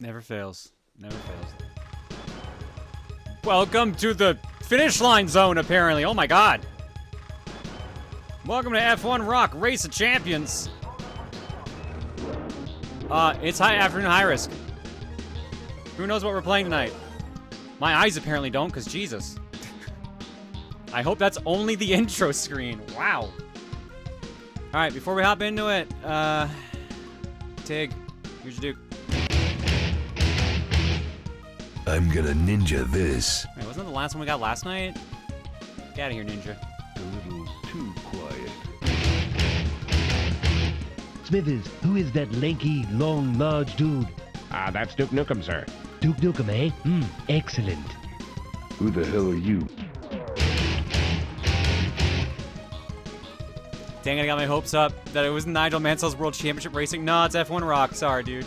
Never fails. Never fails. Welcome to the finish line zone, apparently. Oh my god. Welcome to F1 Rock, Race of Champions. It's high afternoon, high risk. Who knows what we're playing tonight? My eyes apparently don't, because Jesus. I hope that's only the intro screen. Wow. Alright, before we hop into it, Tig, here's your Duke. I'm gonna ninja this. Wait, wasn't that the last one we got last night? Get out of here, ninja. A little too quiet. Smithers, who is that lanky, long, large dude? That's Duke Nukem, sir. Duke Nukem, eh? Excellent. Who the hell are you? Dang it, I got my hopes up that it was Nigel Mansell's World Championship Racing. No, it's F1 Rock. Sorry, dude.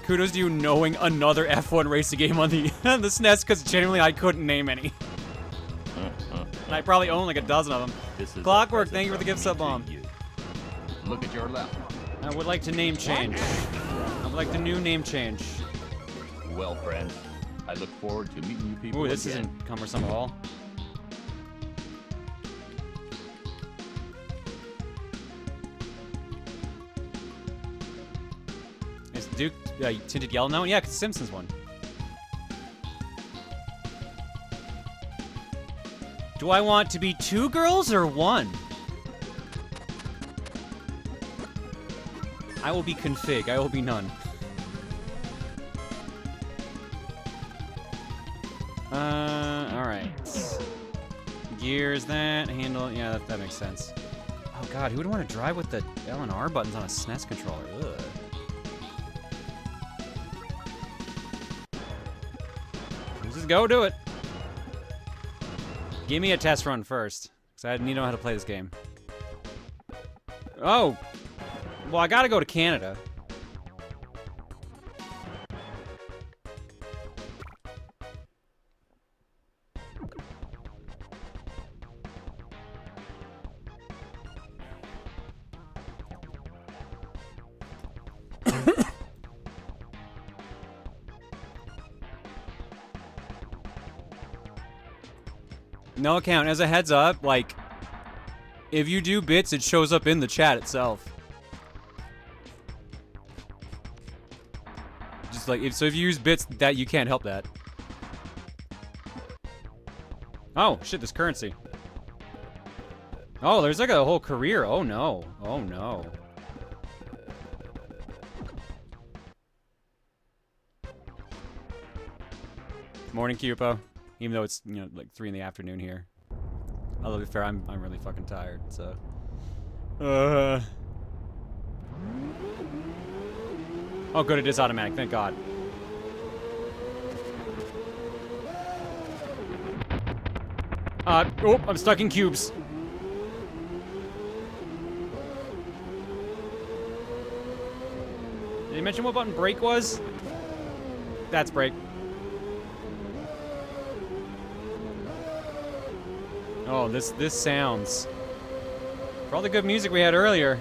Kudos to you knowing another F1 racing game on the the SNES, because genuinely I couldn't name any. And I probably own like a dozen of them. Clockwork, thank you for the gift sub bomb. Look at your left. I would like to name change. I would like the new name change. Well, friend, I look forward to meeting you people Ooh, this again. isn't cumbersome at all. Is Duke tinted yellow now? Yeah, because Simpsons one. Do I want to be 2 girls or 1? I will be config. I will be none. Alright. Gears, that. Handle. Yeah, that makes sense. Oh god, who would want to drive with the L and R buttons on a SNES controller? Ugh. Let's just go do it. Give me a test run first, because I need to know how to play this game. Oh! Well, I gotta go to Canada. No account. As a heads up, like, if you do bits, it shows up in the chat itself. Just like, if you use bits, that you can't help that. Oh, shit, this currency. Oh, there's like a whole career. Oh no. Oh no. Morning, Cupo. Even though it's, you know, like 3 in the afternoon here. Although to be fair, I'm really fucking tired, so. Oh, good, it is automatic. Thank God. Oh, I'm stuck in cubes. Did you mention what button brake was? That's brake. Oh, this sounds. For all the good music we had earlier.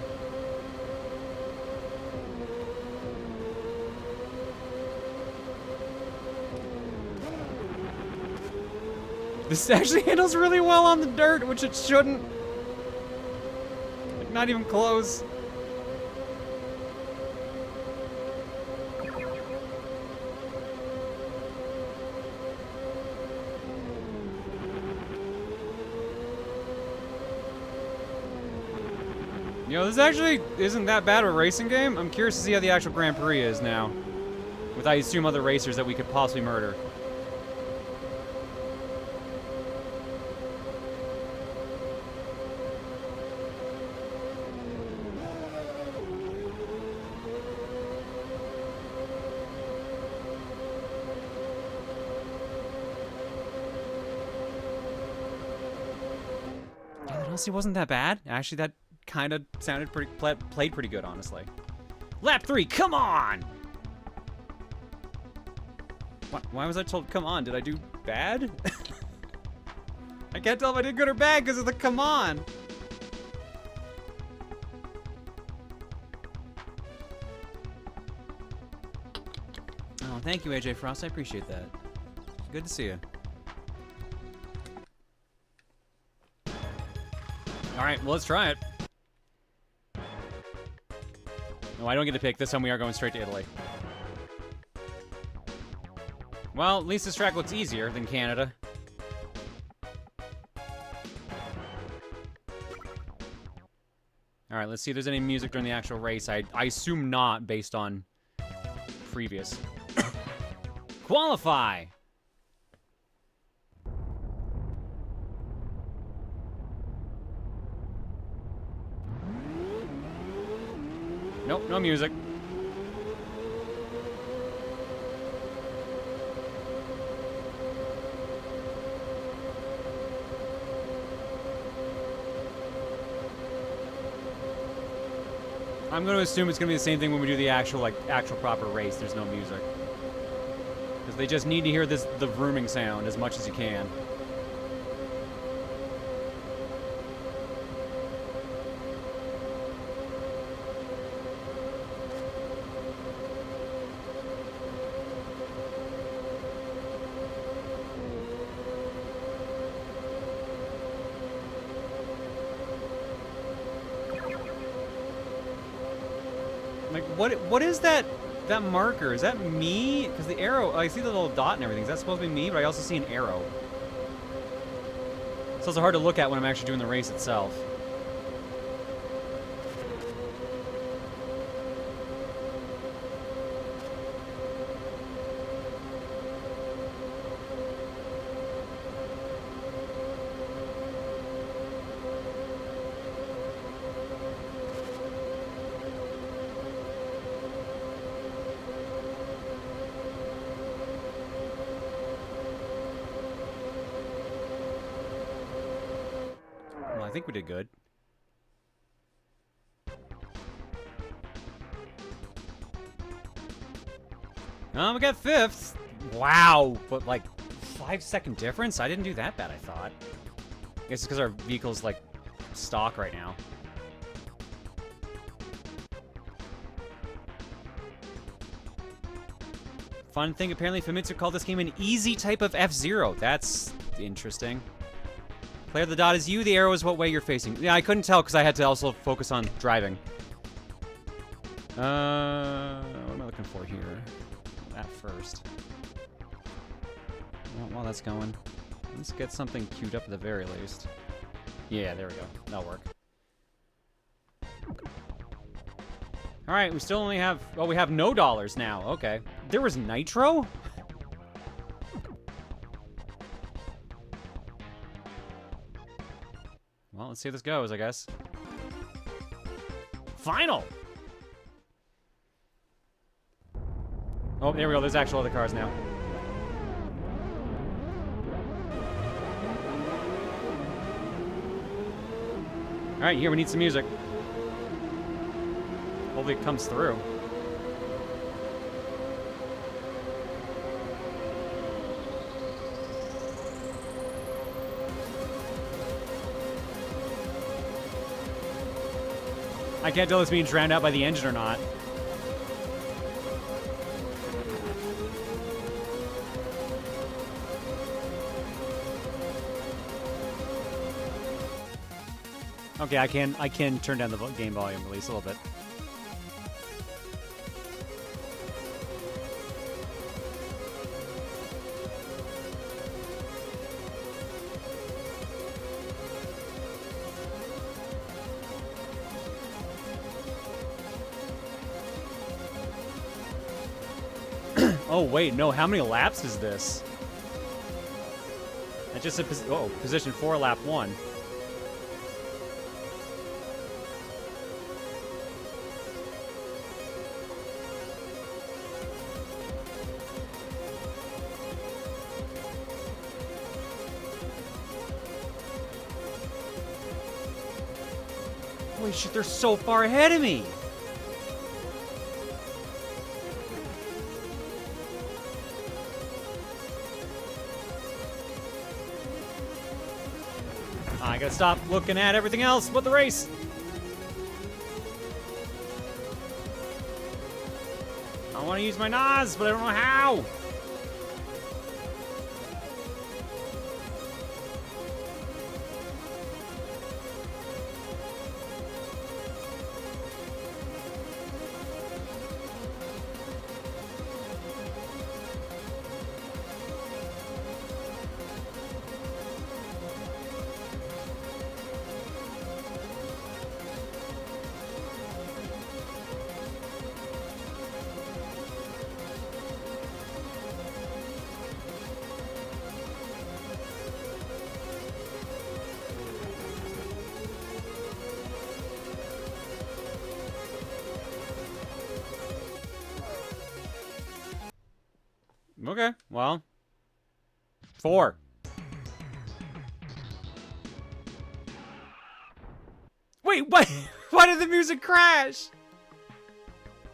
This actually handles really well on the dirt, which it shouldn't. Like, not even close. You know, this actually isn't that bad of a racing game. I'm curious to see how the actual Grand Prix is now. With, I assume, other racers that we could possibly murder. Yeah, that honestly wasn't that bad. Actually, that kind of sounded pretty, played pretty good, honestly. Lap 3, come on! Why was I told come on? Did I do bad? I can't tell if I did good or bad because of the come on. Oh, thank you, AJ Frost. I appreciate that. Good to see you. All right, well, let's try it. No, I don't get to pick. This time we are going straight to Italy. Well, at least this track looks easier than Canada. All right, let's see if there's any music during the actual race. I assume not, based on previous. Qualify! Nope, no music. I'm going to assume it's going to be the same thing when we do the actual proper race. There's no music. Because they just need to hear the vrooming sound as much as you can. Like, what is that marker? Is that me? Because the arrow, I see the little dot and everything. Is that supposed to be me? But I also see an arrow. It's also hard to look at when I'm actually doing the race itself. I think we did good. We got fifth. Wow, but like 5-second difference? I didn't do that bad, I thought. I guess it's because our vehicle's like stock right now. Fun thing, apparently Famitsu called this game an easy type of F-Zero. That's interesting. Player, the dot is you, the arrow is what way you're facing. Yeah, I couldn't tell because I had to also focus on driving. What am I looking for here? That first. Well, while that's going, let's get something queued up at the very least. Yeah, there we go. That'll work. Alright, we still only have... Oh, we have no dollars now. Okay. There was nitro? Well, let's see how this goes, I guess. Final! Oh, there we go. There's actual other cars now. Alright, here, we need some music. Hopefully it comes through. I can't tell if it's being drowned out by the engine or not. Okay, I can turn down the game volume at least a little bit. Oh, wait, no, how many laps is this? I just said, position 4, lap 1. Holy shit, they're so far ahead of me! I gotta stop looking at everything else but the race. I want to use my NOS, but I don't know how. Okay, well. 4. Wait, what? Why did the music crash?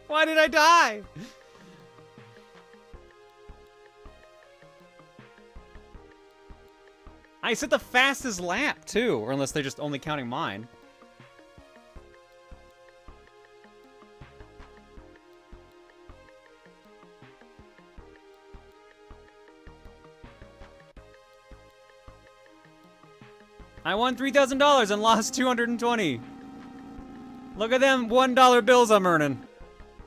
Why did I die? I set the fastest lap, too. Or unless they're just only counting mine. I won $3,000 and lost $220. Look at them $1 bills I'm earning.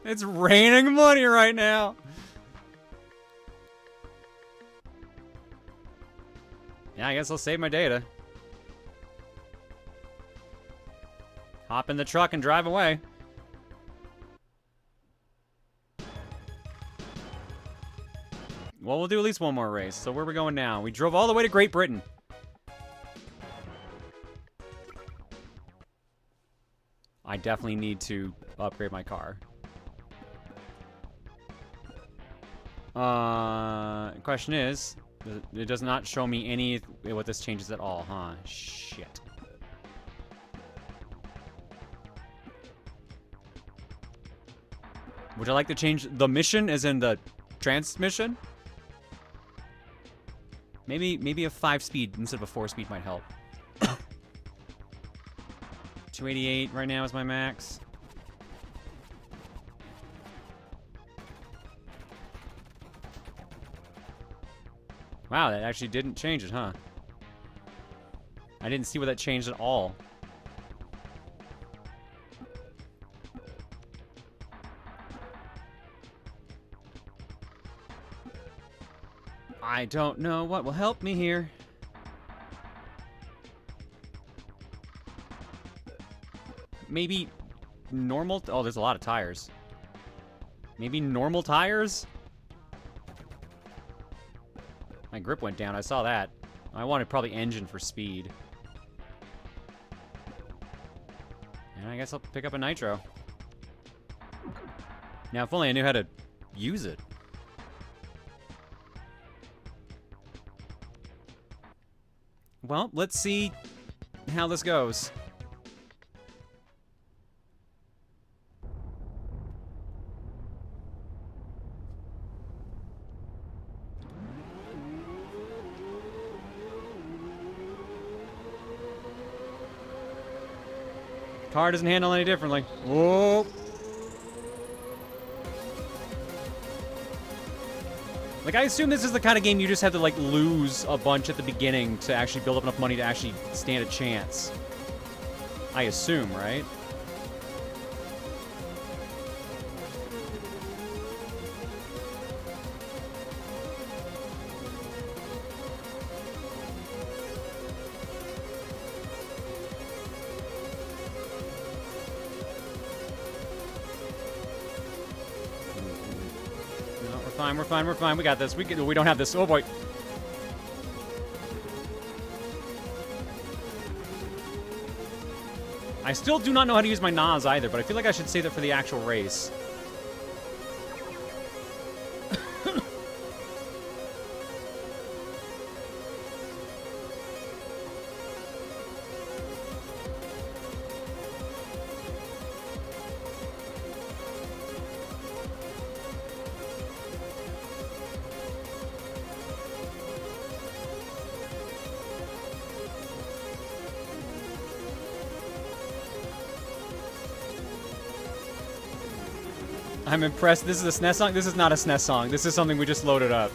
It's raining money right now. Yeah, I guess I'll save my data. Hop in the truck and drive away. Well, we'll do at least one more race. So where are we going now? We drove all the way to Great Britain. I definitely need to upgrade my car. Question is, it does not show me any what this changes at all, huh? Shit. Would I like to change the mission, as in the transmission? Maybe a 5-speed instead of a 4-speed might help. 288 right now is my max. Wow, that actually didn't change it, huh? I didn't see what that changed at all. I don't know what will help me here. Maybe normal... Oh, there's a lot of tires. Maybe normal tires? My grip went down. I saw that. I wanted probably engine for speed. And I guess I'll pick up a nitro. Now, if only I knew how to use it. Well, let's see how this goes. Car doesn't handle any differently. Whoa. Like, I assume this is the kind of game you just have to, like, lose a bunch at the beginning to actually build up enough money to actually stand a chance. I assume, right? We're fine. We got this. We don't have this. Oh boy. I still do not know how to use my NOS either, but I feel like I should save that for the actual race. I'm impressed. This is a SNES song? This is not a SNES song. This is something we just loaded up.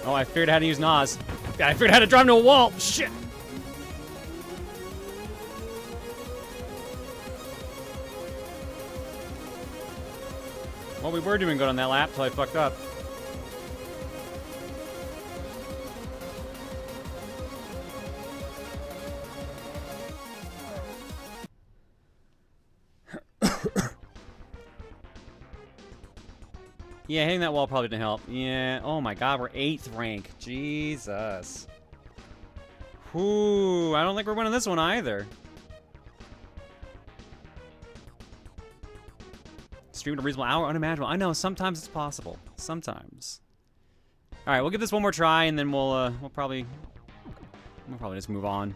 Oh, I figured out how to use Nas. I figured out how to drive into a wall. Shit. Well, we were doing good on that lap till I fucked up. Yeah, hitting that wall probably didn't help. Yeah, oh my god, we're 8th rank. Jesus. Whoo, I don't think we're winning this one either. Stream at a reasonable hour, unimaginable. I know, sometimes it's possible. Sometimes. Alright, we'll give this one more try and then we'll probably just move on.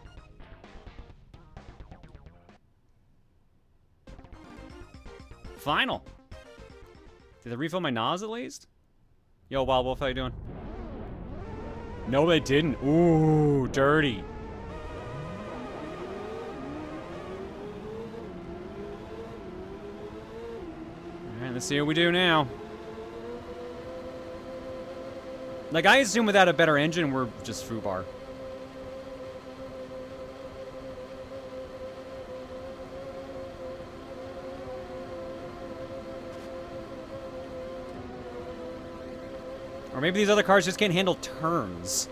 Final. Did they refill my Nas at least? Yo, Wild Wolf, how you doing? No, they didn't. Ooh, dirty. Alright, let's see what we do now. Like, I assume without a better engine, we're just foobar. Or maybe these other cars just can't handle turns.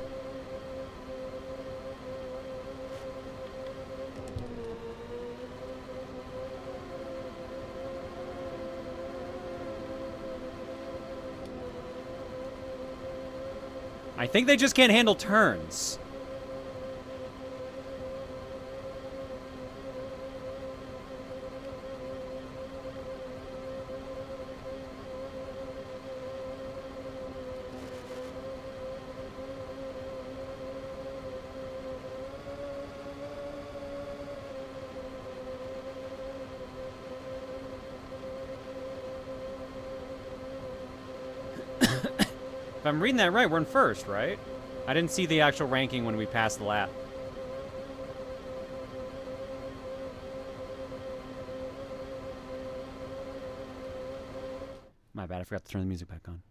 I think they just can't handle turns. If I'm reading that right, we're in first, right? I didn't see the actual ranking when we passed the lap. My bad, I forgot to turn the music back on.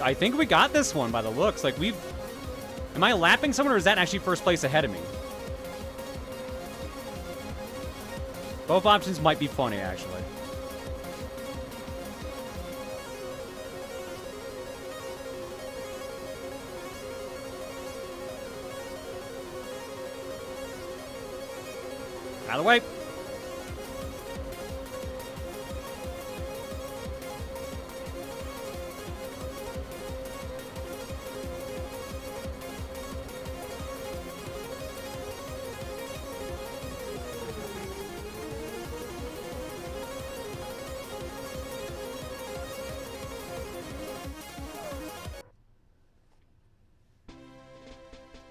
I think we got this one by the looks. Like, we've... Am I lapping someone, or is that actually first place ahead of me? Both options might be funny, actually. Out of the way.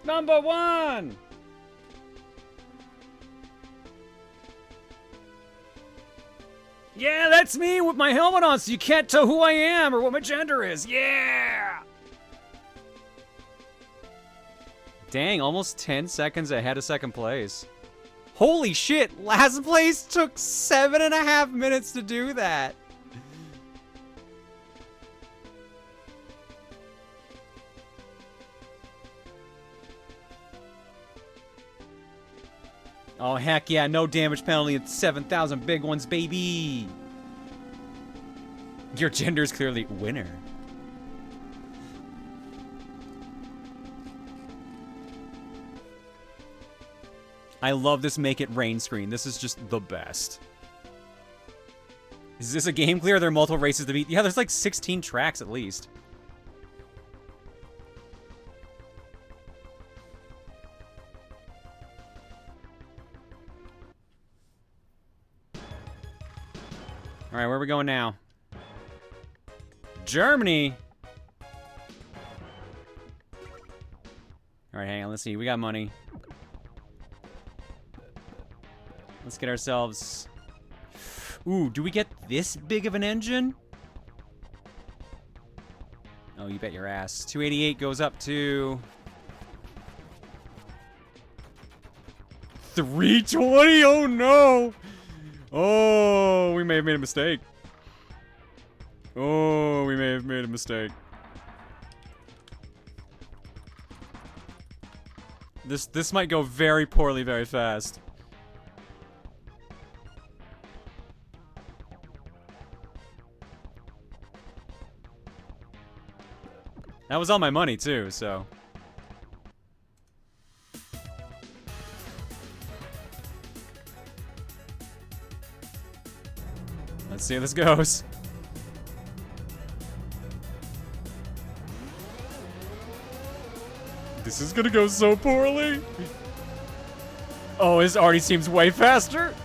Number one! Yeah, that's me with my helmet on, so you can't tell who I am or what my gender is. Yeah! Dang, almost 10 seconds ahead of second place. Holy shit, last place took 7.5 minutes to do that. Oh, heck yeah, no damage penalty at 7,000 big ones, baby! Your gender's clearly winner. I love this make it rain screen. This is just the best. Is this a game clear? Are there multiple races to beat? Yeah, there's like 16 tracks at least. All right, where are we going now? Germany. All right, hang on. Let's see. We got money. Let's get ourselves... Ooh, do we get this big of an engine? Oh, you bet your ass. 288 goes up to... 320? Oh, no! Oh, we may have made a mistake. Oh, we may have made a mistake. This might go very poorly very fast. That was all my money too, so. Let's see how this goes. This is gonna go so poorly. Oh, this already seems way faster.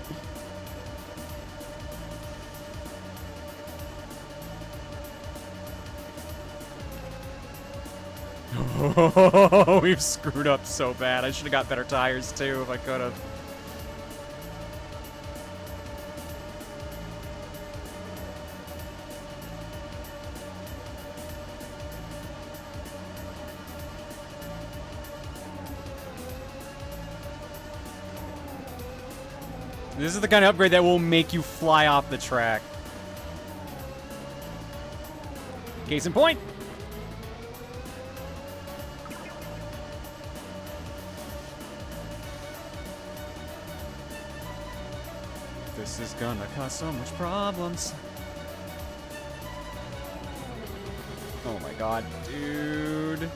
Oh, we've screwed up so bad. I should have got better tires too if I could have. This is the kind of upgrade that will make you fly off the track. Case in point. This is gonna cause so much problems. Oh my god, dude.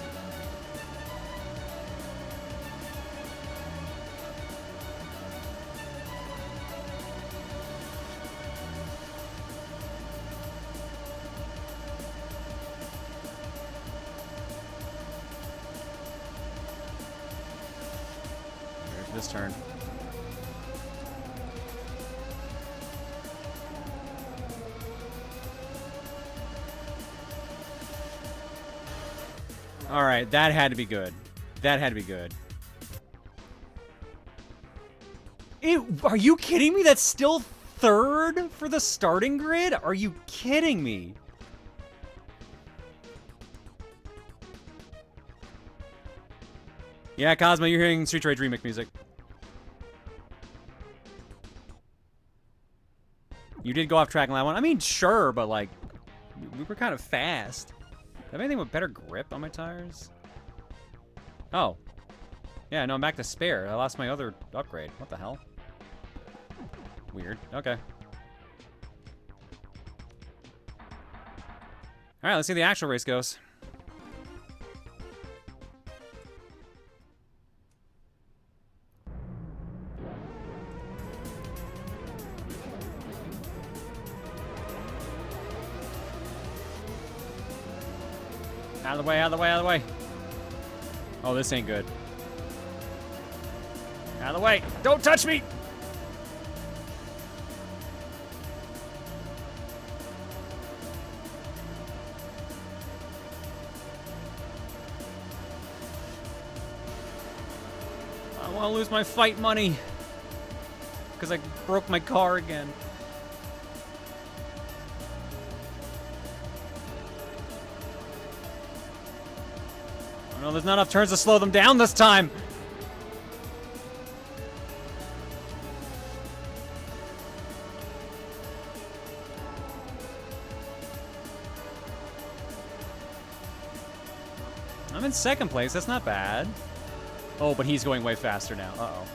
There's this turn. Alright, that had to be good. That had to be good. Are you kidding me? That's still third for the starting grid? Are you kidding me? Yeah, Cosmo, you're hearing Street Rage remix music. You did go off track in that one. I mean, sure, but like, we were kind of fast. Do I have anything with better grip on my tires? Oh. Yeah, no, I'm back to spare. I lost my other upgrade. What the hell? Weird. Okay. Alright, let's see how the actual race goes. Out of the way, out of the way, out of the way. Oh, this ain't good. Out of the way. Don't touch me! I don't want to lose my fight money. Because I broke my car again. No, there's not enough turns to slow them down this time. I'm in second place. That's not bad. Oh, but he's going way faster now. Uh-oh.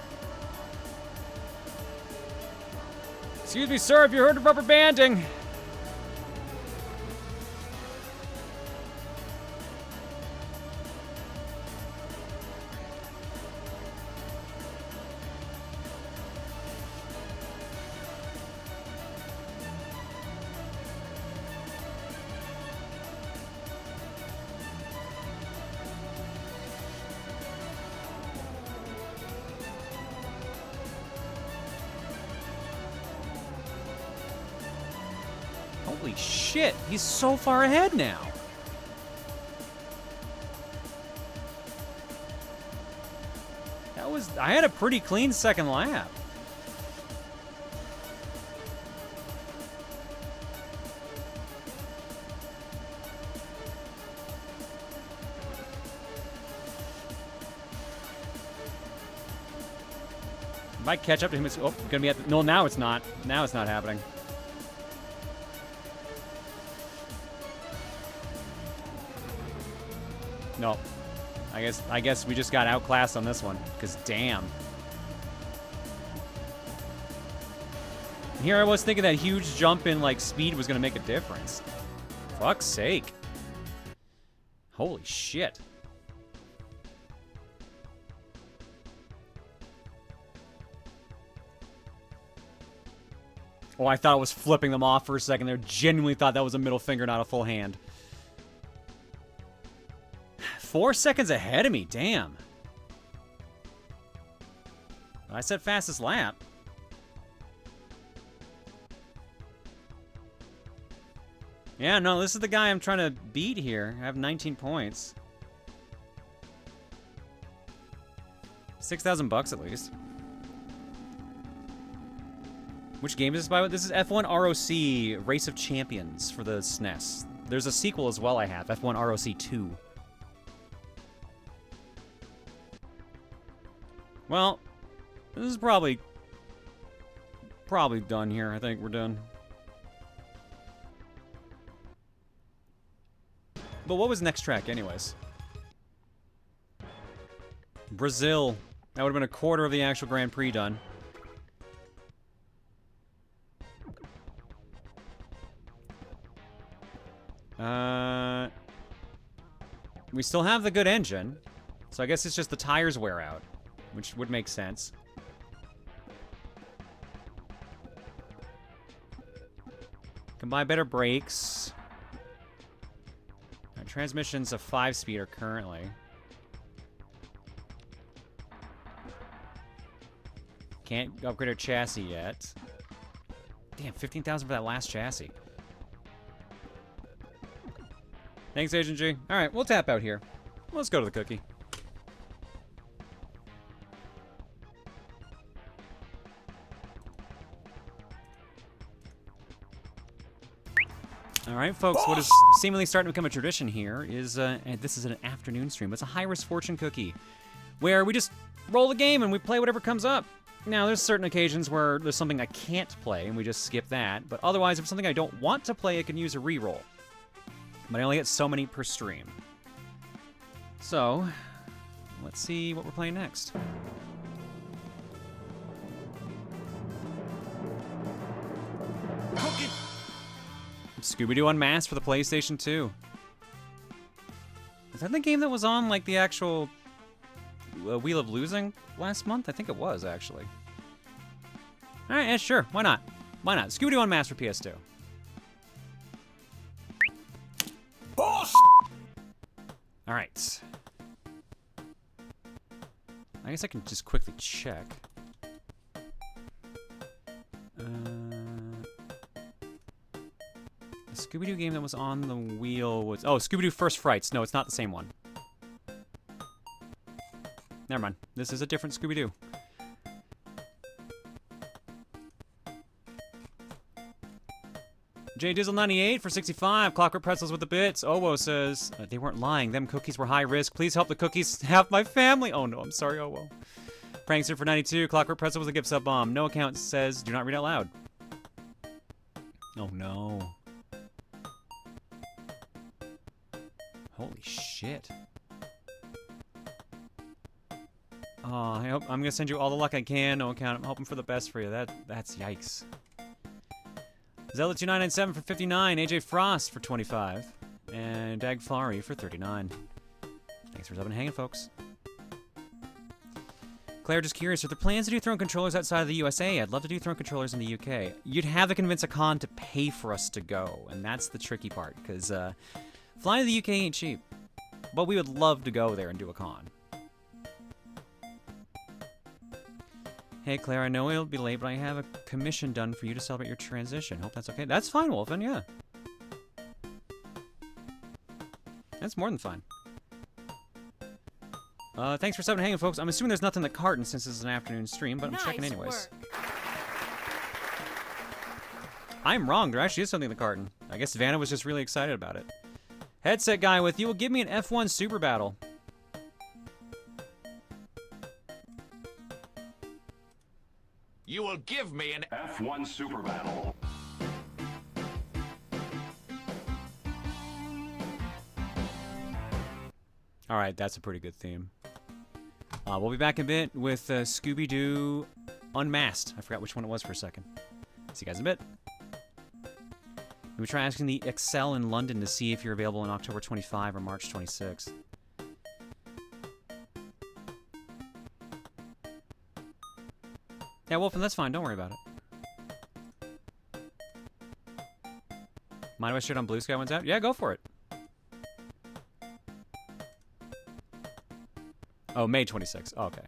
Excuse me, sir, if you heard of rubber banding. Holy shit, he's so far ahead now. I had a pretty clean second lap. Might catch up to him. Oh, gonna be at the, no, now it's not. Now it's not happening. No. I guess we just got outclassed on this one, because damn. Here I was thinking that huge jump in, like, speed was gonna make a difference. Fuck's sake. Holy shit. Oh, I thought it was flipping them off for a second there. Genuinely thought that was a middle finger, not a full hand. 4 seconds ahead of me, damn. I said fastest lap. Yeah, no, this is the guy I'm trying to beat here. I have 19 points. 6,000 bucks at least. Which game is this by? This is F1 ROC Race of Champions for the SNES. There's a sequel as well I have, F1 ROC 2. Well, this is probably done here. I think we're done. But what was next track anyways? Brazil. That would have been a quarter of the actual Grand Prix done. We still have the good engine, so I guess it's just the tires wear out, which would make sense. Can buy better brakes. Our transmission's a 5-speeder currently. Can't upgrade our chassis yet. Damn, 15,000 for that last chassis. Thanks, Agent G. Alright, we'll tap out here. Let's go to the cookie. Alright, folks, what is seemingly starting to become a tradition here is, and this is an afternoon stream, it's a high-risk fortune cookie, where we just roll the game and we play whatever comes up. Now, there's certain occasions where there's something I can't play, and we just skip that, but otherwise, if it's something I don't want to play, I can use a reroll. But I only get so many per stream. So, let's see what we're playing next. Scooby-Doo Unmasked for the PlayStation 2. Is that the game that was on, like, the actual Wheel of Losing last month? I think it was, actually. Alright, yeah, sure. Why not? Why not? Scooby-Doo Unmasked for PS2. Alright. I guess I can just quickly check. The Scooby-Doo game that was on the wheel was... Oh, Scooby-Doo First Frights. No, it's not the same one. Never mind. This is a different Scooby-Doo. J Dizzle98 for 65. Clockwork Pretzels with the bits. Owo says, they weren't lying. Them cookies were high risk. Please help the cookies have my family. Oh no, I'm sorry, Owo. Prankster for 92. Clockwork Pretzel with a gift sub bomb. No account says, do not read out loud. Oh no. Holy shit. Oh, I'm gonna send you all the luck I can. No account. I'm hoping for the best for you. That's yikes. Zella2997 for 59, AJ Frost for 25, and Dagfari for 39. Thanks for subbing and hanging, folks. Claire, just curious, are there plans to do throne controllers outside of the USA? I'd love to do throne controllers in the UK. You'd have to convince a con to pay for us to go, and that's the tricky part, because flying to the UK ain't cheap. But we would love to go there and do a con. Hey, Claire, I know it'll be late, but I have a commission done for you to celebrate your transition. Hope that's okay. That's fine, Wolfen, yeah. That's more than fine. Thanks for subbing and hanging, folks. I'm assuming there's nothing in the carton since this is an afternoon stream, but I'm checking anyways. I'm wrong. There actually is something in the carton. I guess Vanna was just really excited about it. Headset guy with you will give me an F1 Super Battle. You will give me an F1 Super Battle. Alright, that's a pretty good theme. We'll be back in a bit with Scooby-Doo Unmasked. I forgot which one it was for a second. See you guys in a bit. We try asking the Excel in London to see if you're available in October 25 or March 26. Yeah, Wolfen, that's fine. Don't worry about it. Mind if I shit on Blue Sky when's out? Yeah, go for it. Oh, May 26th. Oh, okay.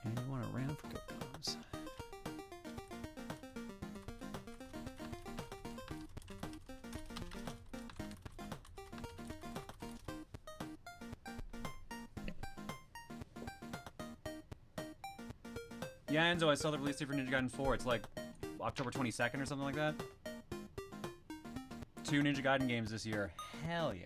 Anyone around for coupons? Yeah, Enzo, I saw the release date for Ninja Gaiden 4. It's like October 22nd or something like that. 2 Ninja Gaiden games this year. Hell yeah.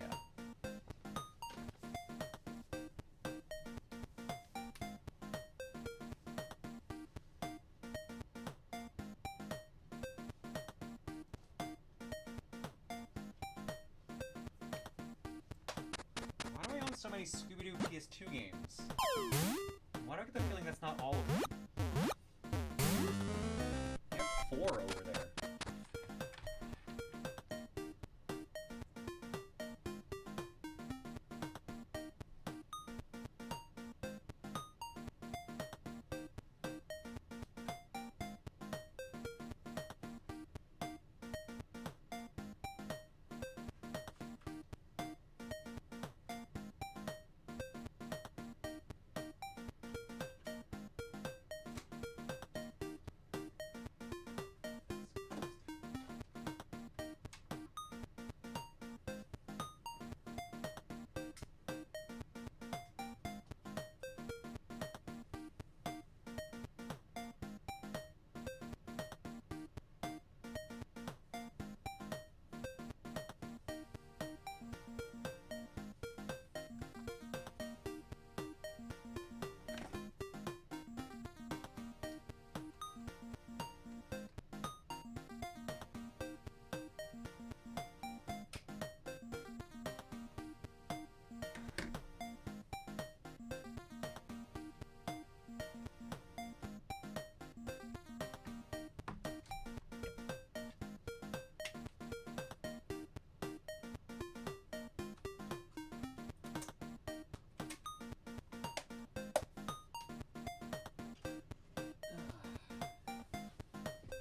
Why do I own so many Scooby-Doo PS2 games? Why do I get the feeling that's not all of them? I have 4 over there.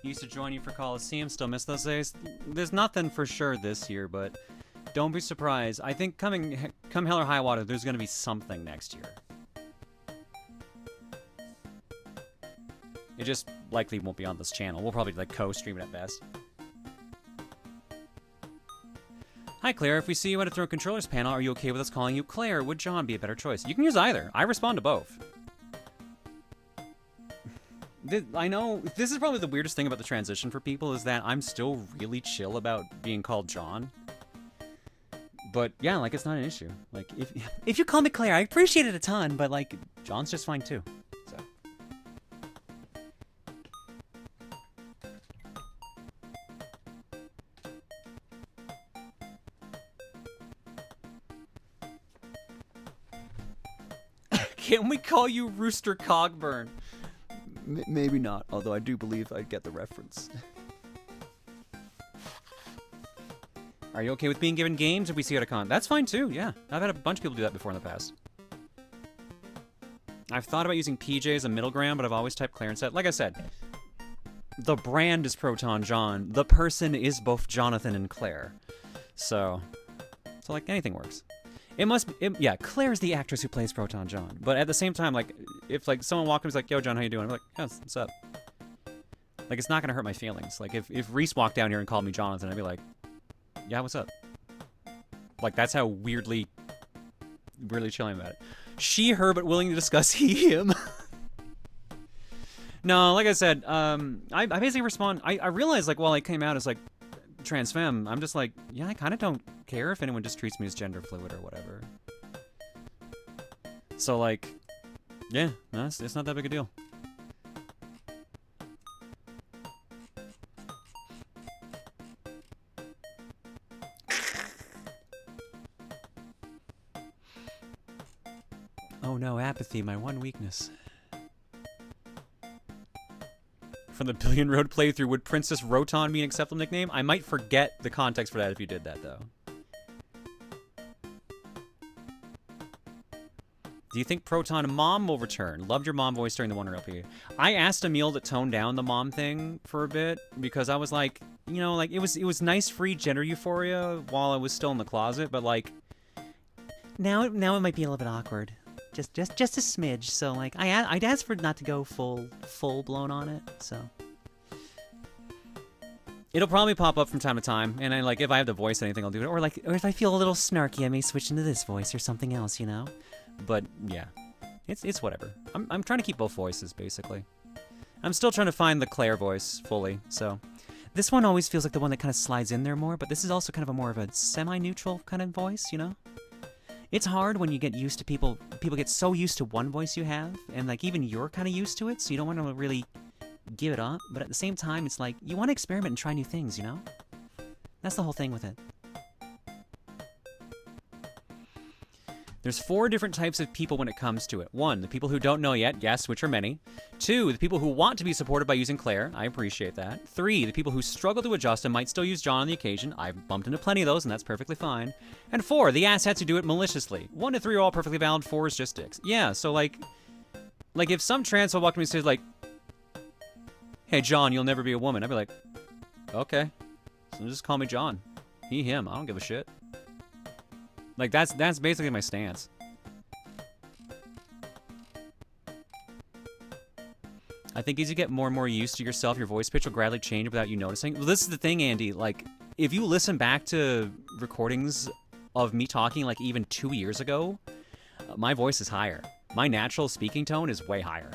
Used to join you for Coliseum, still miss those days. There's nothing for sure this year, but don't be surprised. I think come hell or high water, there's gonna be something next year. It just likely won't be on this channel. We'll probably like co-stream it at best. Hi Claire, if we see you at a Throw Controllers panel, are you okay with us calling you Claire? Or would John be a better choice? You can use either. I respond to both. I know, this is probably the weirdest thing about the transition for people, is that I'm still really chill about being called John. But yeah, like, it's not an issue. Like, if you call me Claire, I appreciate it a ton, but like, John's just fine too. So. Can we call you Rooster Cogburn? Maybe not, although I do believe I'd get the reference. Are you okay with being given games if we see you at a con? That's fine too, yeah. I've had a bunch of people do that before in the past. I've thought about using PJ as a middle ground, but I've always typed Claire instead. Like I said, the brand is Proton John. The person is both Jonathan and Claire. So like, anything works. Yeah, Claire's the actress who plays Proton John. But at the same time, like, if like someone walks up and is like, yo, John, how you doing? I'm like, yeah, what's up? Like, it's not gonna hurt my feelings. Like, if Reese walked down here and called me Jonathan, I'd be like, yeah, what's up? Like, that's how weirdly chilling about it. She, her, but willing to discuss he, him. No, like I said, I basically respond. I realize, like, while I came out as, like, trans femme, I'm just like, yeah, I kind of don't care if anyone just treats me as gender fluid or whatever. So, like, yeah, no, it's not that big a deal. Oh no, apathy, my one weakness. From the Billion Road playthrough, would Princess Roton be an acceptable nickname? I might forget the context for that if you did that, though. Do you think Proton Mom will return? Loved your mom voice during the Wonder LP. I asked Emil to tone down the mom thing for a bit because I was like, you know, like it was nice free gender euphoria while I was still in the closet, but like now it might be a little bit awkward. Just a smidge. So like I'd ask for it not to go full blown on it. So it'll probably pop up from time to time, and I like if I have to voice anything, I'll do it. Or if I feel a little snarky, I may switch into this voice or something else, you know. But yeah, it's whatever. I'm trying to keep both voices basically. I'm still trying to find the Claire voice fully. So this one always feels like the one that kind of slides in there more, but this is also kind of more of a semi-neutral kind of voice, you know. It's hard when you get used to people get so used to one voice you have, and like even you're kind of used to it, so you don't want to really give it up. But at the same time, it's like you want to experiment and try new things, you know. That's the whole thing with it. There's 4 different types of people when it comes to it. 1, the people who don't know yet, yes, which are many. 2, the people who want to be supported by using Claire. I appreciate that. 3, the people who struggle to adjust and might still use John on the occasion. I've bumped into plenty of those, and that's perfectly fine. And 4, the asshats who do it maliciously. 1 to 3 are all perfectly valid. 4 is just dicks. Yeah, so like if some trans will walk to me and says like, "Hey John, you'll never be a woman," I'd be like, okay, so just call me John. He, him. I don't give a shit. Like, that's basically my stance. I think as you get more and more used to yourself, your voice pitch will gradually change without you noticing. Well, this is the thing, Andy. Like, if you listen back to recordings of me talking, like, even 2 years ago, my voice is higher. My natural speaking tone is way higher.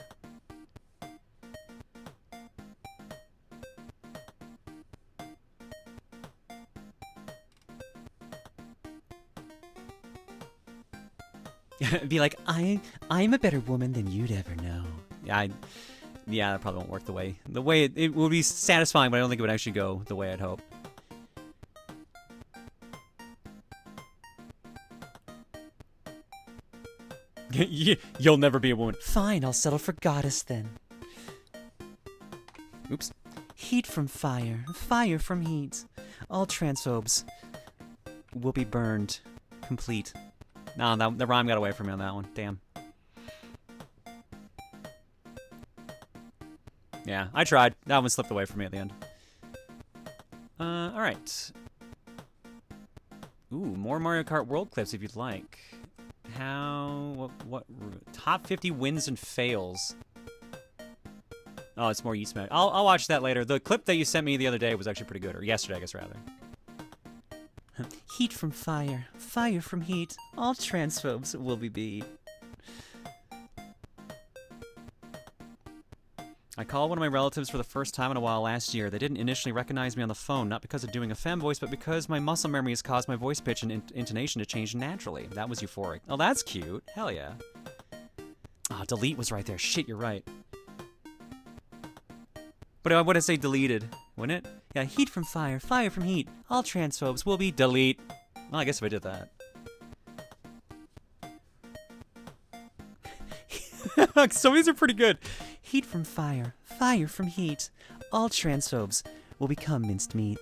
Be like, I'm a better woman than you'd ever know. Yeah, that probably won't work the way it would be satisfying, but I don't think it would actually go the way I'd hope. You'll never be a woman. Fine, I'll settle for goddess then. Oops. Heat from fire, fire from heat. All transphobes will be burned. Complete. No, the rhyme got away from me on that one. Damn. Yeah, I tried. That one slipped away from me at the end. Alright. Ooh, more Mario Kart World clips if you'd like. What top 50 wins and fails. Oh, it's more Yeast Mag. I'll watch that later. The clip that you sent me the other day was actually pretty good. Or yesterday, I guess, rather. Heat from fire, fire from heat. All transphobes will be beat. I called one of my relatives for the first time in a while last year. They didn't initially recognize me on the phone, not because of doing a femme voice, but because my muscle memory has caused my voice pitch and intonation to change naturally. That was euphoric. Oh, that's cute. Hell yeah. Ah, delete was right there. Shit, you're right. But I would have say deleted, wouldn't it? Yeah, heat from fire, fire from heat. All transphobes will be delete. Well, I guess if I did that. Some of these are pretty good. Heat from fire, fire from heat. All transphobes will become minced meat.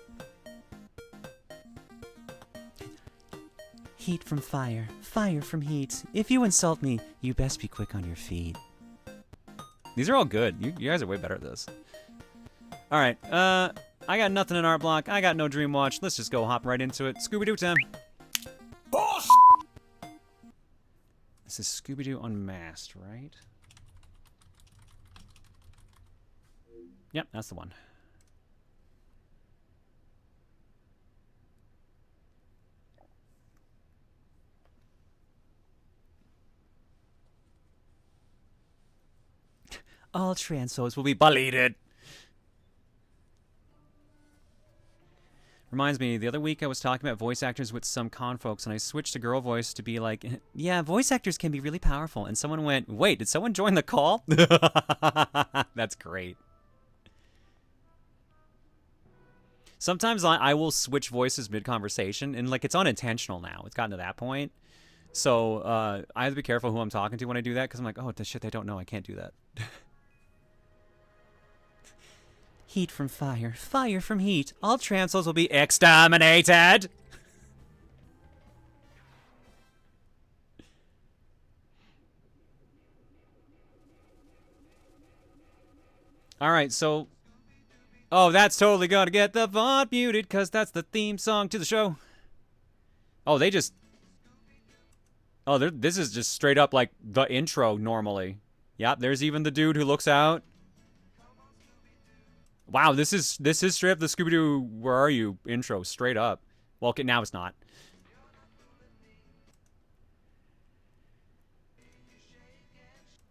Heat from fire, fire from heat. If you insult me, you best be quick on your feet. These are all good. You guys are way better at this. Alright, I got nothing in Art Block. I got no Dream Watch. Let's just go hop right into it. Scooby-Doo time. Boss! This is Scooby-Doo Unmasked, right? Yep, that's the one. All trans souls will be bullied. Reminds me, the other week I was talking about voice actors with some con folks, and I switched to girl voice to be like, yeah, voice actors can be really powerful. And someone went, wait, did someone join the call? That's great. Sometimes I will switch voices mid-conversation, and like it's unintentional now. It's gotten to that point. So I have to be careful who I'm talking to when I do that, because I'm like, oh, shit, they don't know. I can't do that. Heat from fire, fire from heat. All trans souls will be exterminated. All right, so... Oh, that's totally gonna get the font muted, because that's the theme song to the show. Oh, they just... Oh, this is just straight up like the intro normally. Yep, there's even the dude who looks out. Wow, this is straight up the Scooby-Doo Where Are You intro, straight up. Well, okay, now it's not.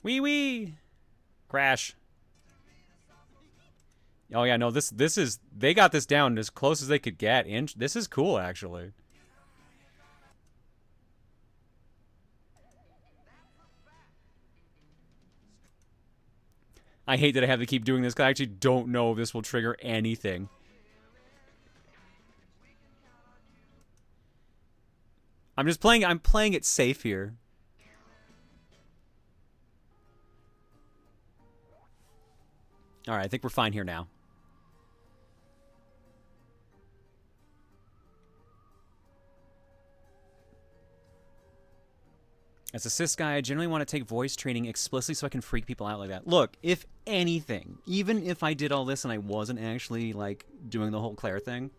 Wee wee. Crash. Oh yeah, no, this is, they got this down as close as they could get. This is cool, actually. I hate that I have to keep doing this because I actually don't know if this will trigger anything. I'm playing it safe here. Alright, I think we're fine here now. As a cis guy, I generally want to take voice training explicitly so I can freak people out like that. Look, if anything, even if I did all this and I wasn't actually, like, doing the whole Claire thing,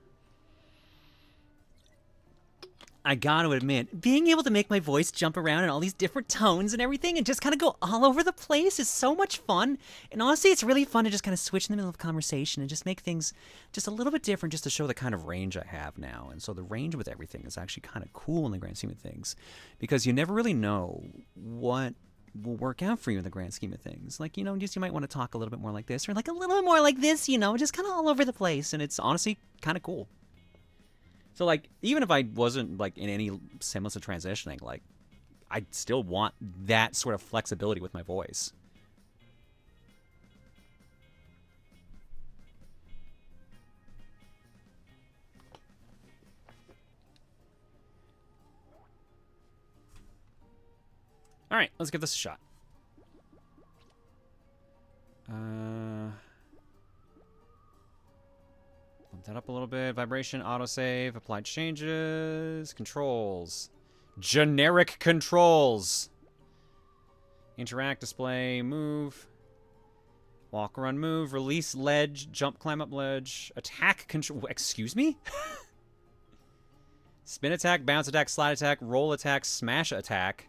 I gotta admit, being able to make my voice jump around in all these different tones and everything and just kind of go all over the place is so much fun. And honestly, it's really fun to just kind of switch in the middle of a conversation and just make things just a little bit different just to show the kind of range I have now. And so the range with everything is actually kind of cool in the grand scheme of things, because you never really know what will work out for you in the grand scheme of things. Like, you know, just you might want to talk a little bit more like this or like a little bit more like this, you know, just kind of all over the place. And it's honestly kind of cool. So, like, even if I wasn't, like, in any semblance of transitioning, like, I still want that sort of flexibility with my voice. All right, let's give this a shot. Bump that up a little bit. Vibration, autosave, applied changes, controls. Generic controls. Interact, display, move. Walk, run, move, release, ledge, jump, climb up ledge, attack, control. Excuse me? Spin attack, bounce attack, slide attack, roll attack, smash attack.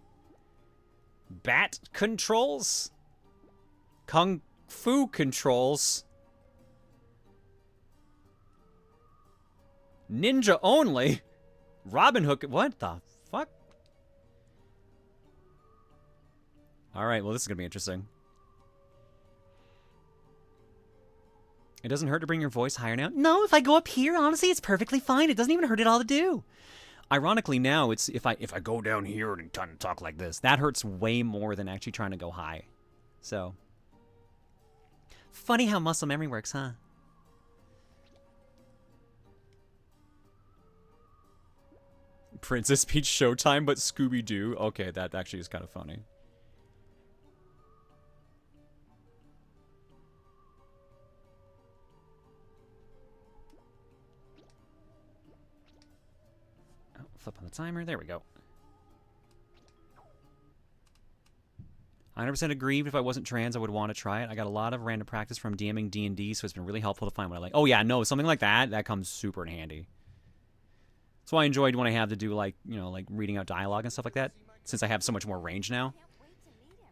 Bat controls. Kung Fu controls. Ninja only? Robin Hook? What the fuck? Alright, well, this is gonna be interesting. It doesn't hurt to bring your voice higher now? No, if I go up here, honestly, it's perfectly fine. It doesn't even hurt at all to do. Ironically, now, it's if I go down here and kind of talk like this, that hurts way more than actually trying to go high. So. Funny how muscle memory works, huh? Princess Peach Showtime, but Scooby-Doo. Okay, that actually is kind of funny. Oh, flip on the timer. There we go. 100% aggrieved. If I wasn't trans, I would want to try it. I got a lot of random practice from DMing D&D, so it's been really helpful to find what I like. Oh yeah, no, something like that. That comes super in handy. That's why I enjoyed when I have to do, like, you know, like reading out dialogue and stuff like that, since I have so much more range now. Can't wait to meet him.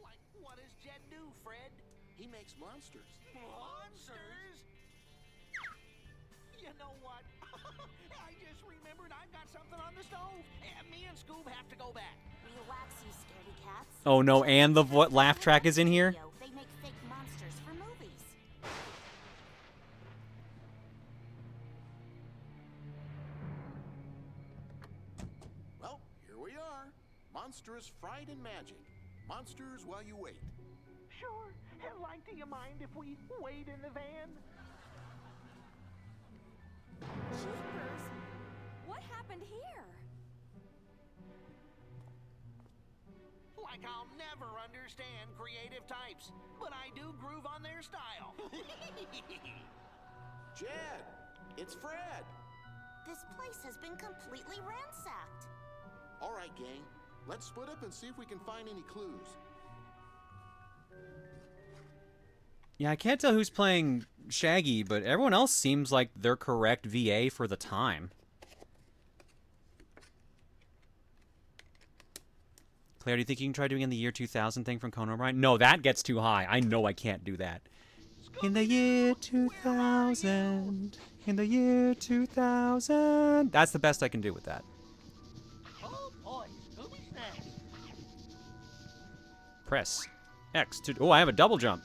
Like, what does Jed do, Fred? He makes monsters. Monsters? something on the stove. Me and Scoob have to go back. Relax, you scaredy cats. Oh no, and the what laugh track is in here? They make fake monsters for movies. Well, here we are. Monstrous Fright and Magic. Monsters while you wait. Sure. Like, do you mind if we wait in the van? Jeepers. What happened here? Like, I'll never understand creative types, but I do groove on their style. Jed, it's Fred. This place has been completely ransacked. All right, gang. Let's split up and see if we can find any clues. Yeah, I can't tell who's playing Shaggy, but everyone else seems like they're correct VA for the time. Claire, do you think you can try doing in the year 2000 thing from Conan O'Brien? No, that gets too high. I know I can't do that. In the year 2000, in the year 2000. That's the best I can do with that. Oh boy, Scooby Snacks. Press X to... Oh, I have a double jump.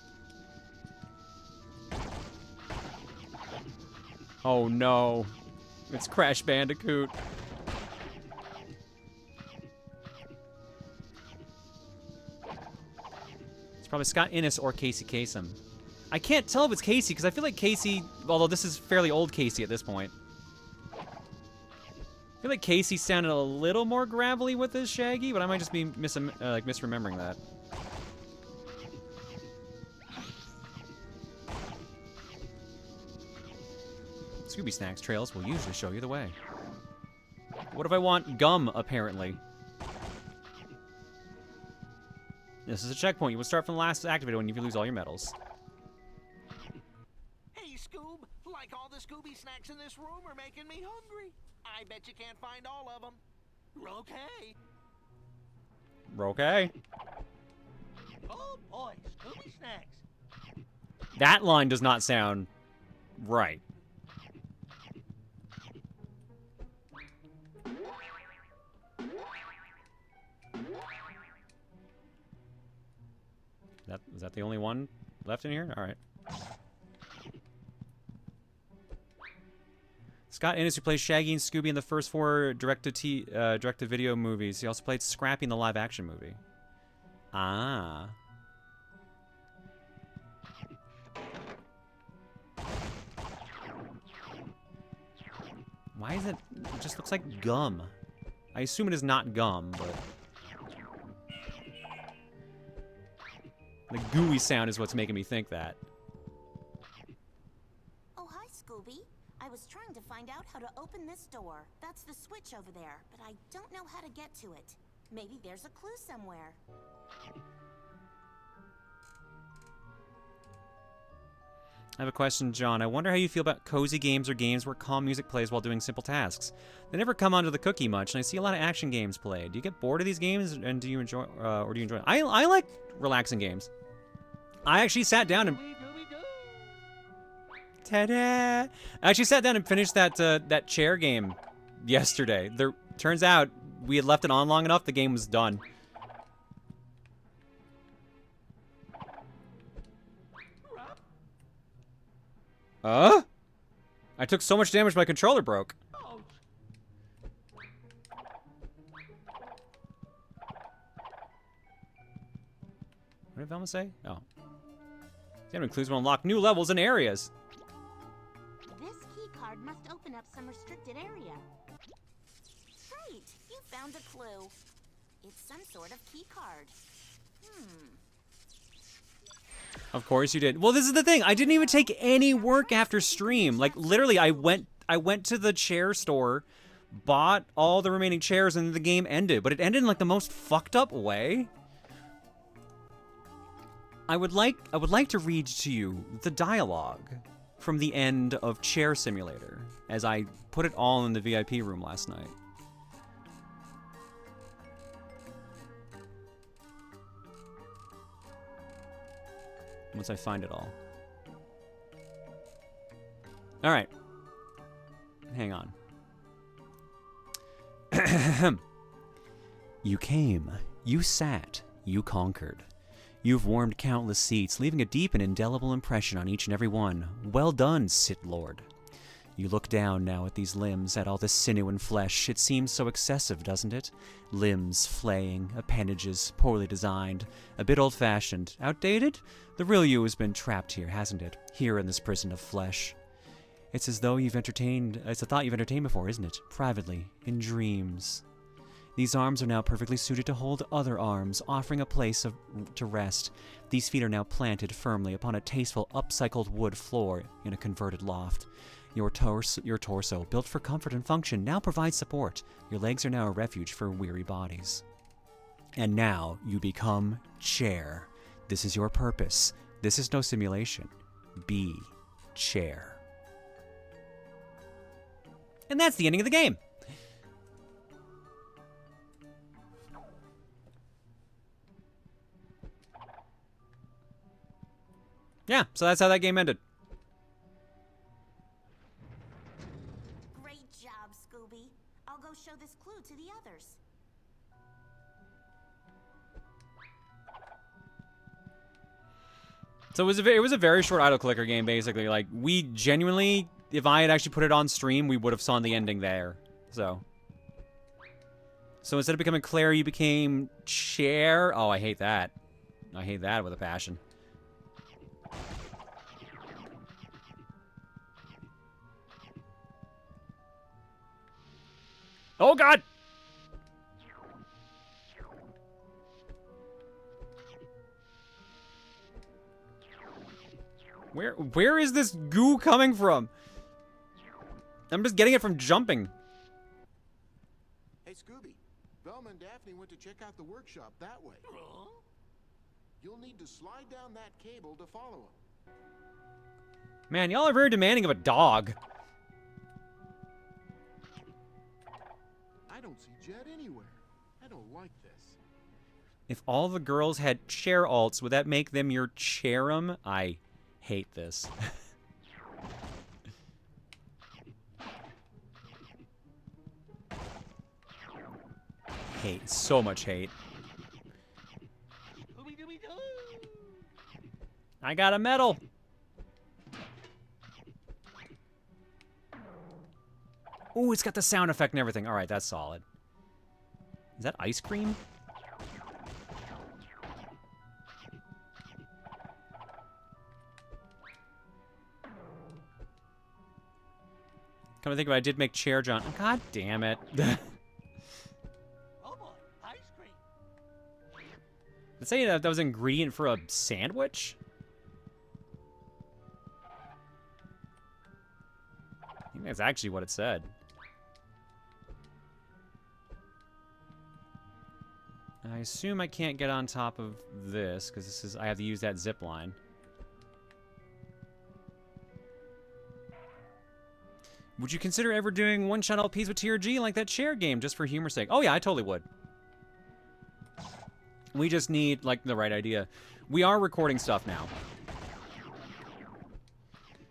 Oh no. It's Crash Bandicoot. It's probably Scott Innes or Casey Kasem. I can't tell if it's Casey, because I feel like Casey, although this is fairly old Casey at this point. I feel like Casey sounded a little more gravelly with his Shaggy, but I might just be misremembering that. Scooby Snacks trails will usually show you the way. What if I want gum, apparently? This is a checkpoint. You will start from the last activated when you lose all your medals. Hey, Scoob. Like all the Scooby Snacks in this room are making me hungry. I bet you can't find all of them. Okay. Okay. Oh boy, Scooby Snacks. That line does not sound right. Is that the only one left in here? All right. Scott Innes, who plays Shaggy and Scooby in the first 4 direct-to-video movies. He also played Scrappy in the live-action movie. Ah. Why is it... It just looks like gum. I assume it is not gum, but... The gooey sound is what's making me think that. Oh, hi, Scooby. I was trying to find out how to open this door. That's the switch over there, but I don't know how to get to it. Maybe there's a clue somewhere. I have a question, John. I wonder how you feel about cozy games or games where calm music plays while doing simple tasks. They never come onto the cookie much, and I see a lot of action games played. Do you get bored of these games, and do you enjoy, or do you enjoy them? I like relaxing games. I actually sat down and... Ta-da! I actually sat down and finished that chair game yesterday. Turns out we had left it on long enough, the game was done. I took so much damage my controller broke. What did Velma say? Oh. Game includes will unlock new levels and areas. This key card must open up some restricted area. Great! You found a clue. It's some sort of key card. Of course you did. Well, this is the thing. I didn't even take any work after stream. Like, literally, I went to the chair store, bought all the remaining chairs, and the game ended. But it ended in, like, the most fucked up way. I would like to read to you the dialogue from the end of Chair Simulator, as I put it all in the VIP room last night. Once I find it all. All right. Hang on. You came, you sat, you conquered. You've warmed countless seats, leaving a deep and indelible impression on each and every one. Well done, Sith Lord. You look down now at these limbs, at all this sinew and flesh. It seems so excessive, doesn't it? Limbs flaying, appendages poorly designed, a bit old-fashioned, outdated? The real you has been trapped here, hasn't it? Here in this prison of flesh. It's as though it's a thought you've entertained before, isn't it? Privately, in dreams. These arms are now perfectly suited to hold other arms, offering a place to rest. These feet are now planted firmly upon a tasteful, upcycled wood floor in a converted loft. Your torso, built for comfort and function, now provides support. Your legs are now a refuge for weary bodies. And now you become chair. This is your purpose. This is no simulation. Be chair. And that's the ending of the game. Yeah, so that's how that game ended. Great job, Scooby. I'll go show this clue to the others. So it was a very short idle clicker game, basically. Like, we genuinely, if I had actually put it on stream, we would have saw the ending there. So instead of becoming Claire, you became Chair. Oh, I hate that. I hate that with a passion. Oh, God! Where is this goo coming from? I'm just getting it from jumping. Hey, Scooby. Velma and Daphne went to check out the workshop that way. You'll need to slide down that cable to follow them. Man, y'all are very demanding of a dog. I don't see Jet anywhere. I don't like this. If all the girls had chair alts, would that make them your charum? I hate this. Hate. So much hate. I got a medal. Ooh, it's got the sound effect and everything. All right, that's solid. Is that ice cream? Come to think about it, I did make Chair John. God damn it. Oh boy, ice cream. Let's say that was an ingredient for a sandwich? I think that's actually what it said. I assume I can't get on top of this, because I have to use that zip line. Would you consider ever doing one-shot LPs with TRG like that Chair game, just for humor's sake? Oh yeah, I totally would. We just need, like, the right idea. We are recording stuff now.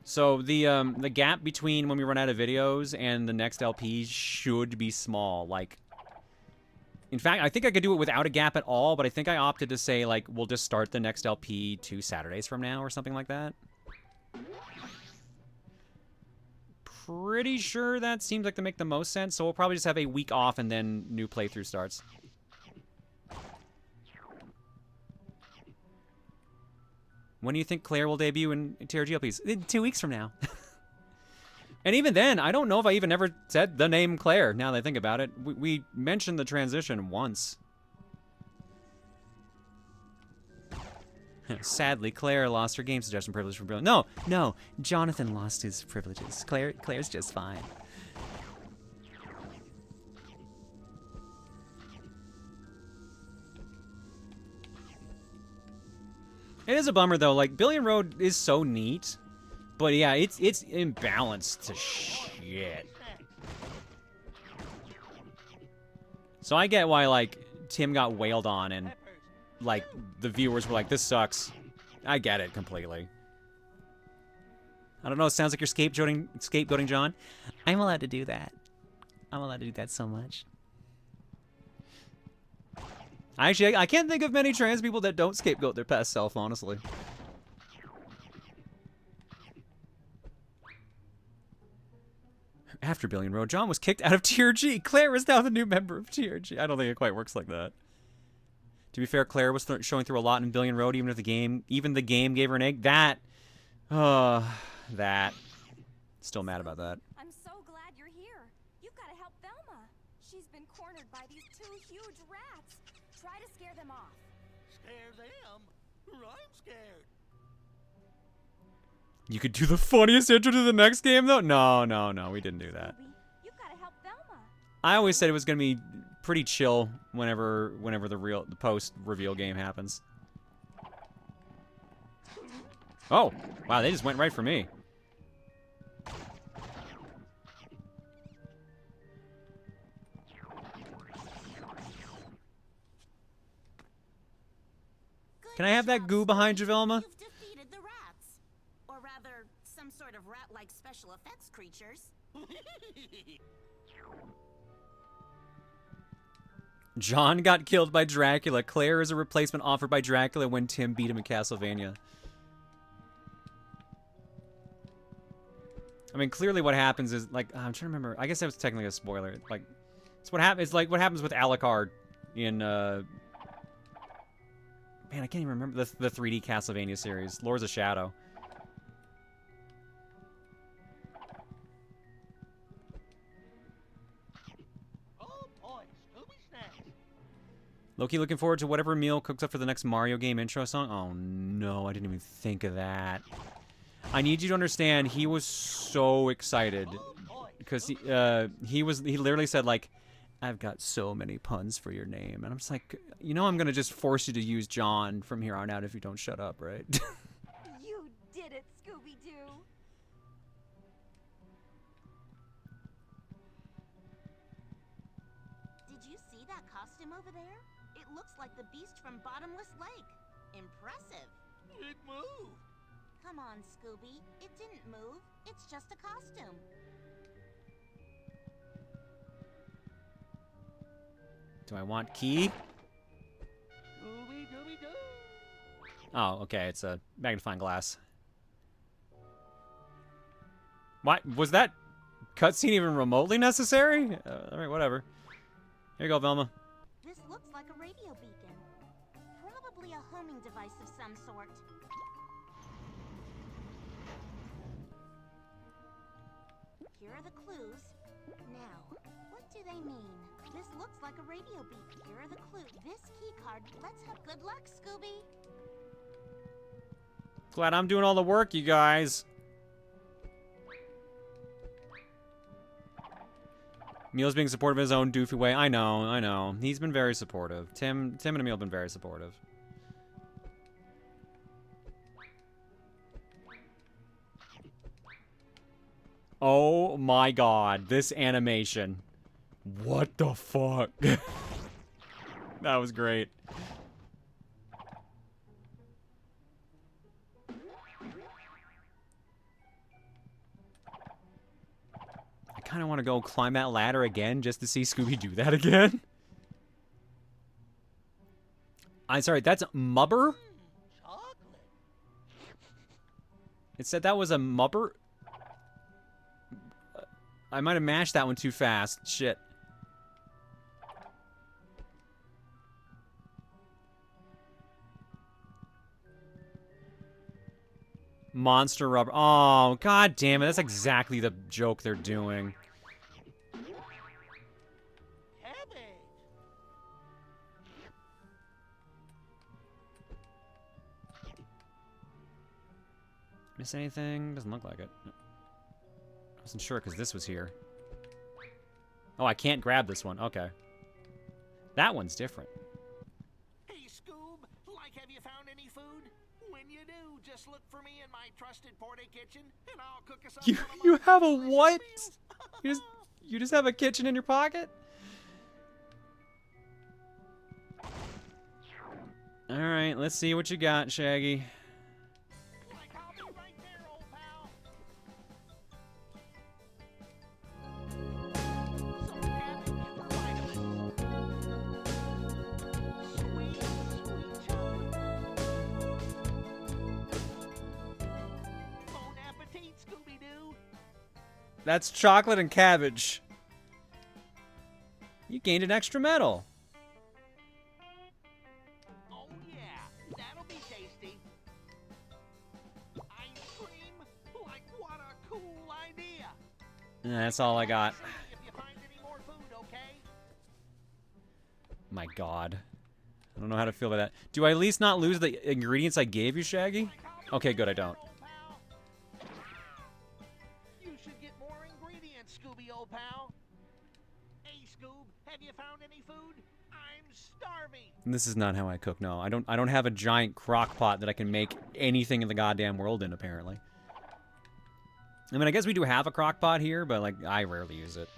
So the gap between when we run out of videos and the next LP should be small. Like, in fact, I think I could do it without a gap at all, but I think I opted to say, like, we'll just start the next LP 2 Saturdays from now or something like that. Pretty sure that seems like to make the most sense, so we'll probably just have a week off and then new playthrough starts. When do you think Claire will debut in TRG LPs? 2 weeks from now. And even then, I don't know if I even ever said the name Claire, now that I think about it. We mentioned the transition once. Sadly, Claire lost her game suggestion privilege from Brilliant. No, Jonathan lost his privileges. Claire's just fine. It is a bummer though. Like, Billion Road is so neat, but yeah, it's imbalanced to shit. So I get why, like, Tim got wailed on and, like, the viewers were like, this sucks. I get it completely. I don't know, it sounds like you're scapegoating John. I'm allowed to do that. I'm allowed to do that so much. Actually, I can't think of many trans people that don't scapegoat their past self, honestly. After Billion Road, John was kicked out of Tier G. Claire is now the new member of Tier G. I don't think it quite works like that. To be fair, Claire was showing through a lot in Billion Road, even the game gave her an egg. That. Still mad about that. I'm so glad you're here. You've got to help Velma. She's been cornered by these 2 huge rats. Try to scare them off. Scare them? I'm scared. You could do the funniest intro to the next game, though? No, we didn't do that. You've got to help Velma. I always said it was going to be pretty chill whenever the post-reveal game happens. Oh, wow, they just went right for me. Can I have that goo behind you, Velma? You've defeated the rats. Or rather, some sort of rat-like special effects creatures. John got killed by Dracula. Claire is a replacement offered by Dracula when Tim beat him in Castlevania. I mean, clearly what happens is, like, I'm trying to remember. I guess that was technically a spoiler. Like, it's like what happens with Alucard in, man, I can't even remember the 3D Castlevania series, Lords of Shadow. Oh boy, Scooby Snacks. Loki looking forward to whatever meal cooks up for the next Mario game intro song. Oh no, I didn't even think of that. I need you to understand, he was so excited because he literally said, like, I've got so many puns for your name. And I'm just like, you know, I'm going to just force you to use John from here on out if you don't shut up, right? You did it, Scooby-Doo. Did you see that costume over there? It looks like the beast from Bottomless Lake. Impressive. It moved. Come on, Scooby. It didn't move. It's just a costume. Do I want key? Scooby-Dooby-Doo. Oh, okay, it's a magnifying glass. What? Was that cutscene even remotely necessary? Alright, whatever. Here you go, Velma. This looks like a radio beacon. Probably a homing device of some sort. Here are the clues. Now, what do they mean? This looks like a radio beacon. Here are the clues. This key card. Let's have good luck, Scooby. Glad I'm doing all the work, you guys. Emil's being supportive in his own doofy way. I know. He's been very supportive. Tim and Emil have been very supportive. Oh my god, this animation. What the fuck? That was great. I kind of want to go climb that ladder again just to see Scooby do that again. I'm sorry, that's Mubber? Chocolate. It said that was a Mubber? I might have mashed that one too fast. Shit. Monster rubber. Oh, god damn it. That's exactly the joke they're doing. Cabbage. Miss anything? Doesn't look like it. I wasn't sure because this was here. Oh, I can't grab this one. Okay. That one's different. Hey, Scoob. Like, have you found any food? When you do, just look for me in my trusted Porta kitchen, and I'll cook us up one of You my have a delicious what? meals. You just have a kitchen in your pocket? Alright, let's see what you got, Shaggy. Like, I'll be right there, old pal. Some cabbage for vitamins. That's chocolate and cabbage. You gained an extra medal. Oh yeah, that'll be tasty. Ice cream? Like, what a cool idea. That's all I got. If you find any more food, okay? My God. I don't know how to feel about that. Do I at least not lose the ingredients I gave you, Shaggy? Okay, good, I don't. You should get more ingredients, Scooby, old pal. Hey, Scoob, have you found any food? I'm starving. This is not how I cook. No, I don't have a giant crock pot that I can make anything in the goddamn world in, apparently. I mean, I guess we do have a crock pot here, but like I rarely use it.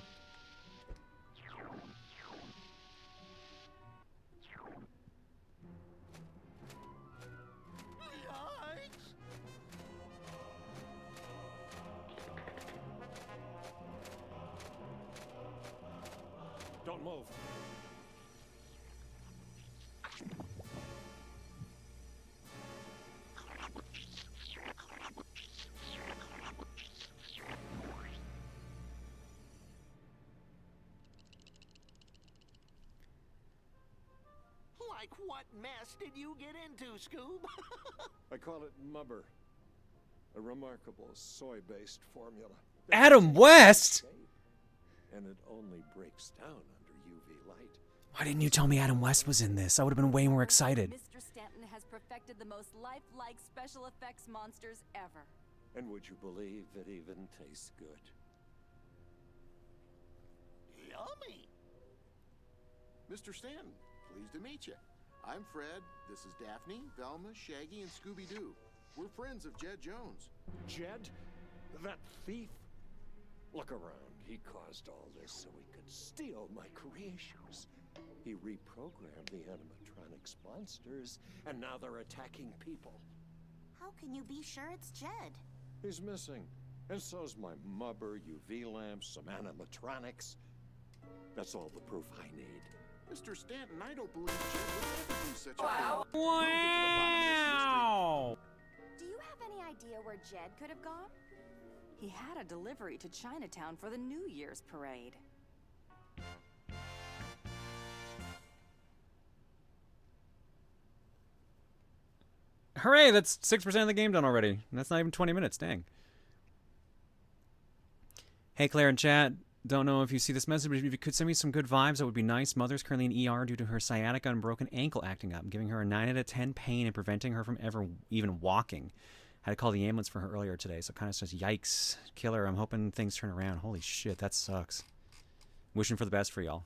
Don't move. Like, what mess did you get into, Scoob? I call it Mubber. A remarkable soy-based formula. Adam West? And it only breaks down under UV light. Why didn't you tell me Adam West was in this? I would have been way more excited. Mr. Stanton has perfected the most lifelike special effects monsters ever. And would you believe it even tastes good? Yummy. Mr. Stanton, pleased to meet you. I'm Fred. This is Daphne, Velma, Shaggy, and Scooby-Doo. We're friends of Jed Jones. Jed? That thief? Look around. He caused all this so he could steal my creations. He reprogrammed the animatronics monsters, and now they're attacking people. How can you be sure it's Jed? He's missing. And so's my Mubber, UV lamps, some animatronics. That's all the proof I need. Mr. Stanton, I don't believe Jed would ever do such a thing. Wow! Do you have any idea where Jed could have gone? He had a delivery to Chinatown for the New Year's parade. Hooray, that's 6% of the game done already. That's not even 20 minutes, dang. Hey, Claire in chat. Don't know if you see this message, but if you could send me some good vibes, that would be nice. Mother's currently in ER due to her sciatica and broken ankle acting up, giving her a 9 out of 10 pain and preventing her from ever even walking. Had to call the ambulance for her earlier today, so it kind of says, yikes. Killer, I'm hoping things turn around. Holy shit, that sucks. Wishing for the best for y'all.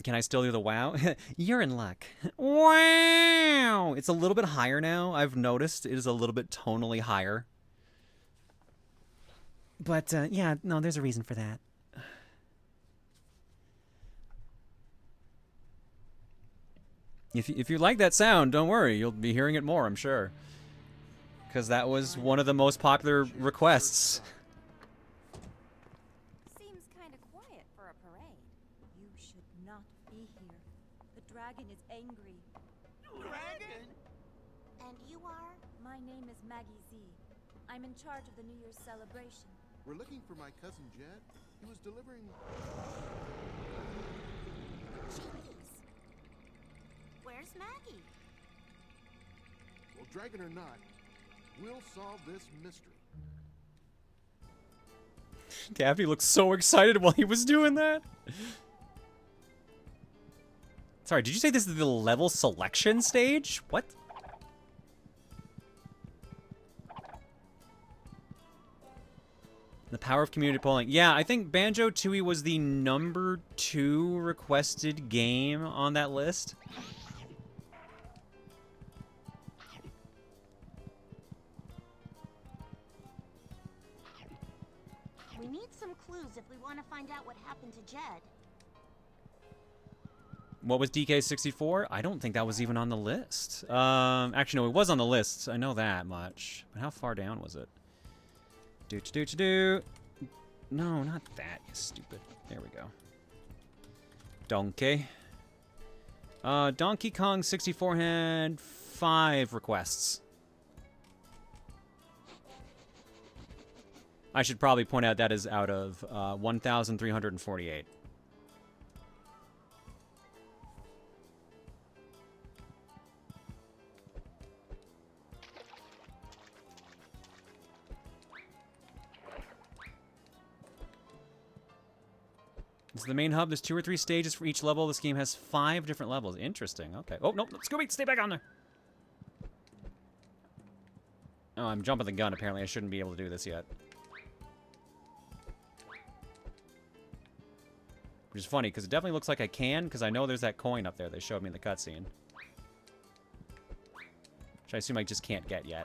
Can I still do the wow? You're in luck. Wow! It's a little bit higher now. I've noticed it is a little bit tonally higher. But, yeah, no, there's a reason for that. If you like that sound, don't worry. You'll be hearing it more, I'm sure. Because that was one of the most popular requests. Seems kind of quiet for a parade. You should not be here. The dragon is angry. Dragon? And you are? My name is Maggie Z. I'm in charge of the New Year's celebration. We're looking for my cousin Jed. He was delivering... Jeez. Where's Maggie? Well, dragon or not, we'll solve this mystery. Daphne looked so excited while he was doing that. Sorry, did you say this is the level selection stage? What? The power of community polling. Yeah, I think Banjo-Tooie was the number 2 requested game on that list. We need some clues if we want to find out what happened to Jed. What was DK64? I don't think that was even on the list. Actually, no, it was on the list. I know that much. But how far down was it? Do. No, not that, you stupid. There we go. Donkey. Donkey Kong 64 had 5 requests. I should probably point out that is out of 1,348. This is the main hub. There's 2 or 3 stages for each level. This game has 5 different levels. Interesting. Okay. Oh, no. Scooby, stay back on there. Oh, I'm jumping the gun. Apparently, I shouldn't be able to do this yet. Which is funny, because it definitely looks like I can, because I know there's that coin up there they showed me in the cutscene. Which I assume I just can't get yet.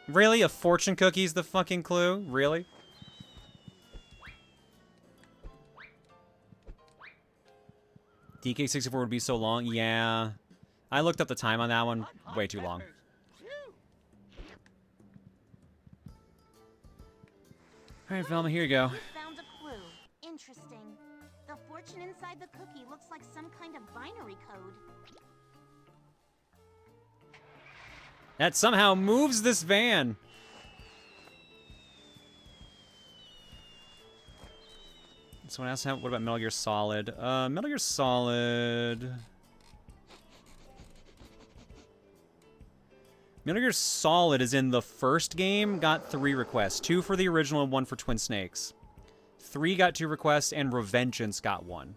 Really? A fortune cookie's the fucking clue? Really? DK64 would be so long? Yeah. I looked up the time on that one. Way too long. Alright, Velma, here you go. We found a clue. Interesting. The fortune inside the cookie looks like some kind of binary code. That somehow moves this van. Someone asked, what about Metal Gear Solid? Metal Gear Solid... Metal Gear Solid is in the first game, got 3 requests. 2 for the original and 1 for Twin Snakes. 3 got 2 requests, and Revengeance got 1.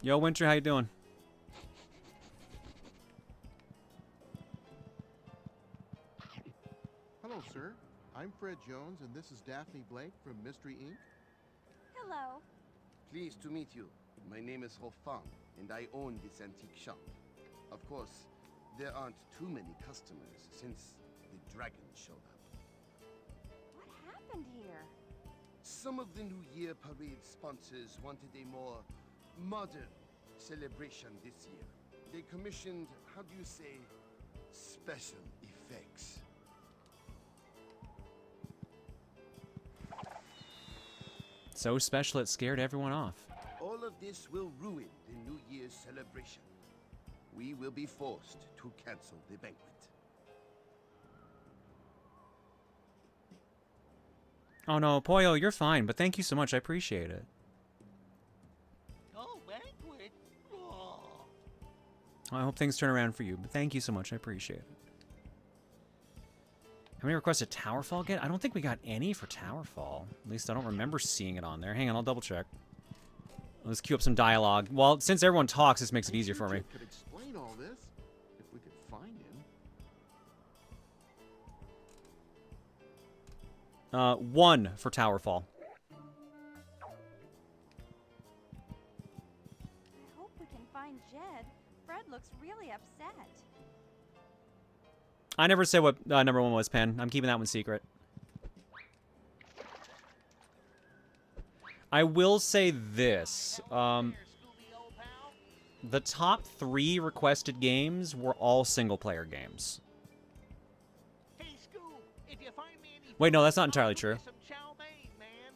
Yo, Winter, how you doing? Hello, sir. I'm Fred Jones, and this is Daphne Blake from Mystery Inc. Hello. Pleased to meet you. My name is Hofang, and I own this antique shop. Of course, there aren't too many customers since the dragon showed up. What happened here? Some of the New Year parade sponsors wanted a more modern celebration this year. They commissioned, how do you say, special effects. So special it scared everyone off. All of this will ruin the New Year's celebration. We will be forced to cancel the banquet. Oh no, Poyo, you're fine, but thank you so much. I appreciate it. Oh, banquet. Oh. I hope things turn around for you, but thank you so much. I appreciate it. How many requests did Towerfall get? I don't think we got any for Towerfall. At least I don't remember seeing it on there. Hang on, I'll double check. Let's queue up some dialogue. Well, since everyone talks, this makes it easier for me. Could explain all this if we could find him. 1 for Towerfall. I hope we can find Jed. Fred looks really upset. I never said what number 1 was, Pen. I'm keeping that one secret. I will say this. The top 3 requested games were all single-player games. Hey, Scoob, if you find me any Wait, no, that's not entirely true. some chow mein, man.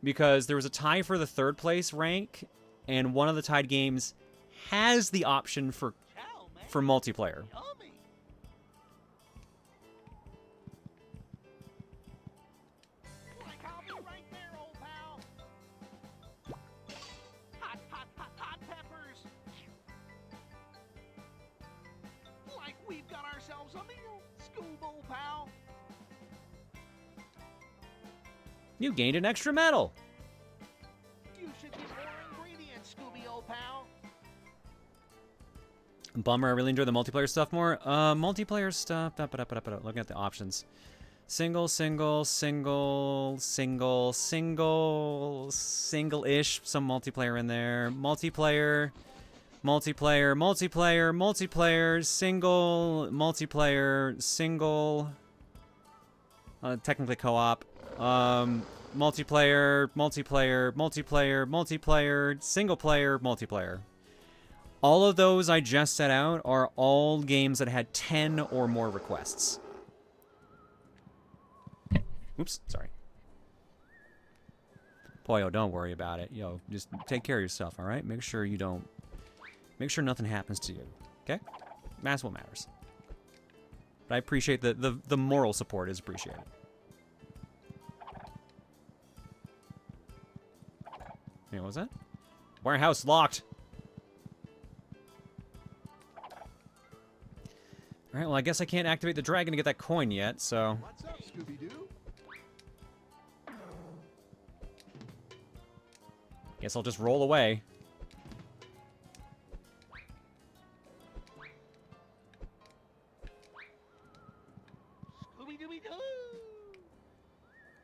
Because there was a tie for the 3rd place rank, and one of the tied games has the option for multiplayer. Yummy. Like, I'll be right there, old pal. Hot, hot, hot, hot peppers. Like we've got ourselves a meal, Scoob, old pal. You gained an extra medal. You should get more ingredients, Scooby, old pal. Bummer, I really enjoy the multiplayer stuff more. Multiplayer stuff. Looking at the options. Single, single, single, single, single, single-ish. Some multiplayer in there. Multiplayer, multiplayer, multiplayer, multiplayer, single, multiplayer, single. Technically co-op. Multiplayer, multiplayer, multiplayer, multiplayer, single player, multiplayer. All of those I just set out are all games that had 10 or more requests. Oops, sorry. Poyo, don't worry about it. Yo, just take care of yourself, all right? Make sure you don't... Make sure nothing happens to you, okay? That's what matters. But I appreciate the moral support is appreciated. Hey, what was that? Warehouse locked. Alright, well, I guess I can't activate the dragon to get that coin yet, so... What's up, Scooby-Doo? Guess I'll just roll away.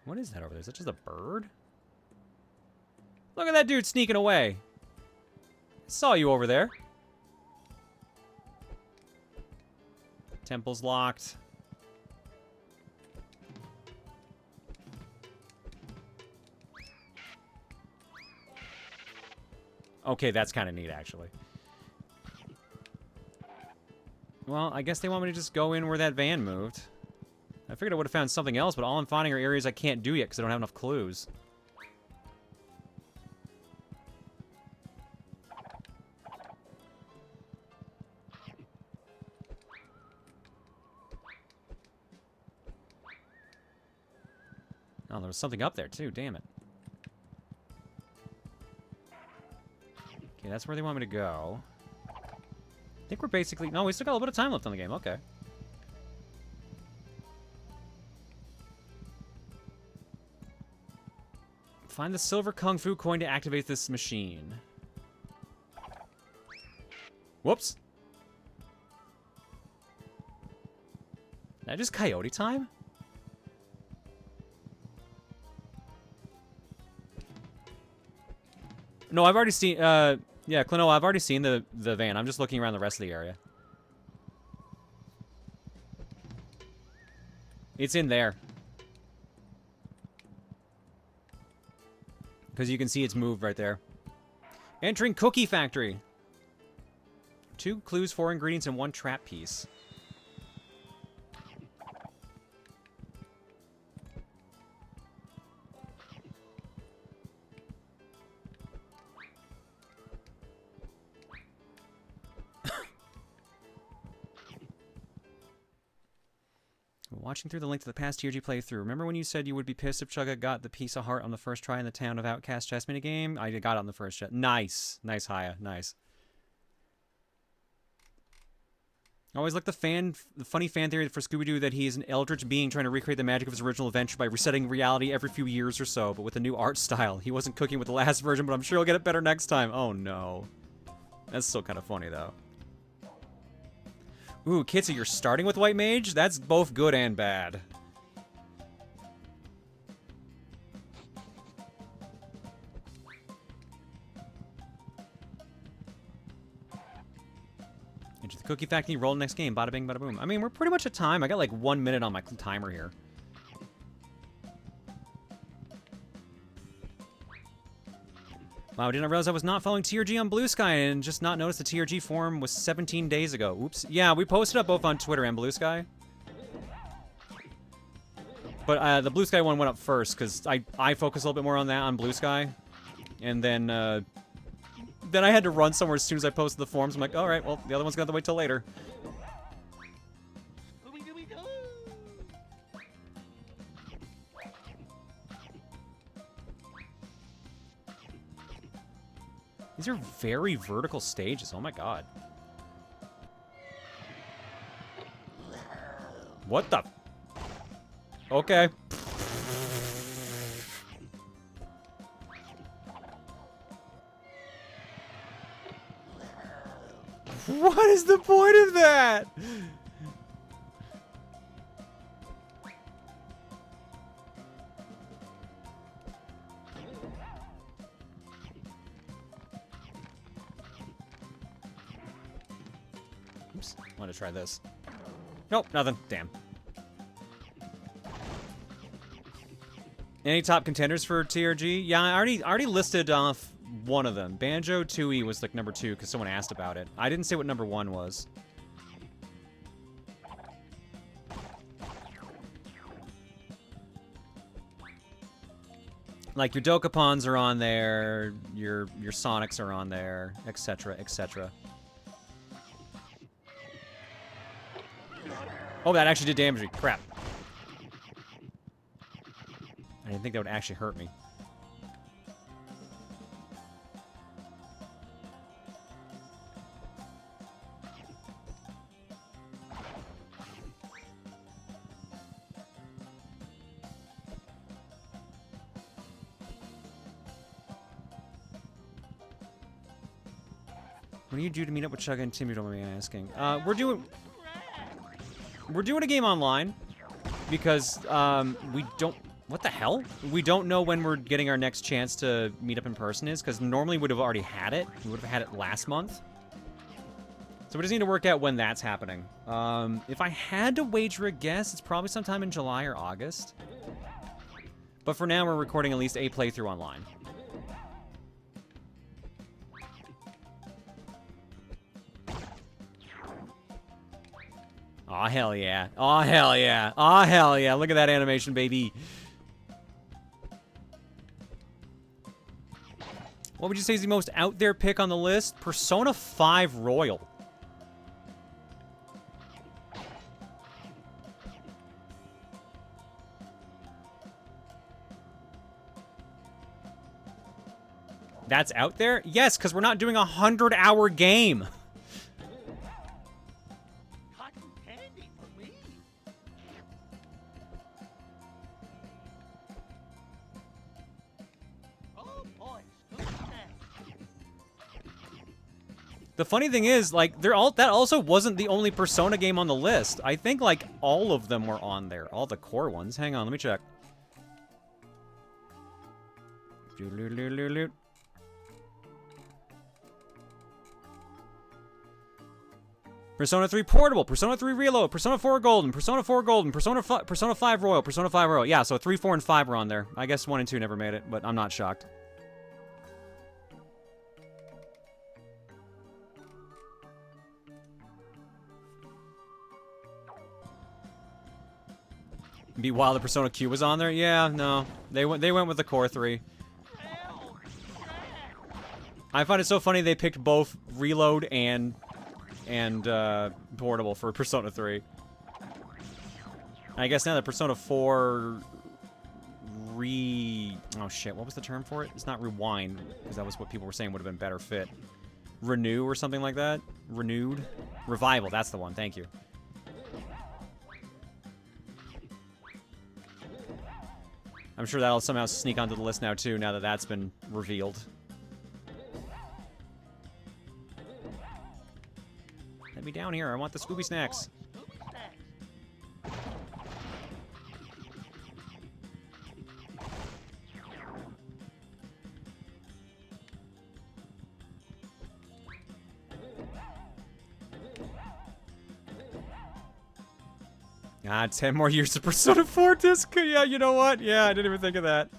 What is that over there? Is that just a bird? Look at that dude sneaking away. I saw you over there. Temple's locked. Okay, that's kind of neat, actually. Well, I guess they want me to just go in where that van moved. I figured I would have found something else, but all I'm finding are areas I can't do yet because I don't have enough clues. Oh, there was something up there, too. Damn it. Okay, that's where they want me to go. I think we're basically... No, we still got a little bit of time left on the game. Okay. Find the silver kung fu coin to activate this machine. Whoops. Is that just coyote time? No, I've already seen, yeah, Clino, I've already seen the van. I'm just looking around the rest of the area. It's in there. Because you can see it's moved right there. Entering Cookie Factory. 2 clues, 4 ingredients, and 1 trap piece. Watching through the link to the past TRG playthrough. Remember when you said you would be pissed if Chugga got the piece of heart on the first try in the Town of Outcast chess minigame? I got it on the first chess. Nice. Nice, Haya. Nice. I always like the funny fan theory for Scooby-Doo that he is an eldritch being trying to recreate the magic of his original adventure by resetting reality every few years or so, but with a new art style. He wasn't cooking with the last version, but I'm sure he'll get it better next time. Oh, no. That's still kind of funny, though. Ooh, Kitsu, you're starting with White Mage? That's both good and bad. Enter the Cookie Factory, roll next game, bada bing, bada boom. I mean, we're pretty much at time. I got like 1 minute on my timer here. Wow, didn't realize I was not following TRG on Blue Sky and just not noticed the TRG forum was 17 days ago. Oops. Yeah, we posted up both on Twitter and Blue Sky. But the Blue Sky one went up first because I focus a little bit more on that on Blue Sky. And then I had to run somewhere as soon as I posted the forums. I'm like, all right, well, the other one's going to have to wait till later. These are very vertical stages. Oh my god. What the? Okay. What is the point of that? Oops, wanted to try this. Nope, nothing. Damn. Any top contenders for TRG? Yeah, I already listed off one of them. Banjo-Tooie was like number 2 because someone asked about it. I didn't say what number 1 was. Like, your Dokapons are on there, your Sonics are on there, etc., etc. Oh, that actually did damage me. Crap. I didn't think that would actually hurt me. What do you do to meet up with Chugga and Tim? You don't mind me asking. We're doing a game online because we don't. What the hell? We don't know when we're getting our next chance to meet up in person is, because normally we would have already had it. We would have had it last month. So we just need to work out when that's happening. If I had to wager a guess, it's probably sometime in July or August. But for now, we're recording at least a playthrough online. Aw, hell yeah. Aw, hell yeah. Aw, hell yeah. Look at that animation, baby. What would you say is the most out there pick on the list? Persona 5 Royal. That's out there? Yes, because we're not doing a 100-hour game. The funny thing is, like, that also wasn't the only Persona game on the list. I think, like, all of them were on there. All the core ones. Hang on, let me check. Persona 3 Portable, Persona 3 Reload, Persona 4 Golden, Persona 4 Golden, Persona 5 Royal, Persona 5 Royal. Yeah, so 3, 4, and 5 were on there. I guess 1 and 2 never made it, but I'm not shocked. Be wild the Persona Q was on there? Yeah, no. They went with the core 3. I find it so funny they picked both Reload and Portable for Persona 3. I guess now that Persona 4 oh shit, what was the term for it? It's not rewind, because that was what people were saying would have been better fit. Renew or something like that? Renewed? Revival, that's the one, thank you. I'm sure that'll somehow sneak onto the list now, too, now that that's been revealed. Let me down here. I want the Scooby snacks. Ah, 10 more years of Persona 4 disc. Yeah, you know what? Yeah, I didn't even think of that.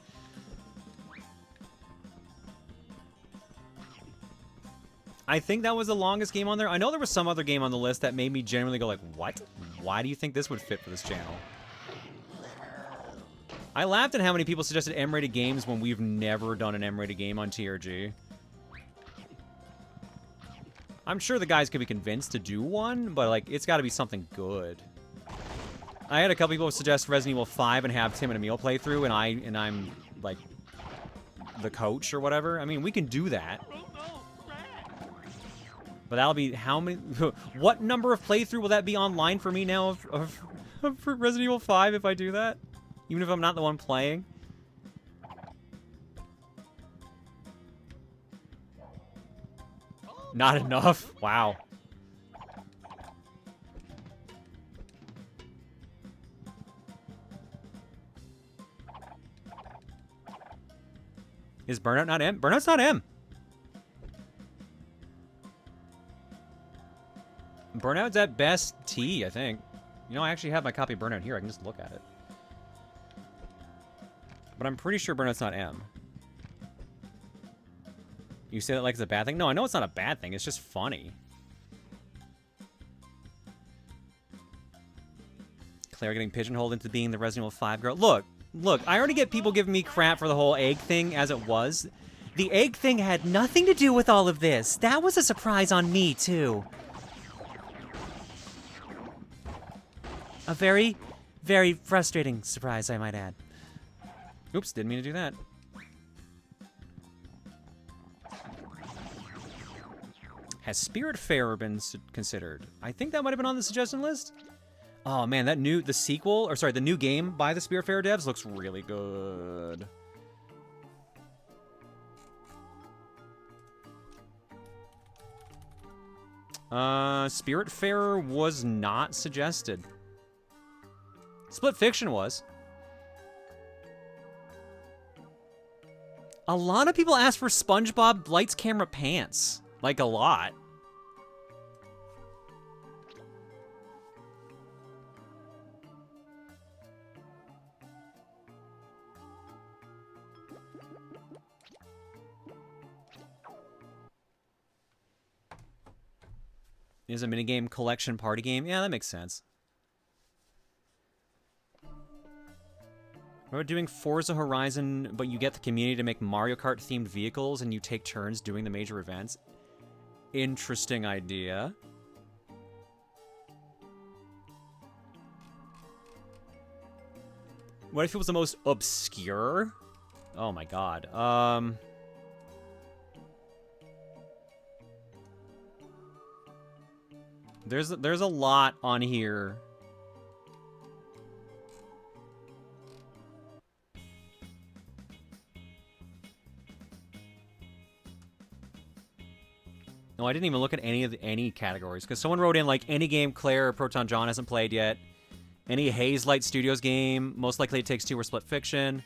I think that was the longest game on there. I know there was some other game on the list that made me genuinely go like, what? Why do you think this would fit for this channel? I laughed at how many people suggested M-rated games when we've never done an M-rated game on TRG. I'm sure the guys could be convinced to do one, but like, it's got to be something good. I had a couple people suggest Resident Evil 5 and have Tim and Emil play through, and I'm like the coach or whatever. I mean, we can do that. But that'll be how many? What number of playthrough will that be online for me now of Resident Evil 5 if I do that? Even if I'm not the one playing. Not enough? Wow. Is Burnout not M? Burnout's not M. Burnout's at best T, I think. You know, I actually have my copy of Burnout here. I can just look at it. But I'm pretty sure Burnout's not M. You say that like it's a bad thing? No, I know it's not a bad thing. It's just funny. Claire getting pigeonholed into being the Resident Evil 5 girl. Look, look, I already get people giving me crap for the whole egg thing as it was. The egg thing had nothing to do with all of this. That was a surprise on me, too. A very, very frustrating surprise, I might add. Oops, didn't mean to do that. Has Spiritfarer been considered? I think that might have been on the suggestion list. Oh man, the new game by the Spiritfarer devs looks really good. Spiritfarer was not suggested. Split Fiction was. A lot of people asked for SpongeBob Lights Camera Pants. Like, a lot. Is a minigame collection party game? Yeah, that makes sense. What about doing Forza Horizon, but you get the community to make Mario Kart themed vehicles and you take turns doing the major events? Interesting idea. What if it was the most obscure? Oh my god. There's a lot on here. No, I didn't even look at any categories because someone wrote in like any game Claire or Proton John hasn't played yet, any Haze Light Studios game, most likely It Takes Two or Split Fiction,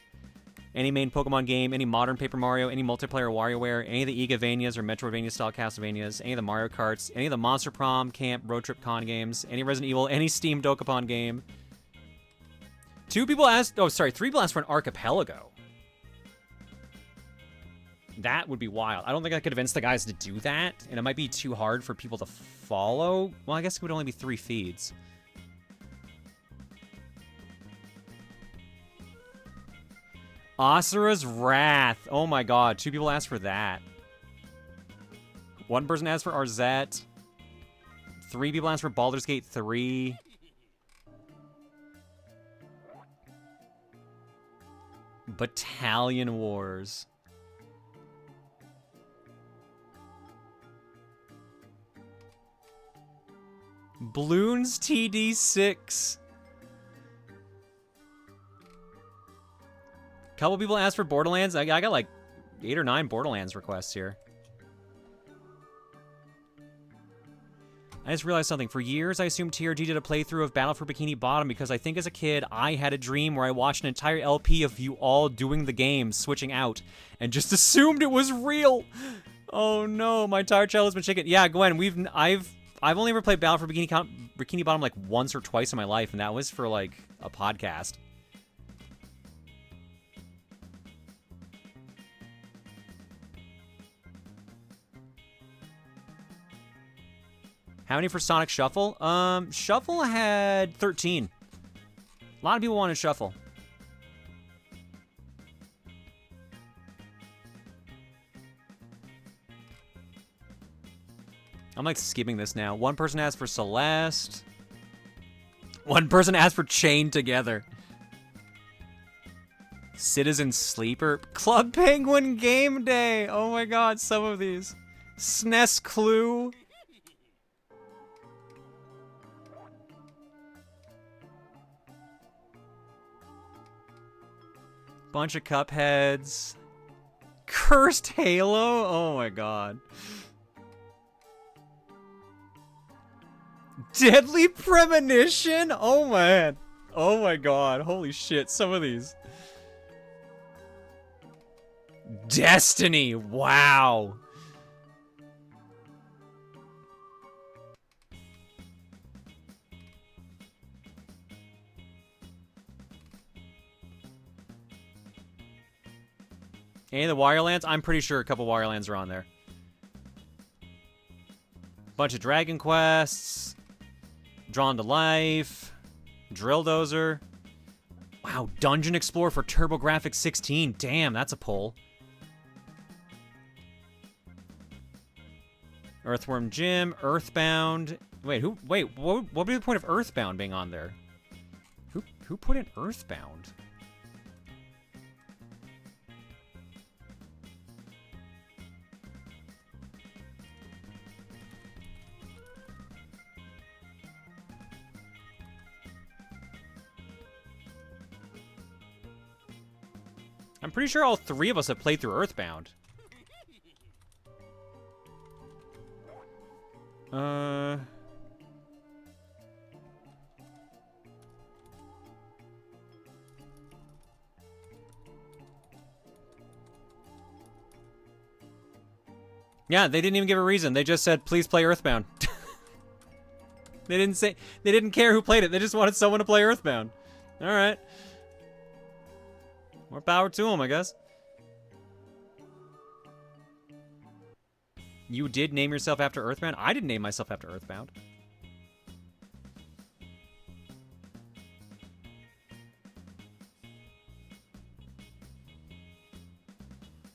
any main Pokemon game, any modern Paper Mario, any multiplayer WarioWare, any of the Igavanias or Metroidvania style Castlevanias, any of the Mario Karts, any of the Monster Prom, Camp, Road Trip Con games, any Resident Evil, any Steam Dokapon game. Three people asked for an Archipelago. That would be wild. I don't think I could convince the guys to do that, and it might be too hard for people to follow. Well, I guess it would only be 3 feeds. Asura's Wrath. Oh my god, 2 people asked for that. 1 person asked for Arzette. 3 people asked for Baldur's Gate 3. Battalion Wars. Bloons TD6. Couple people asked for Borderlands. I got like 8 or 9 Borderlands requests here. I just realized something. For years, I assumed TRG did a playthrough of Battle for Bikini Bottom because I think as a kid, I had a dream where I watched an entire LP of you all doing the game, switching out, and just assumed it was real. Oh no, my entire childhood's been shaken. Yeah, Gwen, I've only ever played Battle for Bikini Bottom like once or twice in my life, and that was for like a podcast. How many for Sonic Shuffle? Shuffle had 13. A lot of people wanted Shuffle. I'm like skipping this now. 1 person asked for Celeste. 1 person asked for Chained Together. Citizen Sleeper. Club Penguin Game Day. Oh my god, some of these. SNES Clue. Bunch of Cupheads. Cursed Halo. Oh my god. Deadly Premonition? Oh man. Oh my god. Holy shit. Some of these. Destiny. Wow. Any of the Wirelands? I'm pretty sure a couple Wirelands are on there. Bunch of Dragon Quests. Drawn to Life. Drill Dozer. Wow, Dungeon Explorer for TurboGrafx 16. Damn, that's a pull. Earthworm Jim, Earthbound. Wait, what would be the point of Earthbound being on there? Who put in Earthbound? I'm pretty sure all three of us have played through Earthbound. Yeah, they didn't even give a reason. They just said, please play Earthbound. They didn't care who played it. They just wanted someone to play Earthbound. All right. More power to them, I guess. You did name yourself after Earthbound? I didn't name myself after Earthbound.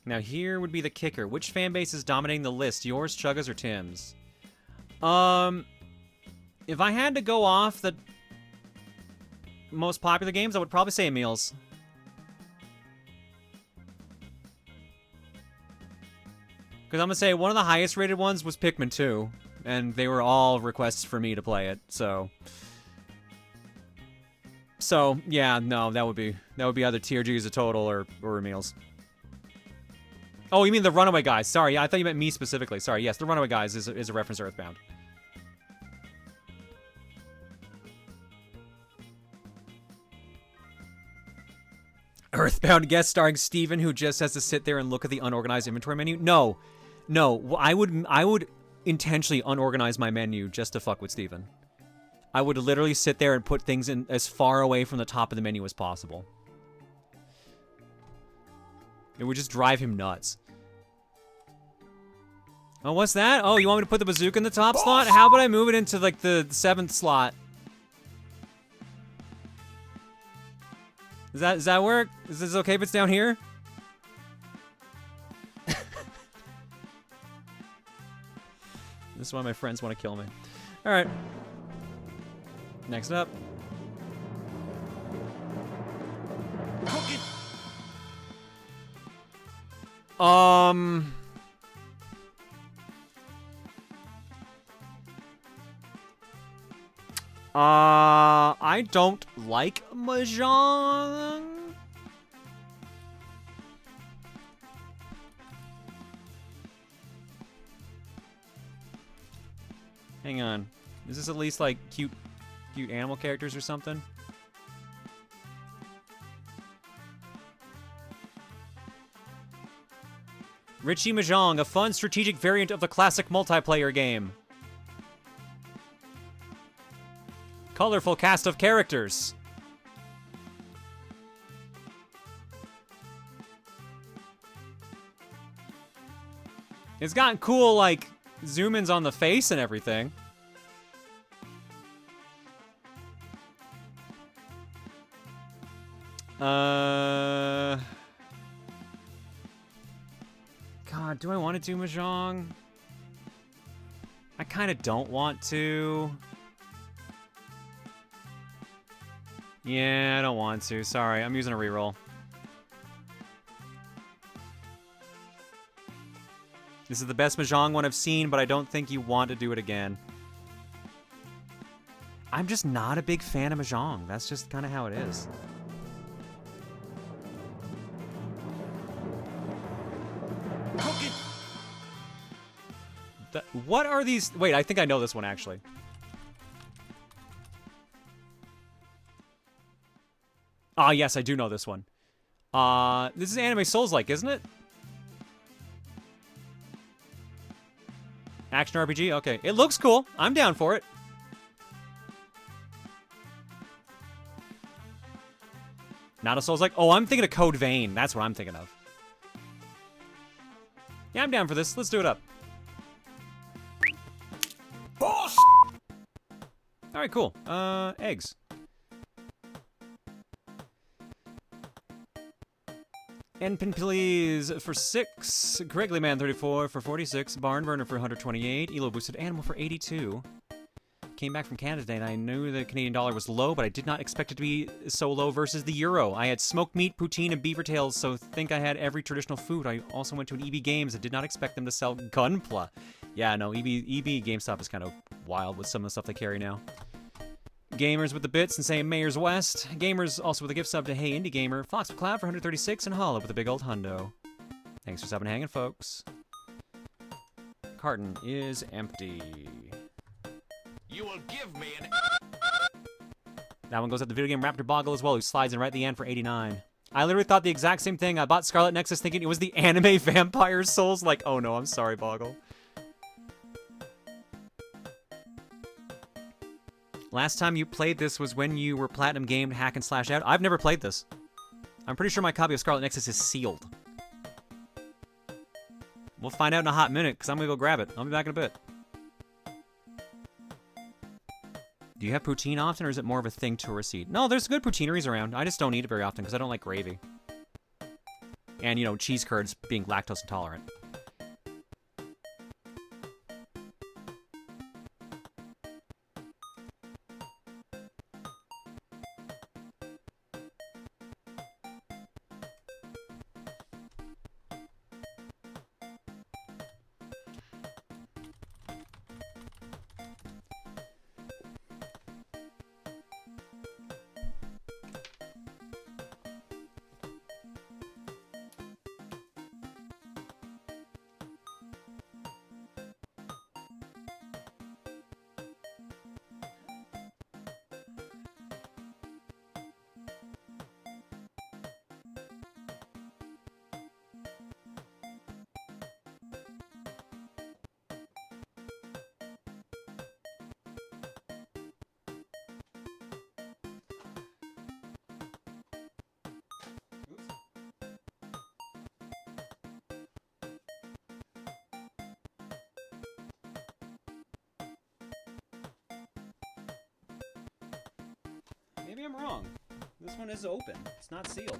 Now here would be the kicker. Which fan base is dominating the list? Yours, Chugga's, or Tim's? If I had to go off the most popular games, I would probably say Emil's. Because I'm going to say one of the highest rated ones was Pikmin 2. And they were all requests for me to play it, so... So, yeah, no, that would be either TRG as a total or Emil's. Oh, you mean the Runaway Guys. Sorry, I thought you meant me specifically. Sorry, yes, the Runaway Guys is a reference to Earthbound. Earthbound guest starring Steven, who just has to sit there and look at the unorganized inventory menu? No. No, I would intentionally unorganize my menu just to fuck with Steven. I would literally sit there and put things in as far away from the top of the menu as possible. It would just drive him nuts. Oh, what's that? Oh, you want me to put the bazooka in the top slot? How about I move it into, like, the 7th slot? Does that work? Is this okay if it's down here? This is why my friends want to kill me. Alright. Next up. I don't like Mahjong. Hang on. Is this at least like cute animal characters or something? Richie Mahjong, a fun strategic variant of the classic multiplayer game. Colorful cast of characters. It's got cool, like, zoom-ins on the face and everything. God, do I want to do Mahjong? I kind of don't want to. Yeah, I don't want to. Sorry, I'm using a reroll. This is the best Mahjong one I've seen, but I don't think you want to do it again. I'm just not a big fan of Mahjong. That's just kind of how it is. What are these? Wait, I think I know this one, actually. Ah, yes, I do know this one. This is Anime Souls-like, isn't it? Action RPG? Okay. It looks cool. I'm down for it. Not a Souls-like? Oh, I'm thinking of Code Vein. That's what I'm thinking of. Yeah, I'm down for this. Let's do it up. Alright, cool. Eggs. And pin please for 6. Greggly Man 34 for 46. Barn Burner for 128. Elo Boosted Animal for 82. Came back from Canada today and I knew the Canadian dollar was low, but I did not expect it to be so low versus the euro. I had smoked meat, poutine, and beaver tails, so think I had every traditional food. I also went to an EB Games and did not expect them to sell Gunpla. Yeah, no, EB GameStop is kind of wild with some of the stuff they carry now. Gamers with the bits and saying Mayor's West. Gamers also with a gift sub to Hey Indie Gamer. Fox McCloud for 136 and Hollow with a big old hundo. Thanks for subbing and hanging, folks. Carton is empty. You will give me an... That one goes at the video game Raptor Boggle as well, who slides in right at the end for 89. I literally thought the exact same thing. I bought Scarlet Nexus thinking it was the anime Vampire Souls. Like, oh no, I'm sorry, Boggle. Last time you played this was when you were Platinum Gamed Hack and Slash Out. I've never played this. I'm pretty sure my copy of Scarlet Nexus is sealed. We'll find out in a hot minute, because I'm going to go grab it. I'll be back in a bit. Do you have poutine often, or is it more of a thing tourist eat? No, there's good poutineries around. I just don't eat it very often, because I don't like gravy. And, you know, cheese curds being lactose intolerant. Maybe I'm wrong. This one is open. It's not sealed.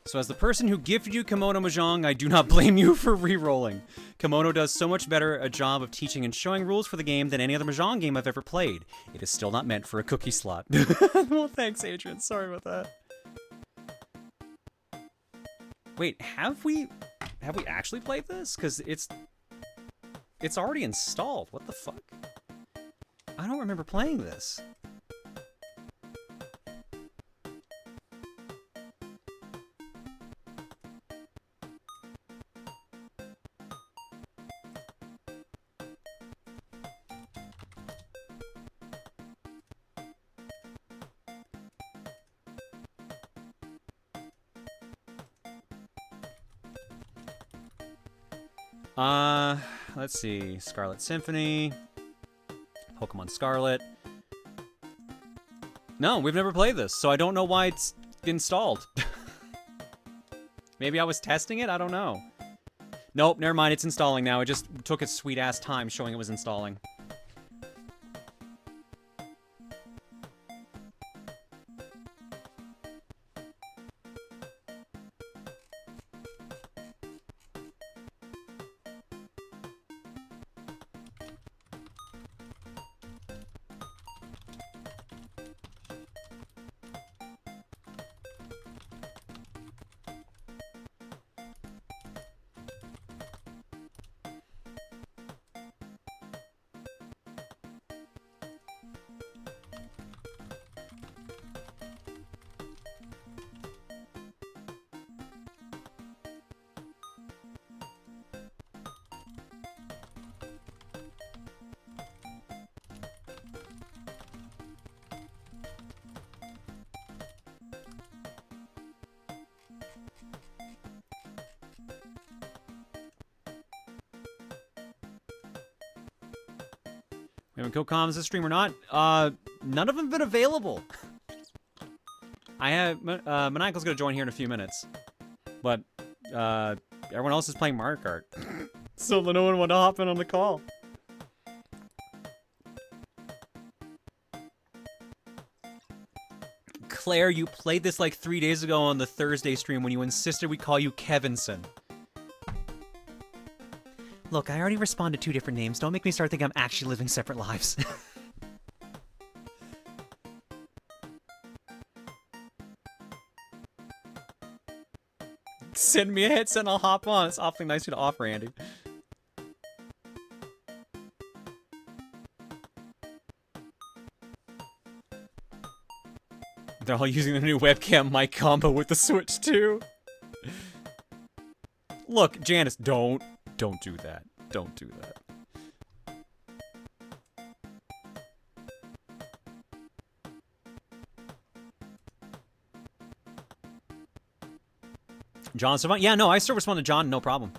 So as the person who gifted you Kimono Mahjong, I do not blame you for re-rolling. Kimono does so much better a job of teaching and showing rules for the game than any other Mahjong game I've ever played. It is still not meant for a cookie slot. Well, thanks, Adrian. Sorry about that. Wait, have we actually played this? Because it's already installed. What the fuck? I don't remember playing this. Let's see. Scarlet Symphony. Pokemon Scarlet. No, we've never played this, so I don't know why it's installed. Maybe I was testing it? I don't know. Nope, never mind. It's installing now. It just took its sweet-ass time showing it was installing. We haven't killed comms this stream or not. None of them have been available. I have Maniacal's gonna join here in a few minutes, but everyone else is playing Mario Kart, so no one wanted to hop in on the call. Claire, you played this like 3 days ago on the Thursday stream when you insisted we call you Kevinson. Look, I already responded to 2 different names. Don't make me start thinking I'm actually living separate lives. Send me a headset and I'll hop on. It's awfully nice of you to offer, Andy. They're all using the new webcam mic combo with the Switch too. Look, Janice, don't do that. Don't do that. John Savant? Yeah, no, I still respond to John, no problem.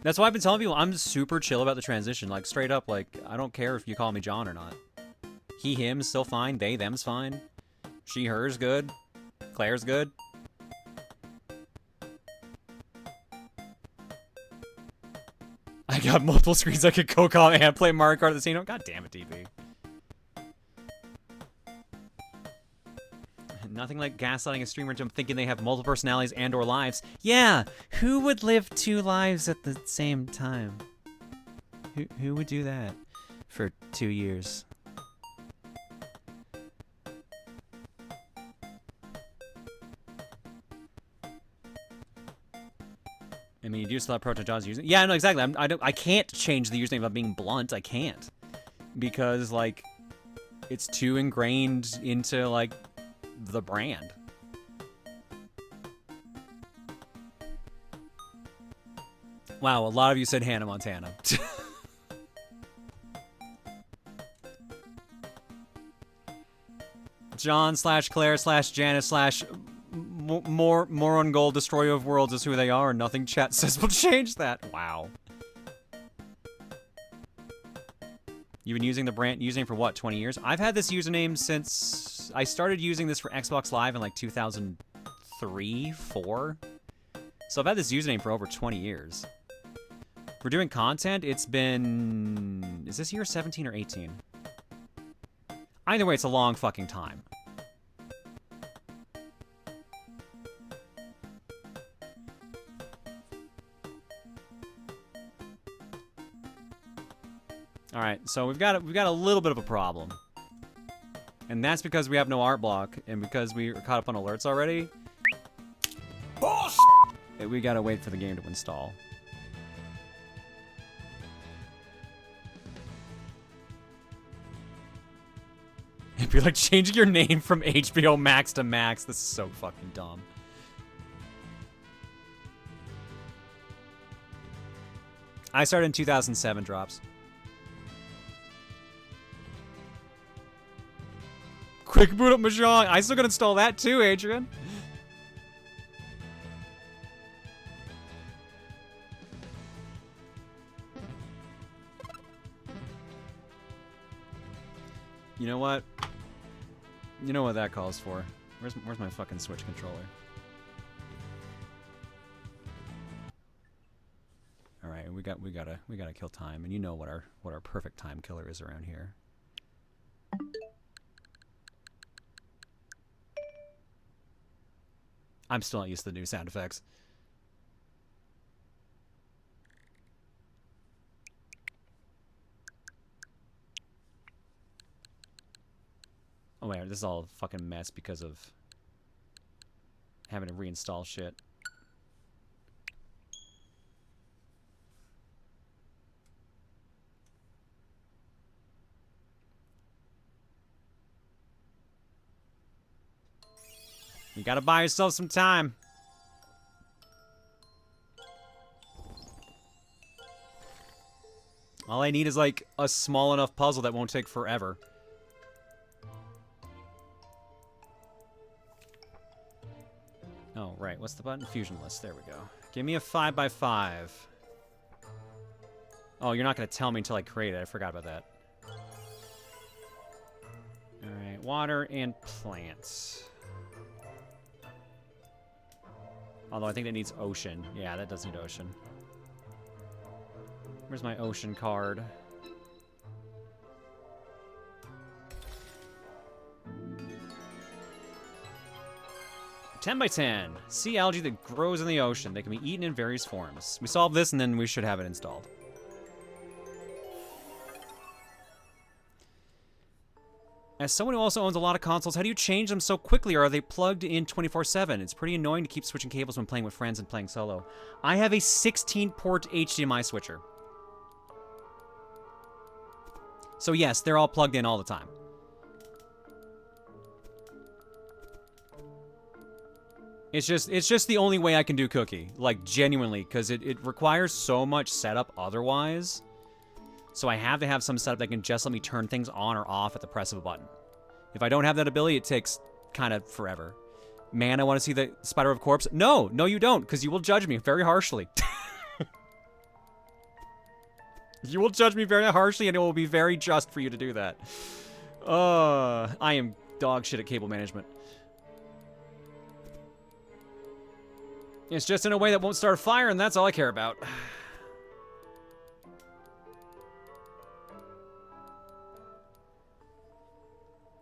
That's why I've been telling people I'm super chill about the transition. Like, straight up, like, I don't care if you call me John or not. He, him's still fine. They, them's fine. She, her's good. Claire's good. I got multiple screens I could co-call and play Mario Kart at the same time. God damn it, DB. Nothing like gaslighting a streamer into thinking they have multiple personalities and or lives. Yeah, who would live 2 lives at the same time? Who would do that for 2 years? I mean, you do still have Proto John's using. Yeah, no, exactly. I can't change the username without being blunt. I can't, because like, it's too ingrained into like the brand. Wow, a lot of you said Hannah Montana. John / Claire / Janice / Moron Gold, Destroyer of Worlds is who they are, and nothing chat says will change that. Wow. You've been using the brand username for what, 20 years? I've had this username since I started using this for Xbox Live in like 2003, 4. So I've had this username for over 20 years. For doing content, it's been... Is this year 17 or 18? Either way, it's a long fucking time. Alright, so we've got a little bit of a problem. And that's because we have no art block, and because we are caught up on alerts already. Bullshit! We gotta wait for the game to install. It'd be like changing your name from HBO Max to Max. This is so fucking dumb. I started in 2007, Drops. Quick boot up Mahjong. I still gotta install that too, Adrian. You know what? You know what that calls for. Where's my fucking Switch controller? All right, we gotta kill time, and you know what our perfect time killer is around here. I'm still not used to the new sound effects. Oh wait, this is all a fucking mess because of having to reinstall shit. You gotta buy yourself some time. All I need is like a small enough puzzle that won't take forever. Oh, right. What's the button? Fusion list. There we go. Give me a 5x5. Oh, you're not gonna tell me until I create it. I forgot about that. water and plants. Although I think that needs ocean. Yeah, that does need ocean. Where's my ocean card? "10 by 10. Sea algae that grows in the ocean. They can be eaten in various forms." We solve this and then we should have it installed. As someone who also owns a lot of consoles, how do you change them so quickly, or are they plugged in 24/7? It's pretty annoying to keep switching cables when playing with friends and playing solo. I have a 16-port HDMI switcher. So yes, they're all plugged in all the time. It's just the only way I can do Cookie, like genuinely, because it requires so much setup otherwise. So I have to have some setup that can just let me turn things on or off at the press of a button. If I don't have that ability, it takes kind of forever. Man, I want to see the Spider of Corpse. No, you don't, because you will judge me very harshly. You will judge me very harshly, and it will be very just for you to do that. I am dog shit at cable management. It's just in a way that won't start a fire, and that's all I care about.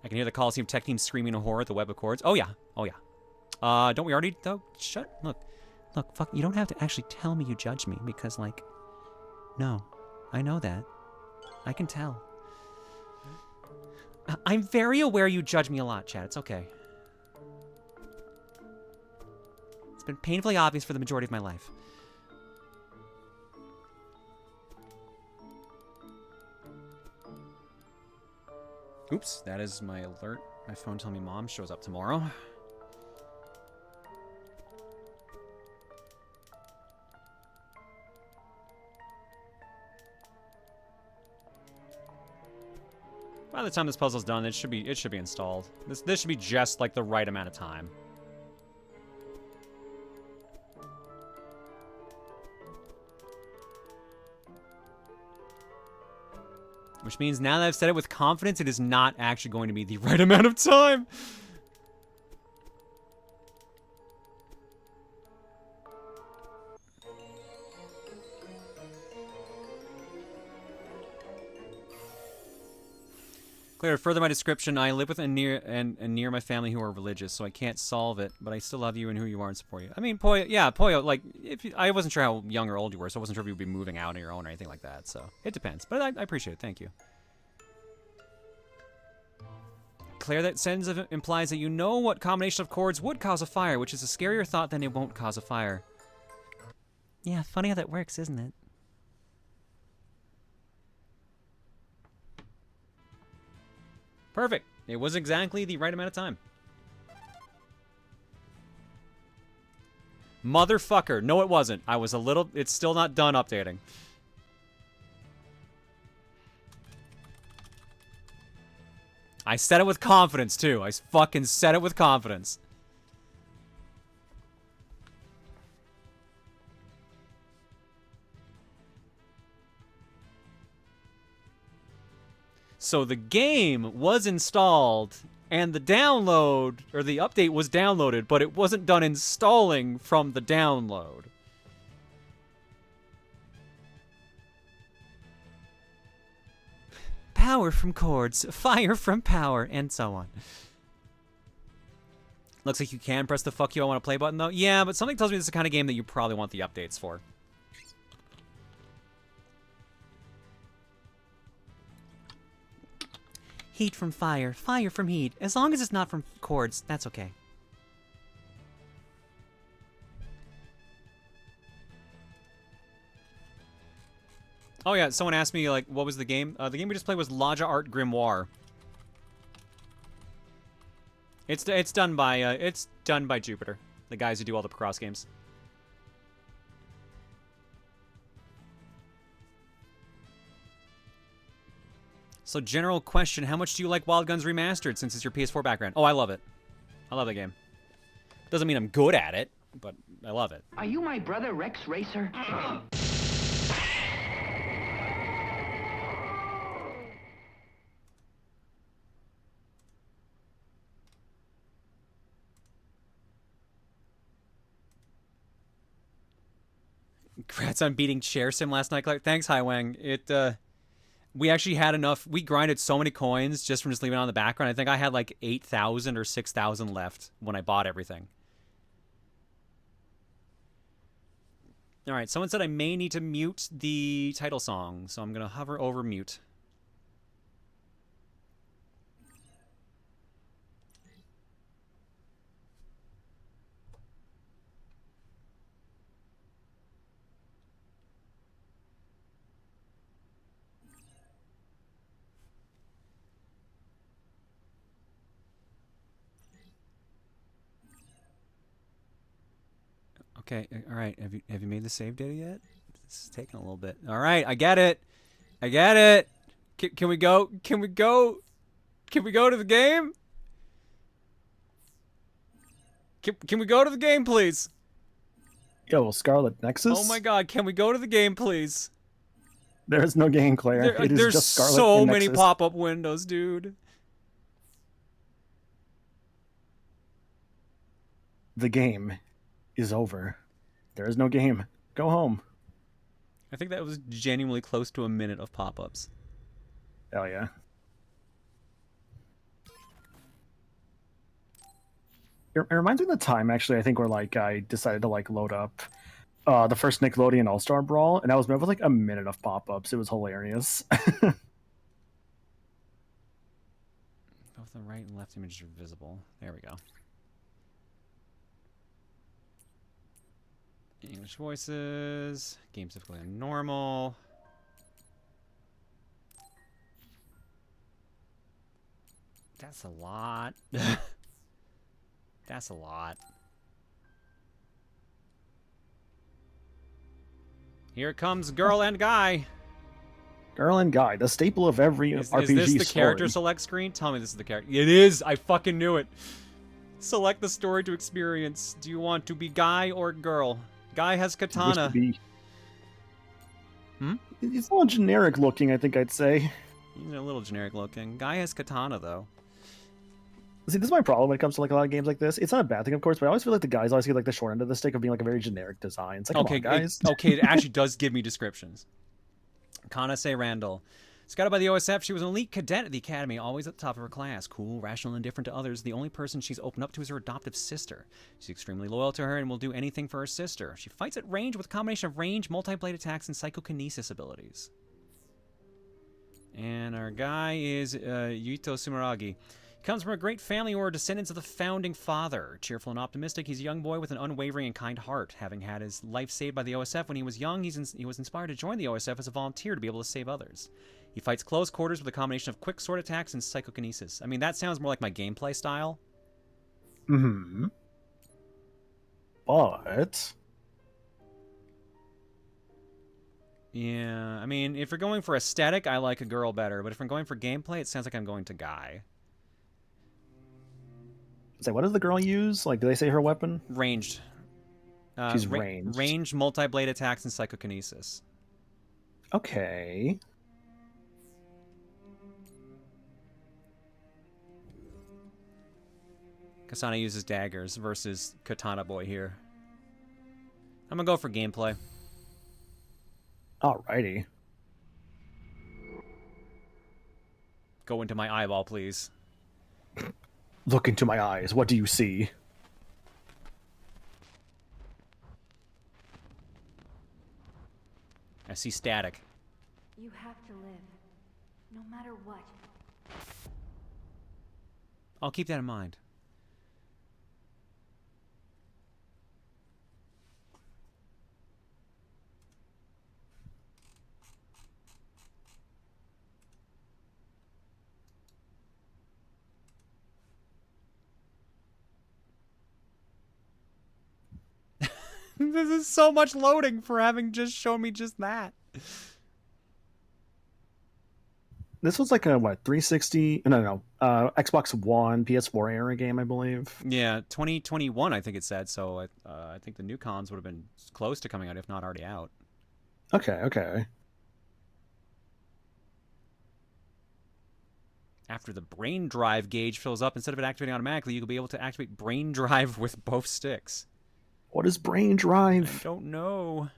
I can hear the Coliseum tech team screaming in horror at the web of cords. Oh, yeah. Oh, yeah. Don't we already, though? Look, fuck, you don't have to actually tell me you judge me, because, like, no. I know that. I can tell. I'm very aware you judge me a lot, Chad. It's okay. It's been painfully obvious for the majority of my life. Oops, that is my alert. My phone telling me Mom shows up tomorrow. By the time this puzzle's done, it should be installed. This should be just like the right amount of time. Which means now that I've said it with confidence, it is not actually going to be the right amount of time. Clear, further my description, I live with near my family who are religious, so I can't solve it, but I still love you and who you are and support you. I mean, Poyo, like, I wasn't sure how young or old you were, so I wasn't sure if you would be moving out on your own or anything like that, so it depends. But I appreciate it, thank you. Claire, that sentence implies that you know what combination of chords would cause a fire, which is a scarier thought than it won't cause a fire. Yeah, funny how that works, isn't it? Perfect. It was exactly the right amount of time. Motherfucker. No, it wasn't. I was a little... It's still not done updating. I said it with confidence, too. I fucking said it with confidence. So the game was installed, and the download, or the update was downloaded, but it wasn't done installing from the download. Power from chords, fire from power, and so on. Looks like you can press the fuck you I want to play button, though. Yeah, but something tells me this is the kind of game that you probably want the updates for. Heat from fire, fire from heat. As long as it's not from chords, that's okay. Oh yeah, someone asked me, like, what was the game? The game we just played was Laja Art Grimoire. It's done by Jupiter, the guys who do all the Picross games. So general question, how much do you like Wild Guns Remastered since it's your PS4 background? Oh, I love it. I love that game. Doesn't mean I'm good at it, but I love it. Are you my brother Rex Racer? Congrats on beating Chair Sim last night, Clark. Thanks, Hi Wang. We actually had enough. We grinded so many coins just from just leaving it on the background. I think I had like 8,000 or 6,000 left when I bought everything. All right, someone said I may need to mute the title song, so I'm going to hover over mute. Okay, all right. Have you made the save data yet? This is taking a little bit. All right, I get it. I get it. Can we go? Can we go? Can we go to the game? Can we go to the game, please? Yo, Scarlet Nexus? Oh my God, can we go to the game, please? There is no game, Claire. It is there's just Scarlet so and many Nexus. pop-up windows, dude. The game is over. There is no game. Go home. I think that was genuinely close to a minute of pop-ups. Hell yeah. It reminds me of the time, actually, I think, where like I decided to like load up the first Nickelodeon All-Star Brawl, and I was met with like a minute of pop-ups. It was hilarious. Both the right and left images are visible. There we go. English voices. Games difficulty on normal. That's a lot. That's a lot. Here comes girl and guy. Girl and guy, the staple of every RPG Is this the story. character select screen? Tell me this is the character. It is! I fucking knew it! Select the story to experience. Do you want to be guy or girl? Guy has katana. Hmm? It's a little generic looking, I think I'd say. He's a little generic looking. Guy has katana, though. See, this is my problem when it comes to like a lot of games like this. It's not a bad thing, of course, but I always feel like the guys always get like the short end of the stick of being like a very generic design. It's like, Okay, come on, guys. It actually does give me descriptions. Kanase Randall. Scouted by the OSF, she was an elite cadet at the academy, always at the top of her class. Cool, rational, and indifferent to others. The only person she's opened up to is her adoptive sister. She's extremely loyal to her and will do anything for her sister. She fights at range with a combination of range, multi-blade attacks, and psychokinesis abilities. And our guy is Yuito Sumeragi. He comes from a great family who are descendants of the founding father. Cheerful and optimistic, he's a young boy with an unwavering and kind heart. Having had his life saved by the OSF when he was young, he was inspired to join the OSF as a volunteer to be able to save others. He fights close quarters with a combination of quick sword attacks and psychokinesis. I mean, that sounds more like my gameplay style. Mm-hmm. But... yeah, I mean, if you're going for aesthetic, I like a girl better. But if I'm going for gameplay, it sounds like I'm going to guy. So what does the girl use? Like, do they say her weapon? Ranged. She's ranged. Ranged, multi-blade attacks, and psychokinesis. Okay. Kasana uses daggers versus Katana Boy here. I'm gonna go for gameplay. Alrighty. Go into my eyeball, please. Look into my eyes. What do you see? I see static. You have to live, no matter what. I'll keep that in mind. This is so much loading for having just shown me just that. This was like a, what, 360? No, Xbox One, PS4 era game, I believe. Yeah, 2021, I think it said. So I think the new cons would have been close to coming out, if not already out. Okay. After the brain drive gauge fills up, instead of it activating automatically, you'll be able to activate brain drive with both sticks. What is brain drive? I don't know.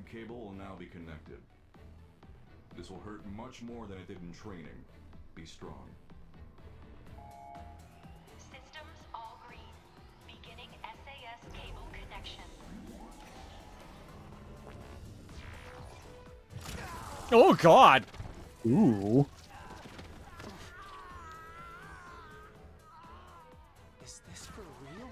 main cable will now be connected. This will hurt much more than it did in training. Be strong. Systems all green. Beginning SAS cable connection. Oh God! Ooh. Is this for real?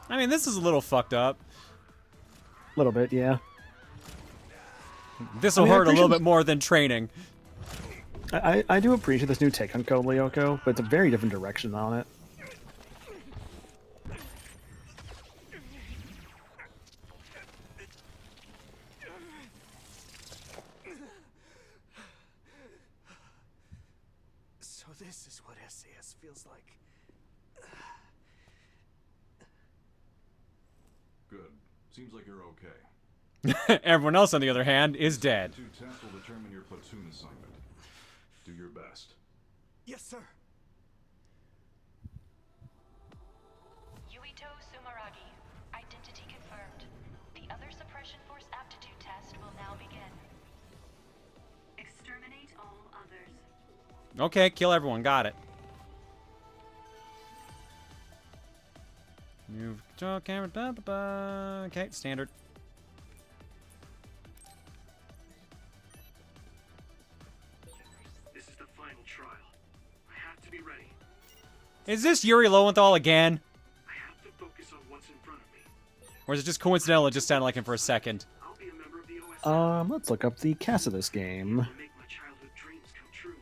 I mean, this is a little fucked up. A little bit, yeah. This will hurt a little bit more than training. I do appreciate this new take on Code Lyoko, but it's a very different direction on it. So this is what SAS feels like. Good. Seems like you're okay. Everyone else, on the other hand, is dead. Two tests will determine your platoon assignment. Do your best. Yes, sir. Yuito Sumeragi. Identity confirmed. The other suppression force aptitude test will now begin. Exterminate all others. Okay, kill everyone. Got it. Move control camera. Da, ba, ba. Okay, standard. This is the final trial. I have to be ready. Is this Yuri Lowenthal again? I have to focus on what's in front of me. Or is it just coincidental it just sounded like him for a second? I'll be a member of the OSS. Let's look up the cast of this game. Make my childhood dreams come true.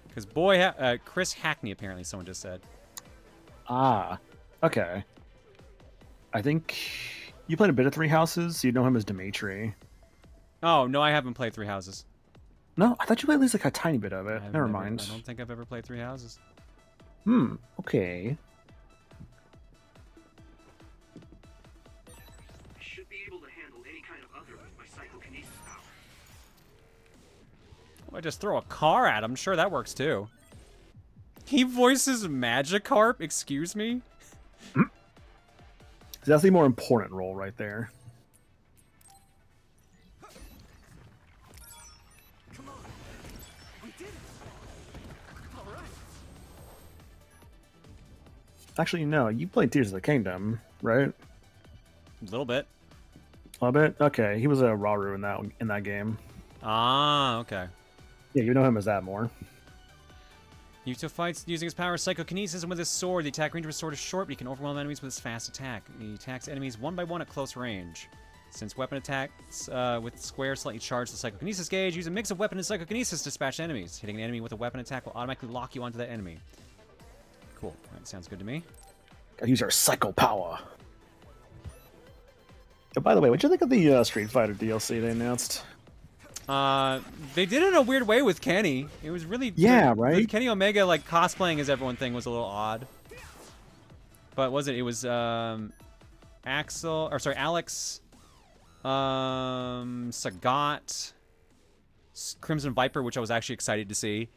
Because boy, Chris Hackney, apparently, someone just said. Ah, okay. I think you played a bit of Three Houses. You know him as Dimitri. Oh, no, I haven't played Three Houses. No, I thought you played at least like a tiny bit of it. Never mind. I don't think I've ever played Three Houses. Okay. I should be able to handle any kind of other with my psychokinesis power. I just throw a car at him. I'm sure that works too. He voices Magikarp? Excuse me? That's the more important role right there. Come on. We did it. All right. Actually, no. You played Tears of the Kingdom, right? A little bit. A little bit? Okay. He was a Rauru in that game. Ah, okay. Yeah, you know him as that more. Yuto fights using his power psychokinesis, and with his sword, the attack range of his sword is short, but he can overwhelm enemies with his fast attack. He attacks enemies one by one at close range. Since weapon attacks with square slightly charge the psychokinesis gauge, use a mix of weapon and psychokinesis to dispatch enemies. Hitting an enemy with a weapon attack will automatically lock you onto that enemy. Cool. That sounds good to me. Gotta use our psycho power. Oh, by the way, what'd you think of the Street Fighter DLC they announced? They did it in a weird way with Kenny. It was really right? The Kenny Omega like cosplaying as everyone thing was a little odd. But was it? It was Alex, Sagat, Crimson Viper, which I was actually excited to see,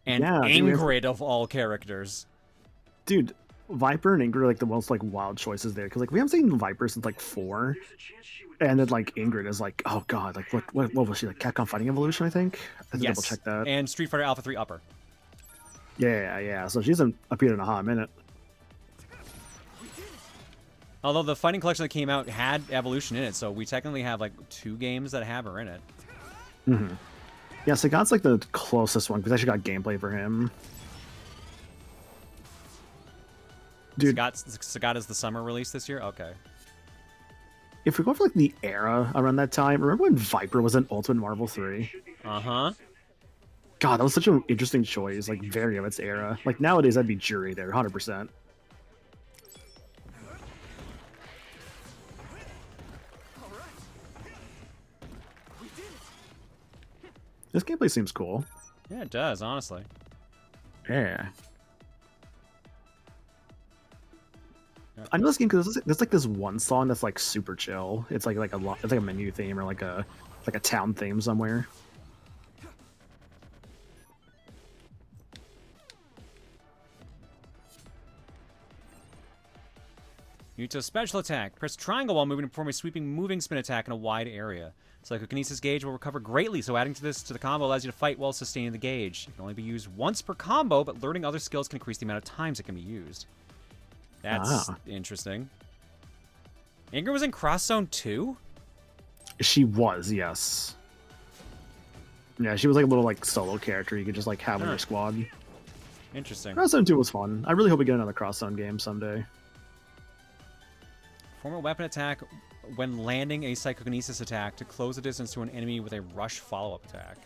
and Ingrid of all characters. Dude, Viper and Ingrid are like the most like wild choices there because like we haven't seen Viper since like 4. And then, like, Ingrid is like, oh god, like, what was she, like, Capcom Fighting Evolution, I think? I have to double check that. And Street Fighter Alpha 3 Upper. Yeah, so she hasn't appeared in a hot minute. Although the Fighting Collection that came out had Evolution in it, so we technically have, like, 2 games that have her in it. Mm-hmm. Yeah, Sagat's, like, the closest one, because I actually got gameplay for him. Dude. Sagat is the summer release this year? Okay. If we go for like the era around that time, remember when Viper was in Ultimate Marvel 3? Uh-huh. God, that was such an interesting choice, like very of its era. Like nowadays, that'd be Jury there, 100%. This gameplay seems cool. Yeah, it does, honestly. Yeah. I know this game because there's like this one song that's like super chill. It's like it's like a menu theme or like a town theme somewhere. Use a special attack. Press triangle while moving to perform a sweeping moving spin attack in a wide area. Psychokinesis gauge will recover greatly, so adding to the combo allows you to fight while sustaining the gauge. It can only be used once per combo, but learning other skills can increase the amount of times it can be used. That's interesting. Ingrid was in Cross Zone 2? She was, yes. Yeah, she was like a little like solo character you could just like have in your squad. Interesting. Cross Zone 2 was fun. I really hope we get another Cross Zone game someday. Perform a weapon attack when landing a psychokinesis attack to close the distance to an enemy with a rush follow-up attack.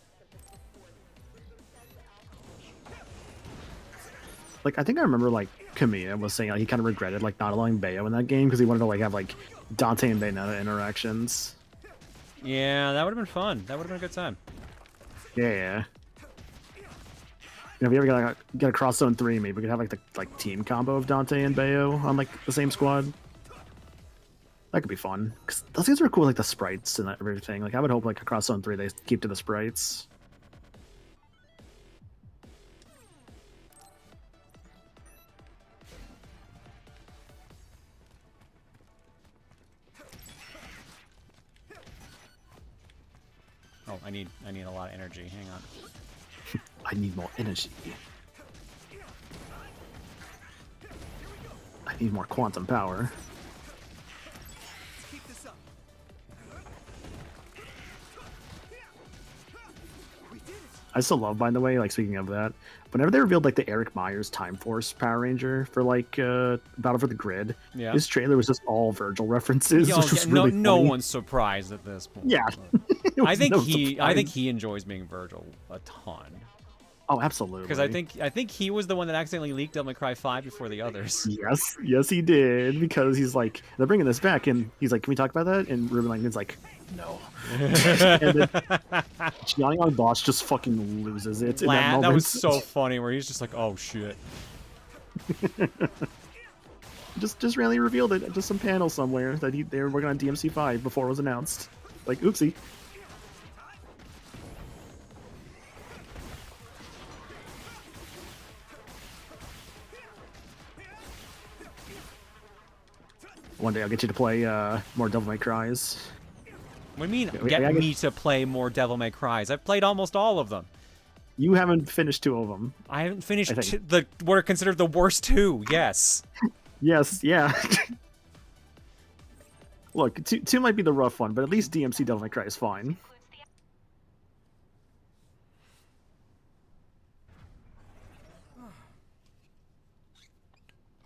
Like, I think I remember, like, Kamiya was saying like, he kind of regretted, like, not allowing Bayo in that game because he wanted to, like, have, like, Dante and Bayonetta interactions. Yeah, that would have been fun. That would have been a good time. Yeah. You know, if you ever get a Cross Zone 3, maybe we could have, like, the team combo of Dante and Bayo on, like, the same squad. That could be fun. Because those things are cool, like, the sprites and everything. Like, I would hope, like, across Zone 3, they keep to the sprites. Oh, I need a lot of energy. Hang on. I need more energy. I need more quantum power. I still love, by the way, like, speaking of that, whenever they revealed, like, the Eric Myers Time Force Power Ranger for, like, Battle for the Grid, his trailer was just all Virgil references, which was really no funny. one's surprised at this point. Yeah. I think he enjoys being Virgil a ton. Oh, absolutely. Because I think he was the one that accidentally leaked Devil May Cry 5 before the others. Yes, he did. Because he's like, they're bringing this back, and he's like, can we talk about that? And Ruben Langdon's like, no. And then Jiang Bosch just fucking loses it. That was so funny, where he's just like, oh shit. just randomly revealed it at just some panel somewhere that they were working on DMC5 before it was announced. Like, oopsie. One day I'll get you to play more Devil May Cries. What do you mean, get me to play more Devil May Cries? I've played almost all of them. You haven't finished 2 of them. I haven't finished what are considered the worst 2, yes. Yes, yeah. Look, 2 might be the rough one, but at least DMC Devil May Cry is fine.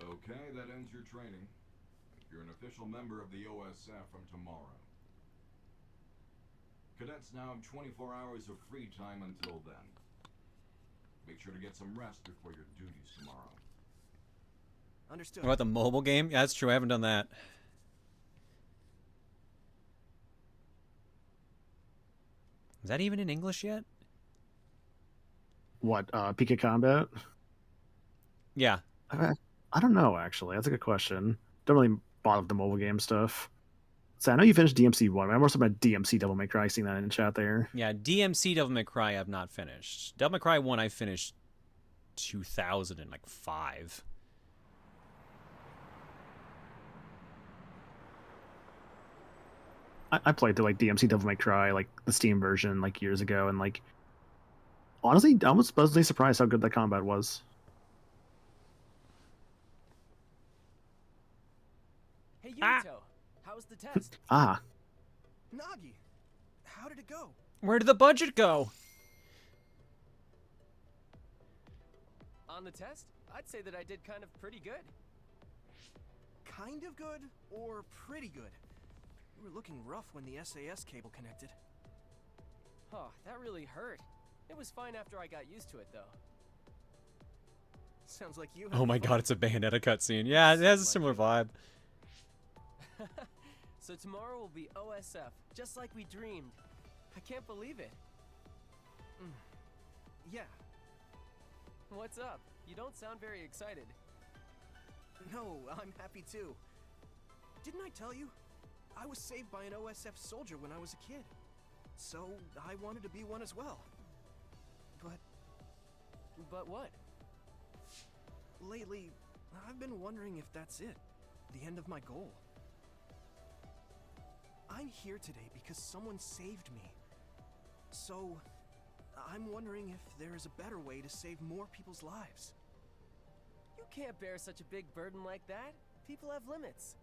Okay, that ends your training. You're an official member of the OSF from tomorrow. Cadets now have 24 hours of free time until then. Make sure to get some rest before your duties tomorrow. Understood. What about the mobile game? Yeah, that's true. I haven't done that. Is that even in English yet? What, Pika Combat? Yeah. I don't know, actually. That's a good question. Don't really bother with the mobile game stuff. So I know you finished DMC 1. I'm more talking about DMC Devil May Cry, seeing that in the chat there. Yeah, DMC Devil May Cry I've not finished. Devil May Cry 1 I finished 2005. I played through like DMC Devil May Cry, like the Steam version, like years ago, and like honestly, I was pleasantly surprised how good that combat was. Hey, Yuto, how was the test? Nagi, how did it go? Where did the budget go? On the test, I'd say that I did kind of pretty good. Kind of good or pretty good? You were looking rough when the SAS cable connected. Oh, that really hurt. It was fine after I got used to it, though. Sounds like you. Oh my god, it's a Bayonetta cutscene. Yeah, it has a similar vibe. So tomorrow will be OSF, just like we dreamed. I can't believe it. Yeah. What's up? You don't sound very excited. No, I'm happy too. Didn't I tell you? I was saved by an OSF soldier when I was a kid. So, I wanted to be one as well. But what? Lately, I've been wondering if that's it. The end of my goal. I'm here today because someone saved me. So, I'm wondering if there is a better way to save more people's lives. You can't bear such a big burden like that. People have limits.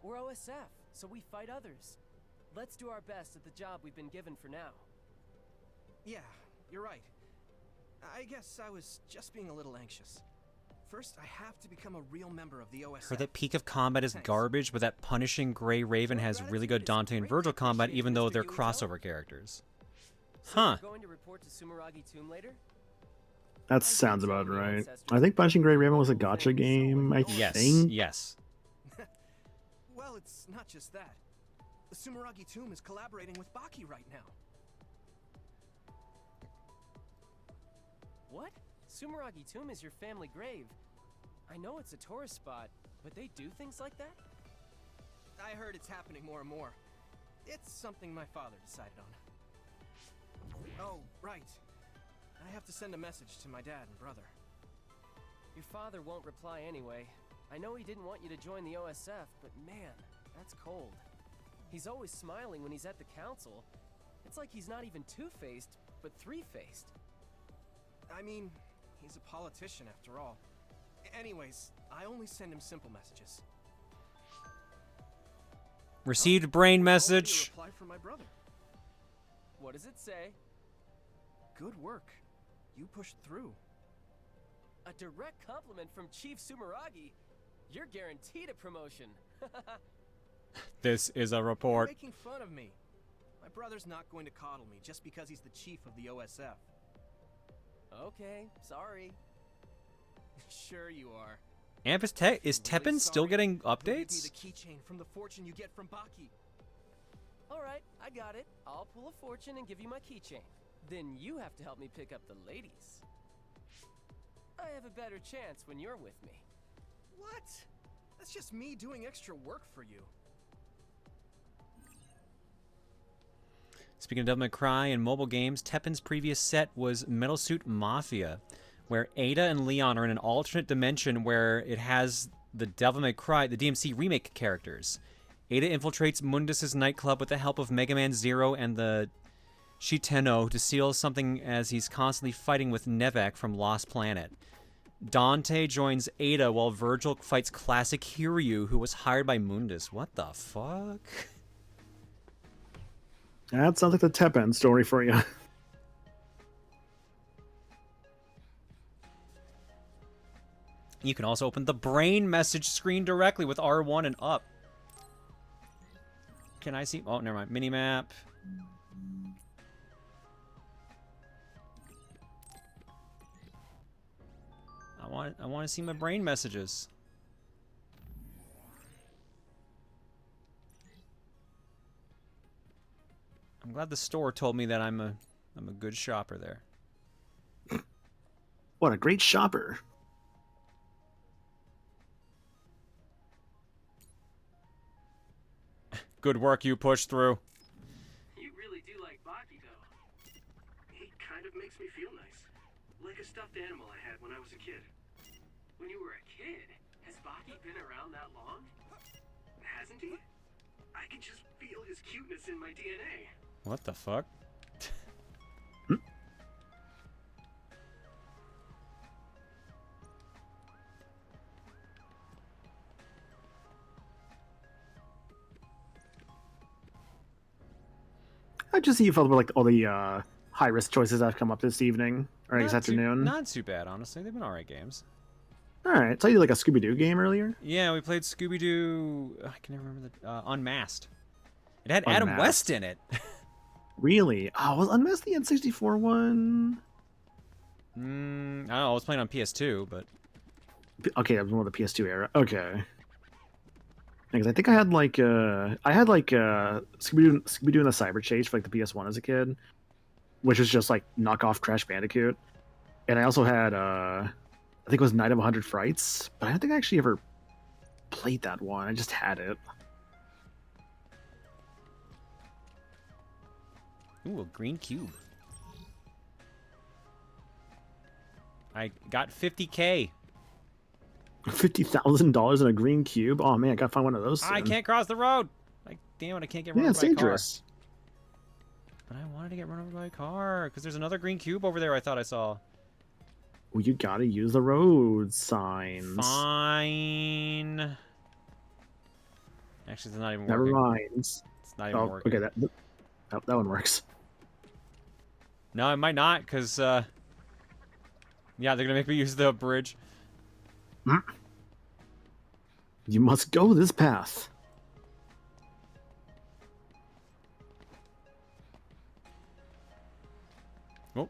We're OSF, so we fight others. Let's do our best at the job we've been given for now. Yeah, you're right. I guess I was just being a little anxious. First, I have to become a real member of the OSF. Heard that Peak of Combat is garbage, but that Punishing Gray Raven has really good Dante and Virgil combat, even though they're crossover characters. Huh. Going to report to Sumeragi Tomb later? That sounds about right. I think Punishing Gray Raven was a gacha game, I think. Yes. Well, it's not just that. The Sumeragi Tomb is collaborating with Baki right now. What? Sumeragi Tomb is your family grave. I know it's a tourist spot, but they do things like that? I heard it's happening more and more. It's something my father decided on. Oh, right. I have to send a message to my dad and brother. Your father won't reply anyway. I know he didn't want you to join the OSF, but man, that's cold. He's always smiling when he's at the council. It's like he's not even two-faced, but three-faced. I mean, he's a politician after all. Anyways, I only send him simple messages. Received brain message. Reply from my brother. What does it say? Good work. You pushed through. A direct compliment from Chief Sumeragi. You're guaranteed a promotion. This is a report. You're making fun of me. My brother's not going to coddle me just because he's the chief of the OSF. Okay, sorry. Sure you are. Amp is Teppen still getting updates? The keychain from the fortune you get from Baki. All right, I got it. I'll pull a fortune and give you my keychain. Then you have to help me pick up the ladies. I have a better chance when you're with me. What? That's just me doing extra work for you. Speaking of Devil May Cry and mobile games, Teppen's previous set was Metal Suit Mafia, where Ada and Leon are in an alternate dimension where it has the Devil May Cry, the DMC remake characters. Ada infiltrates Mundus's nightclub with the help of Mega Man Zero and the Shiteno to steal something as he's constantly fighting with Nevek from Lost Planet. Dante joins Ada while Virgil fights classic Hiryu, who was hired by Mundus. What the fuck? That sounds like the Teppen story for you. You can also open the brain message screen directly with R1 and up. Can I see? Oh, never mind. Minimap. I want to see my brain messages. I'm glad the store told me that I'm a good shopper there. What a great shopper. Good work, you pushed through. You really do like Baki, though. He kind of makes me feel nice. Like a stuffed animal I had when I was a kid. When you were a kid, has Baki been around that long? Hasn't he? I can just feel his cuteness in my DNA. What the fuck? I just see you felt about like all the high risk choices that have come up this evening or this afternoon. Not too bad, honestly. They've been alright games. All right, so you did like a Scooby-Doo game earlier. Yeah, we played Scooby-Doo. I can never remember the Unmasked. It had Adam West in it. Really? Oh, was Unmasked the N64 one? I don't know. I was playing on PS2, but okay, that was one of the PS2 era. Okay. Because I think I had Scooby-Doo and the Cyber Chase for like the PS1 as a kid, which was just like knockoff Crash Bandicoot, and I also had I think it was Night of 100 Frights, but I don't think I actually ever played that one. I just had it. Ooh, a green cube. I got 50K. $50,000 in a green cube? Oh man, I gotta find one of those soon. I can't cross the road. Like, damn it, I can't get run Yeah, over it's by a car. dangerous. But I wanted to get run over by a car because there's another green cube over there I thought I saw. Well, you gotta use the road signs. Fine. Actually, it's not even Never working. mind. It's not even working. Okay, that one works. No, it might not, because, yeah, they're gonna make me use the bridge. You must go this path. Oh.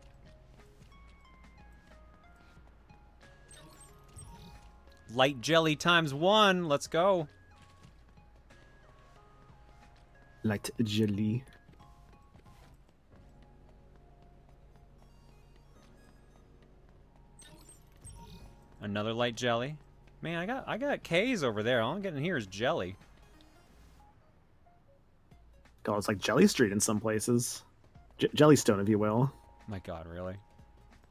Light jelly ×1. Let's go. Light jelly. Another light jelly. Man, I got K's over there. All I'm getting here is jelly. God, it's like Jelly Street in some places. Jellystone, if you will. My God, really?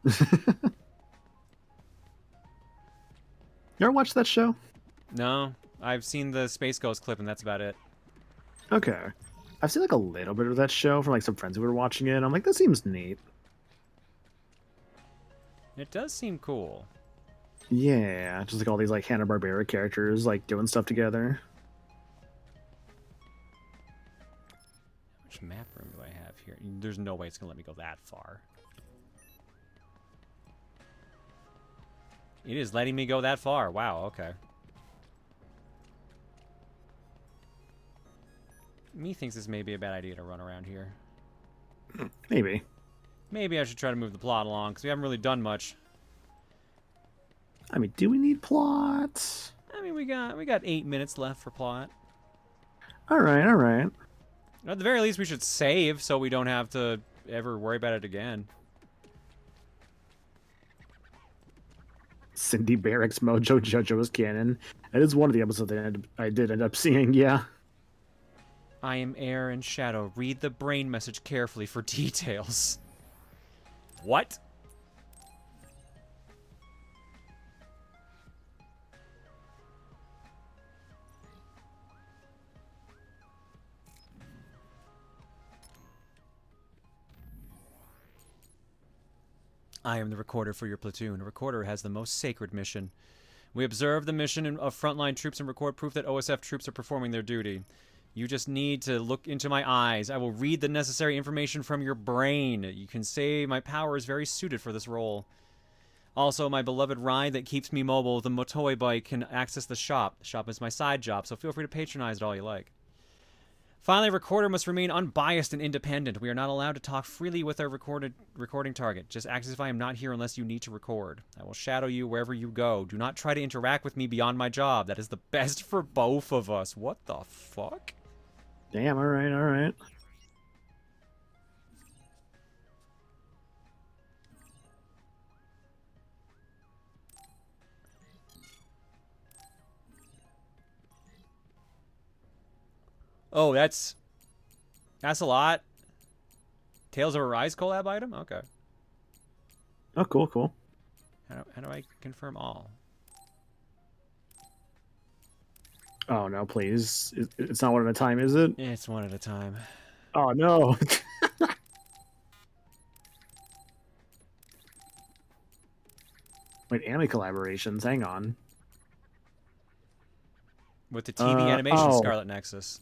You ever watch that show? No, I've seen the Space Ghost clip, and that's about it. Okay. I've seen like a little bit of that show from like some friends who were watching it. And I'm like, that seems neat. It does seem cool. Yeah, just like all these like Hanna-Barbera characters like doing stuff together. Which map room do I have here? There's no way it's gonna let me go that far. It is letting me go that far. Wow, okay. Me thinks this may be a bad idea to run around here. Maybe. Maybe I should try to move the plot along, because we haven't really done much. I mean, do we need plots? I mean, we got 8 minutes left for plot. All right, all right. At the very least, we should save so we don't have to ever worry about it again. Cindy Barracks Mojo JoJo's canon. That is one of the episodes that I did end up seeing, yeah. I am air and shadow. Read the brain message carefully for details. What? I am the recorder for your platoon. A recorder has the most sacred mission. We observe the mission of frontline troops and record proof that OSF troops are performing their duty. You just need to look into my eyes. I will read the necessary information from your brain. You can say my power is very suited for this role. Also, my beloved ride that keeps me mobile, the Motoi bike, can access the shop. The shop is my side job, so feel free to patronize it all you like. Finally, recorder must remain unbiased and independent. We are not allowed to talk freely with our recording target. Just act as if I am not here unless you need to record. I will shadow you wherever you go. Do not try to interact with me beyond my job. That is the best for both of us. What the fuck? Damn, all right, all right. Oh, that's a lot. Tales of Arise collab item? Okay. Oh, cool, cool. How do I confirm all? Oh, no, please. It's not one at a time, is it? It's one at a time. Oh, no. Wait, anime collaborations. Hang on. With the TV animation Scarlet Nexus.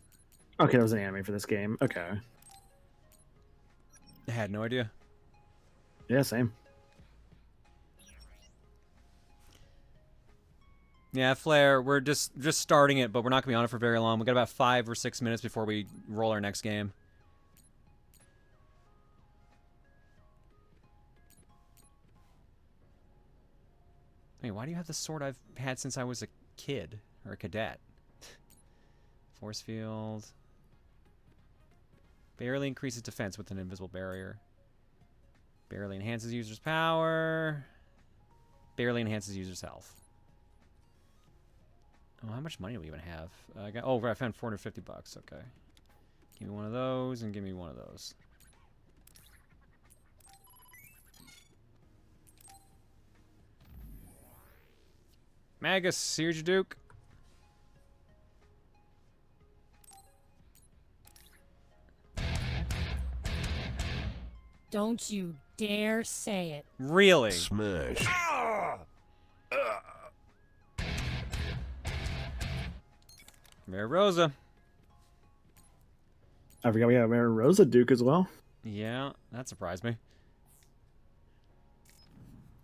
Okay, that was an anime for this game. Okay. I had no idea. Yeah, same. Yeah, Flare, we're just starting it, but we're not going to be on it for very long. We got about 5 or 6 minutes before we roll our next game. Wait, why do you have the sword I've had since I was a kid or a cadet? Force field. Barely increases defense with an invisible barrier. Barely enhances user's power. barely enhances user's health. Oh, how much money do we even have? I found 450 bucks. Okay. Give me one of those and give me one of those. Magus, here's your Duke. Don't you dare say it. Really? Smash. Mary Rosa. I forgot we have Mary Rosa Duke as well. Yeah, that surprised me.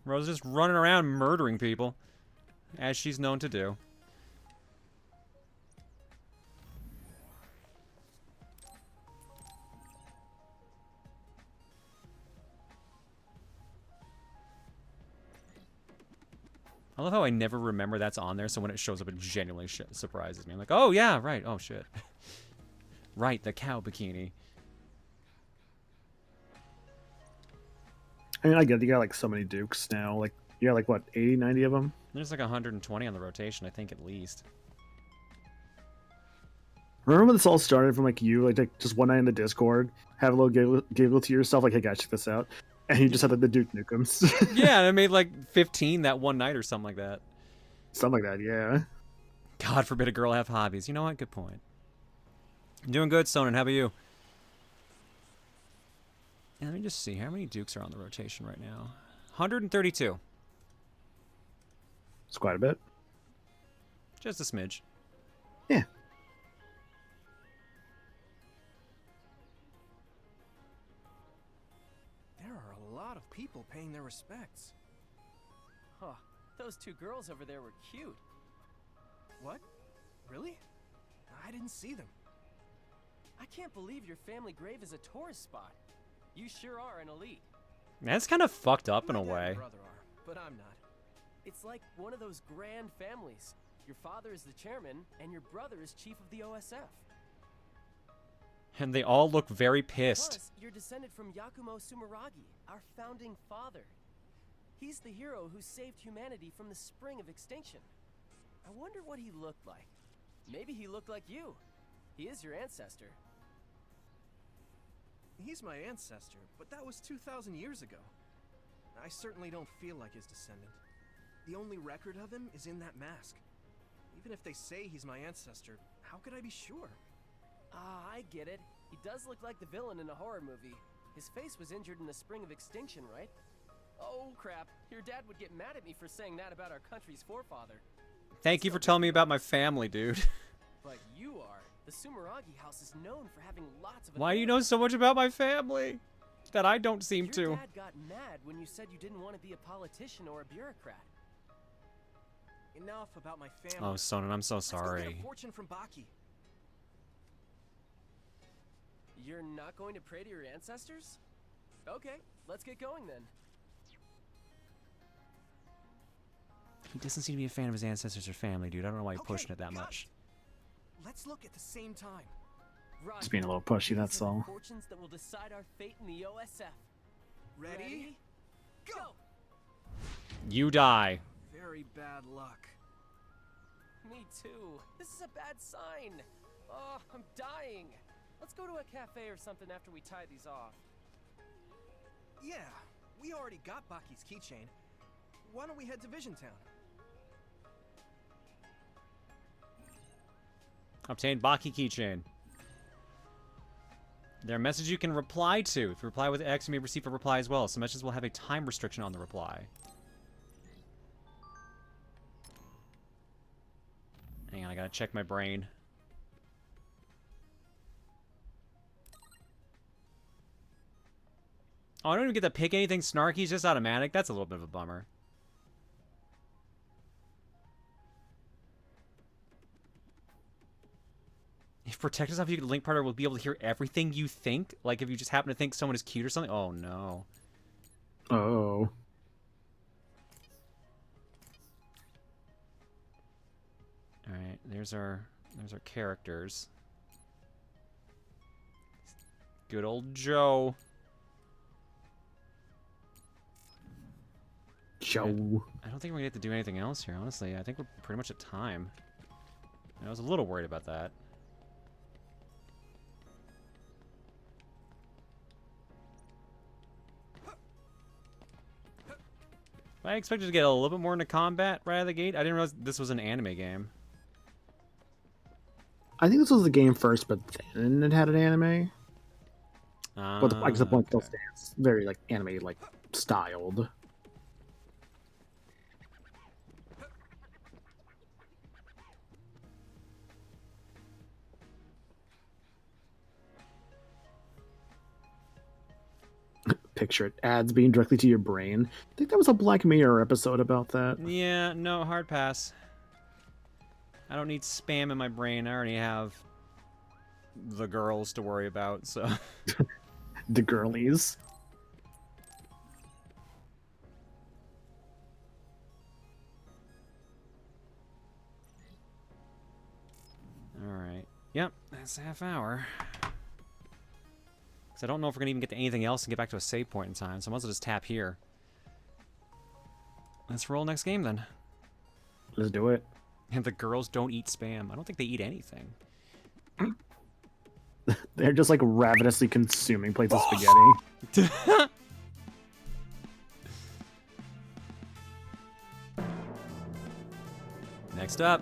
Rosa's just running around murdering people, as she's known to do. I love how I never remember that's on there, so when it shows up, it genuinely surprises me. I'm like, oh, yeah, right. Oh, shit. Right, the cow bikini. I mean, I get it. You got like so many Dukes now. Like, you got like, what, 80, 90 of them? There's like 120 on the rotation, I think, at least. Remember when this all started from like you, like just one night in the Discord, have a little giggle to yourself, like, hey guys, check this out. And you just had like the Duke Nukem's. Yeah, and I made like 15 that one night or something like that. Something like that, yeah. God forbid a girl have hobbies. You know what? Good point. I'm doing good, Sonnen. How about you? And let me just see. How many Dukes are on the rotation right now? 132. It's quite a bit. Just a smidge. Yeah. There are a lot of people paying their respects. Huh. Those two girls over there were cute. What? Really? I didn't see them. I can't believe your family grave is a tourist spot. You sure are an elite. That's kind of fucked up in a My dad way. and brother are, but I'm not. It's like one of those grand families. Your father is the chairman, and your brother is chief of the OSF. And they all look very pissed. Plus, you're descended from Yakumo Sumeragi, our founding father. He's the hero who saved humanity from the spring of extinction. I wonder what he looked like. Maybe he looked like you. He is your ancestor. He's my ancestor, but that was 2,000 years ago. I certainly don't feel like his descendant. The only record of him is in that mask. Even if they say he's my ancestor, how could I be sure? Ah, I get it. He does look like the villain in a horror movie. His face was injured in the spring of extinction, right? Oh, crap. Your dad would get mad at me for saying that about our country's forefather. Thank you for telling me about my family, dude. But you are. The Sumeragi house is known for having lots of... Why do you know so much about my family? That I don't seem to. Your dad got mad when you said you didn't want to be a politician or a bureaucrat. Enough about my family. Oh, Sonnen, I'm so Let's go sorry. get a fortune from Baki. You're not going to pray to your ancestors? Okay, let's get going then. He doesn't seem to be a fan of his ancestors or family, dude. I don't know why he's pushing it that much. Let's look at the same time. Just being a little pushy, that's all. Fortunes that will decide our fate in the OSF. Ready? Go! You die. Very bad luck. Me too. This is a bad sign. Oh, I'm dying. Let's go to a cafe or something after we tie these off. Yeah, we already got Baki's keychain. Why don't we head to Vision Town? Obtain Baki keychain. There are messages you can reply to. If you reply with X, you may receive a reply as well. Some messages will have a time restriction on the reply. Hang on, I gotta check my brain. Oh, I don't even get to pick anything snarky. It's just automatic. That's a little bit of a bummer. If protect yourself, you can link partner will be able to hear everything you think. Like if you just happen to think someone is cute or something. Oh no. Oh. All right, there's our characters. Good old Joe. Joe. I don't think we're gonna get to do anything else here, honestly. I think we're pretty much at time. I was a little worried about that. I expected to get a little bit more into combat right out of the gate. I didn't realize this was an anime game. I think this was the game first, but then it had an anime. But the point still stands. Very like anime like styled. Picture it. Ads being directly to your brain. I think that was a Black Mirror episode about that. Yeah, no, hard pass. I don't need spam in my brain. I already have the girls to worry about, so. The girlies. Alright. Yep, that's a half hour. Because I don't know if we're going to even get to anything else and get back to a save point in time, so I might as well just tap here. Let's roll next game then. Let's do it. And the girls don't eat spam. I don't think they eat anything. They're just like ravenously consuming plates of spaghetti. Next up.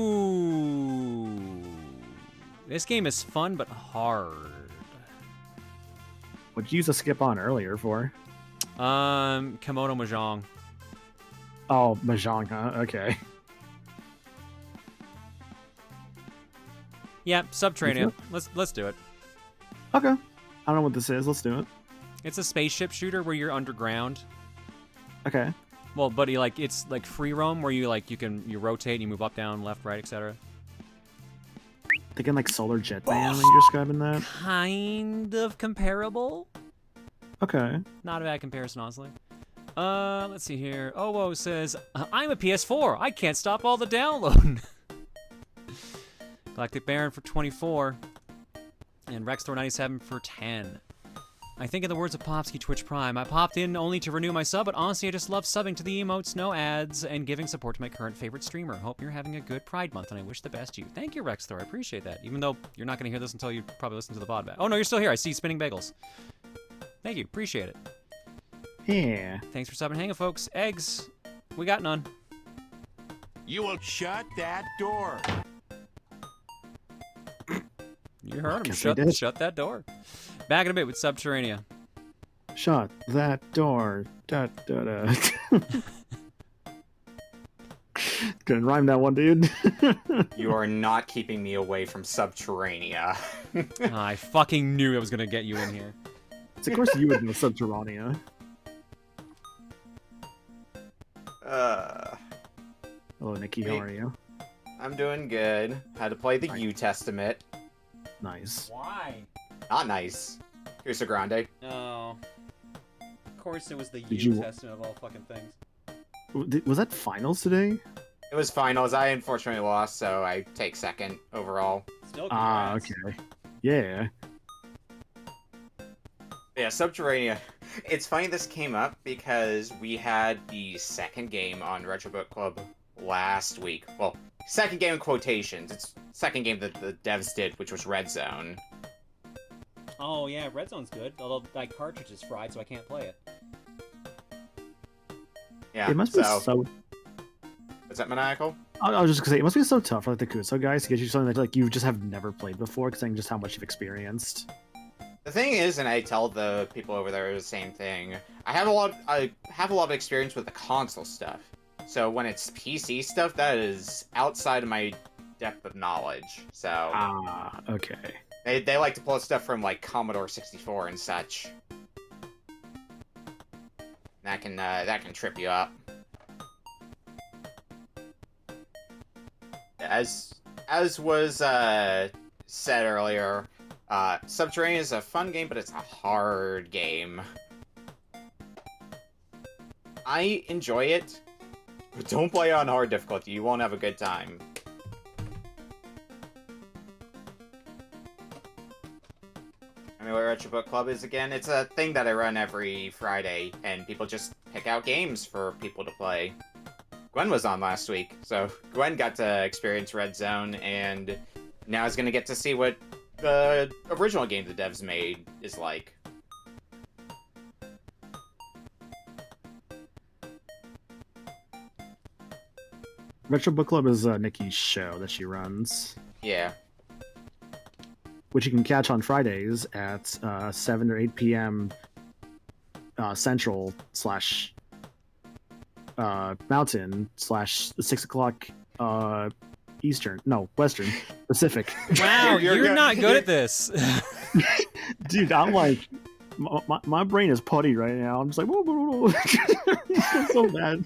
Ooh. This game is fun but hard. What'd you use to skip on earlier for? Komodo Mahjong. Oh, Mahjong, huh? Okay. Yeah, Subterrania. Let's do it. Okay. I don't know what this is. Let's do it. It's a spaceship shooter where you're underground. Okay. Well, but it's like free roam where you rotate and you move up, down, left, right, etc. Thinking like Solar Jet Man when you're describing that. Kind of comparable. Okay. Not a bad comparison, honestly. Let's see here. Owo says, I'm a PS4. I can't stop all the download. Galactic Baron for 24. And Rexthor97 for 10. I think in the words of Popsky Twitch Prime, I popped in only to renew my sub, but honestly I just love subbing to the emotes, no ads, and giving support to my current favorite streamer. Hope you're having a good Pride Month, and I wish the best to you. Thank you, Rexthor. I appreciate that. Even though you're not going to hear this until you probably listen to the VOD back. Oh, no, you're still here. I see spinning bagels. Thank you. Appreciate it. Yeah. Thanks for subbing. Hang on, folks. Eggs. We got none. You will shut that door. You heard him. Shut that door. Back in a bit with Subterrania. Shut that door. Da, da, da. Couldn't rhyme that one, dude. You are not keeping me away from Subterrania. I fucking knew I was going to get you in here. Of course you would know Subterrania. Hello, Nikki. How are you? I'm doing good. Had to play the U Testament. Nice. Why? Not nice. Here's a Grande. No. Of course it was the Did U you- Testament of all fucking things. Was that finals today? It was finals. I unfortunately lost, so I take second overall. Still Ah, congrats. okay. Yeah. Yeah, Subterrania. It's funny this came up because we had the second game on Retro Book Club last week. Well, second game in quotations. It's second game that the devs did, which was Red Zone. Oh, yeah, Red Zone's good. Although my cartridge is fried, so I can't play it. Yeah, It must be so. Is that maniacal? I was just gonna say it must be so tough for like the Kuso guys to get you something that like you just have never played before, considering just how much you've experienced. The thing is, and I tell the people over there the same thing. I have a lot of experience with the console stuff. So when it's PC stuff, that is outside of my depth of knowledge. So Ah, okay. they like to pull stuff from like Commodore 64 and such. That can trip you up. As was said earlier, Subterranean is a fun game, but it's a hard game. I enjoy it, but don't play on hard difficulty. You won't have a good time. I mean, what Retro Book Club is again? It's a thing that I run every Friday, and people just pick out games for people to play. Gwen was on last week, so Gwen got to experience Red Zone, and now is going to get to see what the original game the devs made is like. Retro Book Club is Nikki's show that she runs. Yeah. Which you can catch on Fridays at 7 or 8 p.m. Central / Mountain / 6 o'clock Eastern. No, Western. Pacific. Wow, you're not good at this. Dude, I'm like, my brain is putty right now. I'm just like, whoa, whoa, whoa. It's so bad.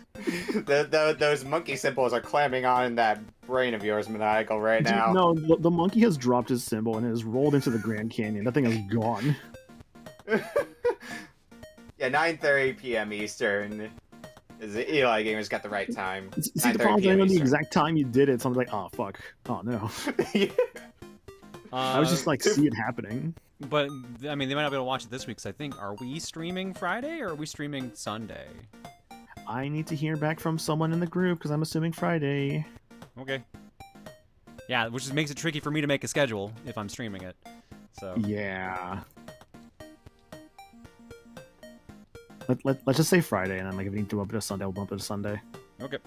Those monkey symbols are clamming on that brain of yours, Maniacal, right now. No, the monkey has dropped his symbol and has rolled into the Grand Canyon. That thing is gone. Yeah, 9:30 p.m. Eastern. Eli Gamer's got the right time. See, the problem is I know the exact time you did it, so I'm like, oh, fuck. Oh, no. I was just like, see it happening. But, I mean, they might not be able to watch it this week, because I think, are we streaming Friday, or are we streaming Sunday? I need to hear back from someone in the group, because I'm assuming Friday. Okay. Yeah, which makes it tricky for me to make a schedule if I'm streaming it. So. Yeah. Let's just say Friday, and then like if we need to bump it to Sunday, we'll bump it to Sunday. Okay.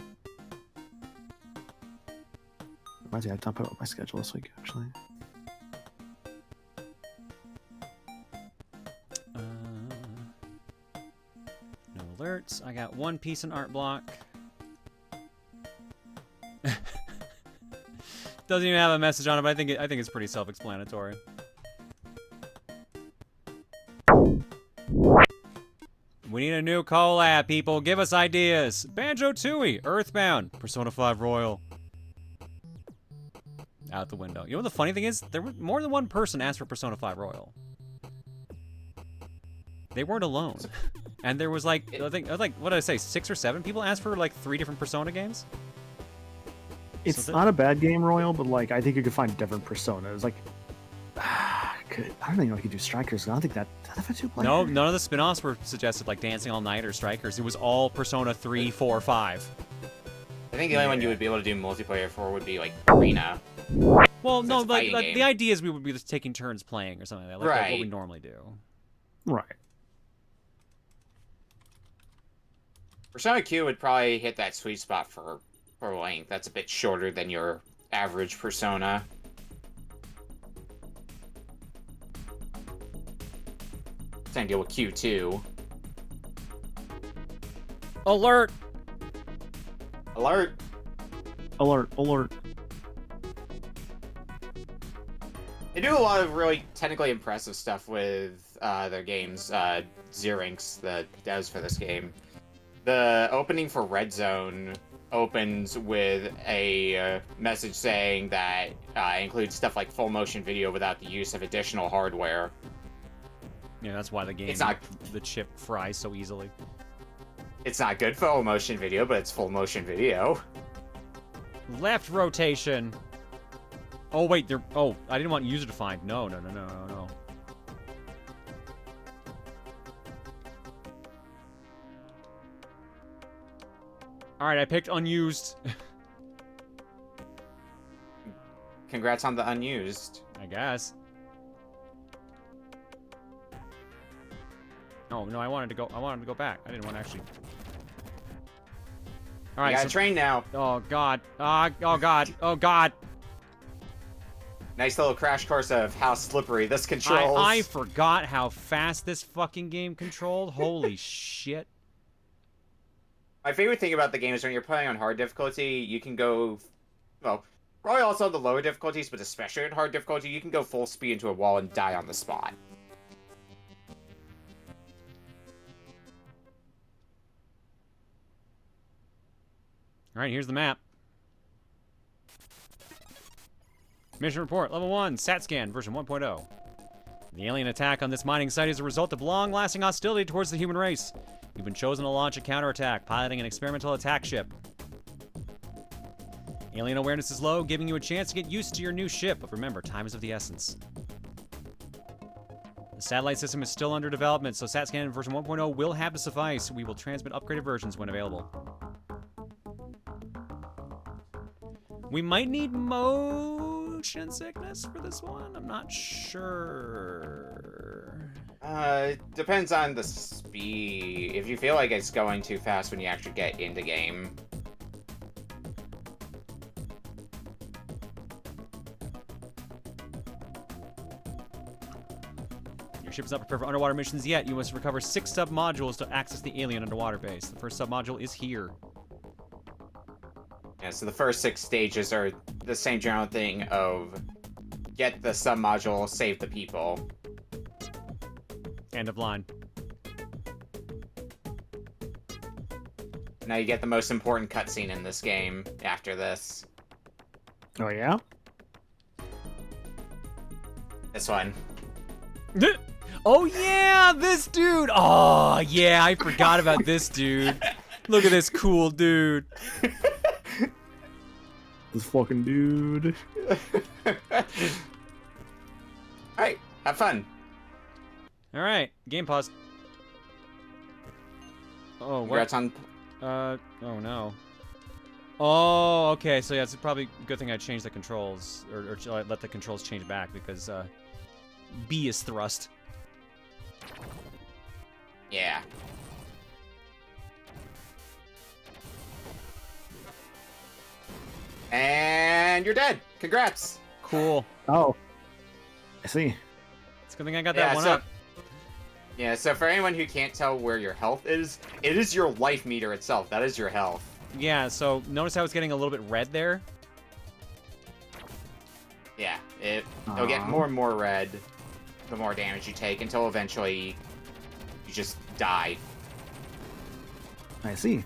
Reminds me, I have to put up my schedule this week, actually. No alerts. I got one piece in art block. Doesn't even have a message on it, but I think it's pretty self-explanatory. We need a new collab, people. Give us ideas. Banjo-Tooie, Earthbound, Persona 5 Royal. Out the window. You know what the funny thing is? There were more than one person asked for Persona 5 Royal. They weren't alone. And there was like, I think, what did I say, 6 or 7 people asked for like 3 different Persona games? It's not a bad game, Royal, but like I think you could find different personas. Like, I don't even know if you could do Strikers. I don't think that a 2-player. No, none of the spin-offs were suggested, like Dancing All Night or Strikers. It was all Persona 3, 4, 5. I think the only one you would be able to do multiplayer for would be like Arena. Well, no, like the idea is we would be just taking turns playing or something like that, like what we normally do. Right. Persona Q would probably hit that sweet spot for length. That's a bit shorter than your average Persona. Same deal with Q2. Alert! Alert! Alert! Alert! They do a lot of really technically impressive stuff with their games. Xerinx, the devs for this game. The opening for Red Zone opens with a message saying that includes stuff like full motion video without the use of additional hardware. Yeah, that's why the game, the chip fries so easily. It's not good full motion video, but it's full motion video. Left rotation. Oh wait, oh, I didn't want user defined. No. All right, I picked unused. Congrats on the unused. I guess. Oh no, I wanted to go back. I didn't want to actually. All right, you gotta train now. Oh god. Oh god. Oh god. Nice little crash course of how slippery this controls. I forgot how fast this fucking game controlled. Holy shit. My favorite thing about the game is when you're playing on hard difficulty, you can go, well, probably also on the lower difficulties, but especially in hard difficulty, you can go full speed into a wall and die on the spot. Alright, here's the map. Mission report, level 1, SAT scan, version 1.0. The alien attack on this mining site is a result of long-lasting hostility towards the human race. You've been chosen to launch a counterattack, piloting an experimental attack ship. Alien awareness is low, giving you a chance to get used to your new ship, but remember, time is of the essence. The satellite system is still under development, so SatScan version 1.0 will have to suffice. We will transmit upgraded versions when available. We might need motion sickness for this one. I'm not sure. Depends on the speed. If you feel like it's going too fast when you actually get into game. Your ship is not prepared for underwater missions yet. You must recover 6 sub-modules to access the alien underwater base. The first sub-module is here. Yeah, so the first 6 stages are the same general thing of get the sub-module, save the people. End of line. Now you get the most important cutscene in this game after this. Oh, yeah? This one. Oh, yeah, this dude. Oh, yeah, I forgot about this dude. Look at this cool dude. This fucking dude. Alright, have fun. Alright, game paused. Oh, what? Congrats on... oh no. Oh, okay, so yeah, it's probably a good thing I changed the controls, or let the controls change back, because, B is thrust. Yeah. And you're dead. Congrats. Cool. Oh. I see. It's a good thing I got that one up. Yeah, so for anyone who can't tell where your health is, it is your life meter itself. That is your health. Yeah, so notice how it's getting a little bit red there? Yeah, it'll get more and more red the more damage you take until eventually you just die. I see.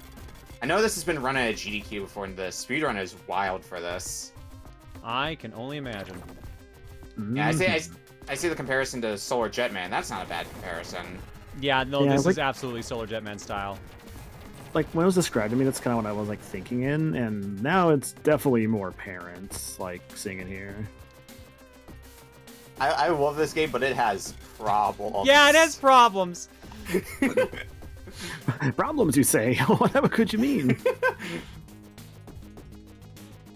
I know this has been run at a GDQ before, and the speedrun is wild for this. I can only imagine. Yeah, I see the comparison to Solar Jetman. That's not a bad comparison. Yeah, no, this is absolutely Solar Jetman style. Like, when it was described to me, that's kind of what I was, like, thinking in, and now it's definitely more apparent, like, seeing it here. I love this game, but it has problems. Yeah, it has problems. Problems, you say? Whatever could you mean?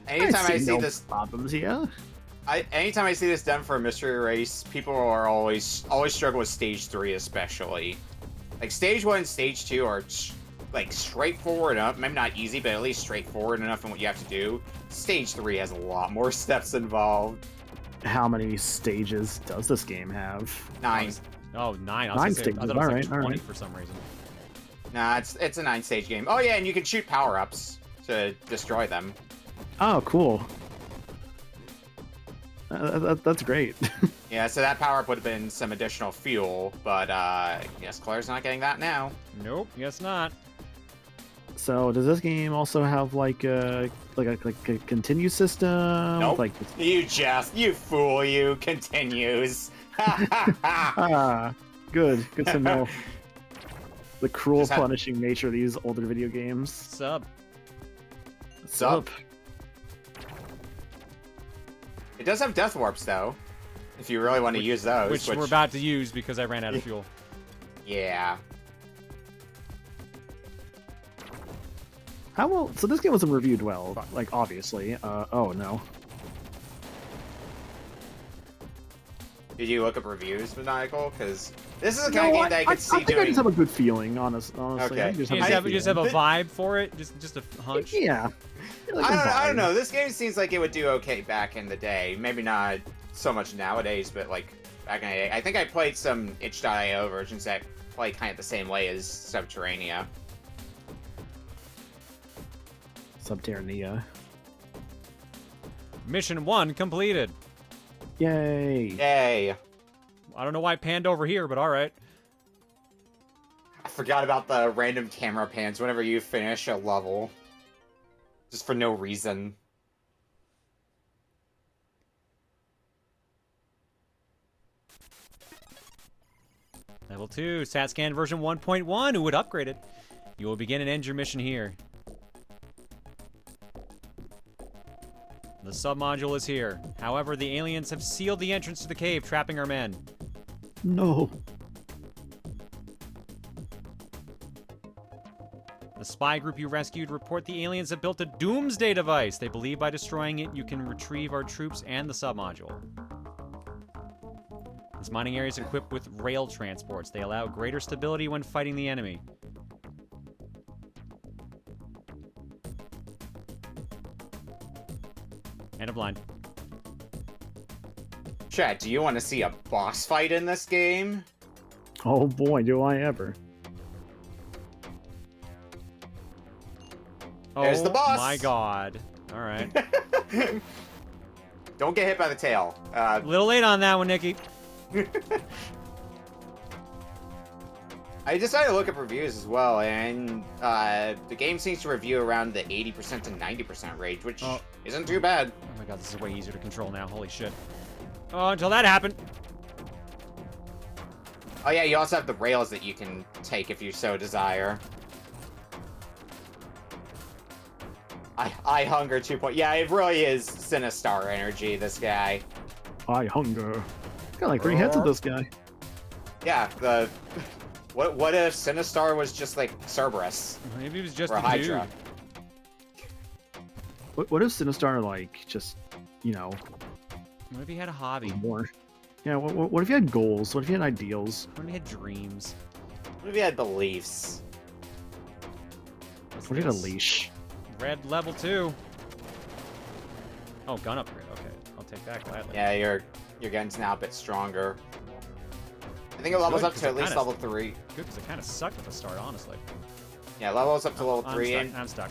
Anytime I see this problems here. Anytime I see this done for a mystery race, people are always struggle with stage 3 especially. Like stage 1 and stage 2 are like straightforward enough, maybe not easy, but at least straightforward enough in what you have to do. Stage 3 has a lot more steps involved. How many stages does this game have? 9. Oh, 9. I 9 stages. I thought it was like 20 for some reason. Nah, it's a 9-stage game. Oh yeah, and you can shoot power-ups to destroy them. Oh, cool. That's great. Yeah, so that power-up would have been some additional fuel, but guess Claire's not getting that now. Nope, guess not. So does this game also have like a continue system? Nope. Like you fool, you continues. Good to know. The cruel, punishing nature of these older video games. Sub. It does have death warps though, if you really want to use those. Which we're about to use because I ran out of fuel. Yeah. How well? So this game wasn't reviewed well, like obviously. Oh no. Did you look up reviews, Maniacal? Because this is the kind of game that I could see I think I just have a good feeling, honestly. Okay. You just have a vibe for it? Just a hunch? Yeah. I don't know. This game seems like it would do okay back in the day. Maybe not so much nowadays, but like back in the day. I think I played some itch.io versions that play kind of the same way as Subterrania. Subterrania. Mission 1 completed. Yay. Yay. I don't know why it panned over here, but alright. I forgot about the random camera pans whenever you finish a level. Just for no reason. Level 2, SatScan version 1.1. Who would upgrade it? You will begin and end your mission here. The sub-module is here. However, the aliens have sealed the entrance to the cave, trapping our men. No. The spy group you rescued report the aliens have built a doomsday device. They believe by destroying it, you can retrieve our troops and the submodule. This mining area is equipped with rail transports. They allow greater stability when fighting the enemy. End of line. Chat, do you want to see a boss fight in this game? Oh boy, do I ever. There's the boss! Oh my god. Alright. Don't get hit by the tail. A little late on that one, Nikki. I decided to look up reviews as well, and the game seems to review around the 80% to 90% range, which isn't too bad. Oh my god, this is way easier to control now. Holy shit. Oh, until that happened. Oh yeah, you also have the rails that you can take if you so desire. I hunger 2 point. Yeah, it really is Sinistar energy, this guy. I hunger. Got like 3 hits of this guy. Yeah, the... What if Sinistar was just like Cerberus? Maybe it was just or a Hydra. Dude. What if Sinistar, like, just, you know... What if he had a hobby? More. Yeah, what if he had goals? What if he had ideals? What if he had dreams? What if he had beliefs? What if he had a leash? Red level 2. Oh, gun upgrade. Okay, I'll take that gladly. Yeah, your gun's now a bit stronger. I think it levels up to at least level 3. Good, because it kind of sucked at the start, honestly. Yeah, levels up to level 3. I'm stuck.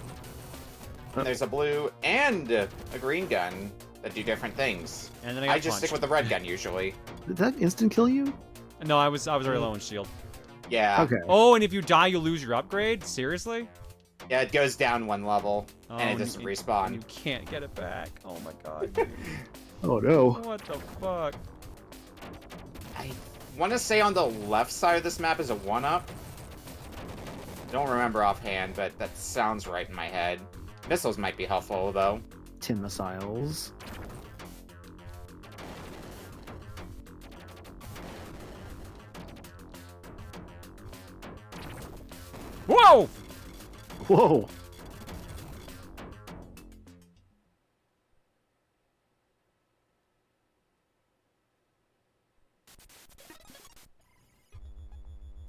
And there's a blue and a green gun that do different things. And then I just stick with the red gun usually. Did that instant kill you? No, I was very low in shield. Yeah. Okay. Oh, and if you die, you lose your upgrade? Seriously? Yeah, it goes down 1 level, and it and doesn't you respawn. You can't get it back. Oh my god, dude. Oh no. What the fuck? I want to say on the left side of this map is a 1-up. Don't remember offhand, but that sounds right in my head. Missiles might be helpful, though. Tin missiles. Whoa! Whoa!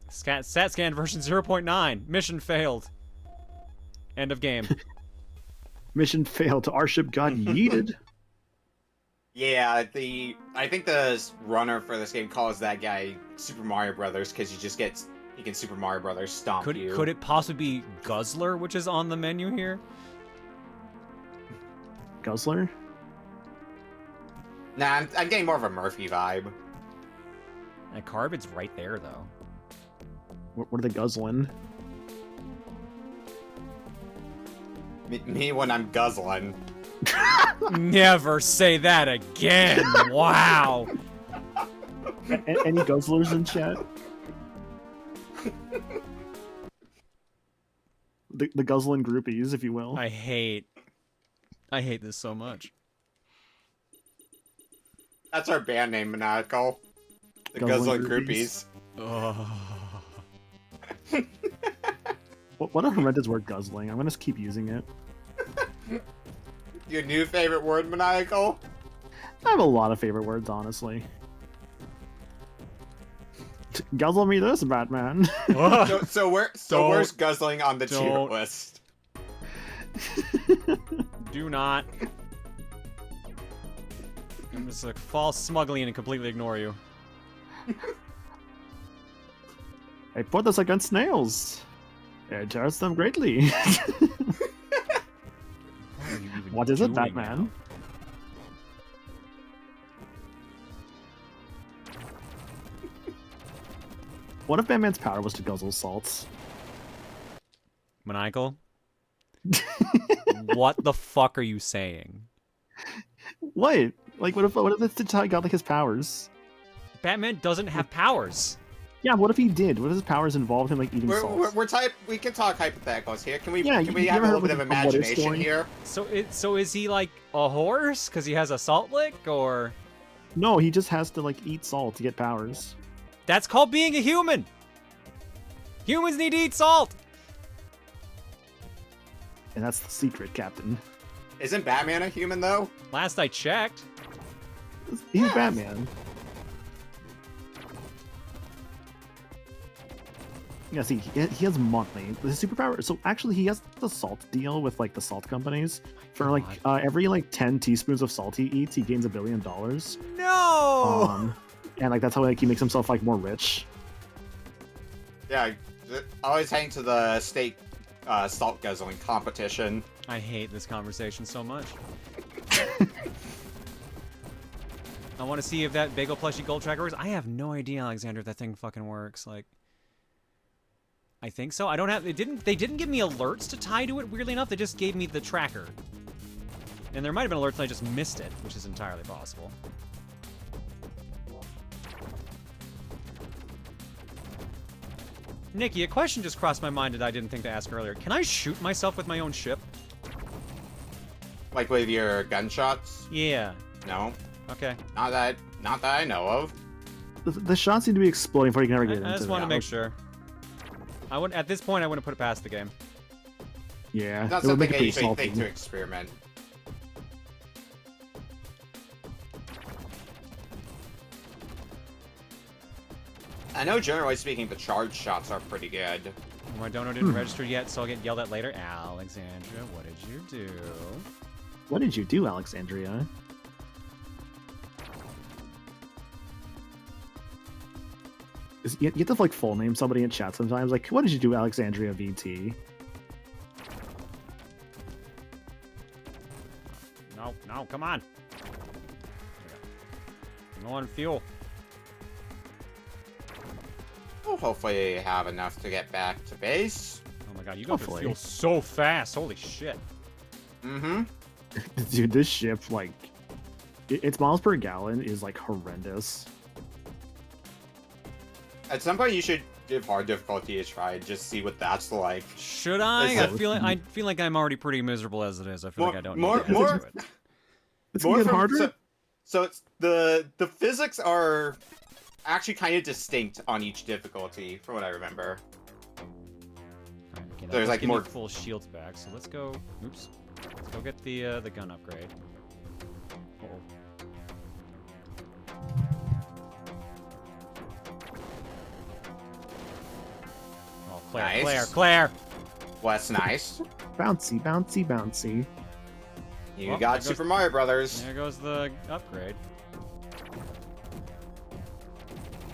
Stat scan version 0.9. Mission failed. End of game. Mission failed. Our ship got yeeted. Yeah, I think the runner for this game calls that guy Super Mario Brothers because he can Super Mario Brothers stomp you. Could it possibly be Guzzler, which is on the menu here? Guzzler? Nah, I'm getting more of a Murphy vibe. That Carbid's right there, though. What are they guzzling? Me when I'm guzzling. Never say that again. Wow. Any guzzlers in chat? The guzzling groupies, if you will. I hate this so much. That's our band name, Maniacal. The Guzzling Groupies. Oh. What a horrendous word, guzzling. I'm gonna just keep using it. Your new favorite word, Maniacal? I have a lot of favorite words, honestly. Guzzle me this, Batman. So where's guzzling on the tier list? Do not. I'm just like fall smugly and completely ignore you. I put this against snails. It hurts them greatly. What is it, Batman? What if Batman's power was to guzzle salts? Maniacal? What the fuck are you saying? What? Like, what if it's how he got like his powers? Batman doesn't have powers. Yeah, what if he did? What if his powers involved him like eating salts? We can talk hypotheticals here. Can we? Yeah, can we you have a ever little bit heard of of a what if imagination story? here? So is he like a horse because he has a salt lick, or? No, he just has to like eat salt to get powers. That's called being a human. Humans need to eat salt. And that's the secret, Captain. Isn't Batman a human, though? Last I checked. He's Batman. Yeah, see, he has monthly. The superpower. So actually, he has the salt deal with like the salt companies. For like every like 10 teaspoons of salt he eats, he gains $1 billion. No. And like that's how like he makes himself like more rich. Yeah, always hang to the state salt guzzling competition. I hate this conversation so much. I want to see if that bagel plushie gold tracker works. I have no idea, Alexander, if that thing fucking works. Like, I think so. I don't have. They didn't give me alerts to tie to it. Weirdly enough, they just gave me the tracker. And there might have been alerts and I just missed it, which is entirely possible. Nikki, a question just crossed my mind that I didn't think to ask earlier. Can I shoot myself with my own ship? Like with your gunshots? Yeah. No. Okay. Not that I know of. The shots need to be exploding before you can ever get into it. I just want to make sure. At this point, I wouldn't put it past the game. Yeah. Not something that you think to experiment. I know, generally speaking, the charge shots are pretty good. My dono didn't register yet, so I'll get yelled at later. Alexandria, what did you do? What did you do, Alexandria? You have to like full name somebody in chat sometimes. Like, what did you do, Alexandria VT? No, come on. I'm on fuel. We'll hopefully have enough to get back to base. Oh my god, you go for fuel so fast. Holy shit. Mm-hmm. Dude, this ship, like, its miles per gallon is, like, horrendous. At some point, you should give hard difficulty a try and just see what that's like. Should I? I feel like I'm already pretty miserable as it is. I feel like I don't need to do it. It's getting harder? So it's the physics are actually kind of distinct on each difficulty, from what I remember. Right, okay, there's like more full shields back. So let's go. Oops. Let's go get the gun upgrade. Uh-oh. Oh, Claire, nice. Claire. Well, that's nice. Bouncy, bouncy, bouncy. You got Super Mario Brothers. There goes the upgrade.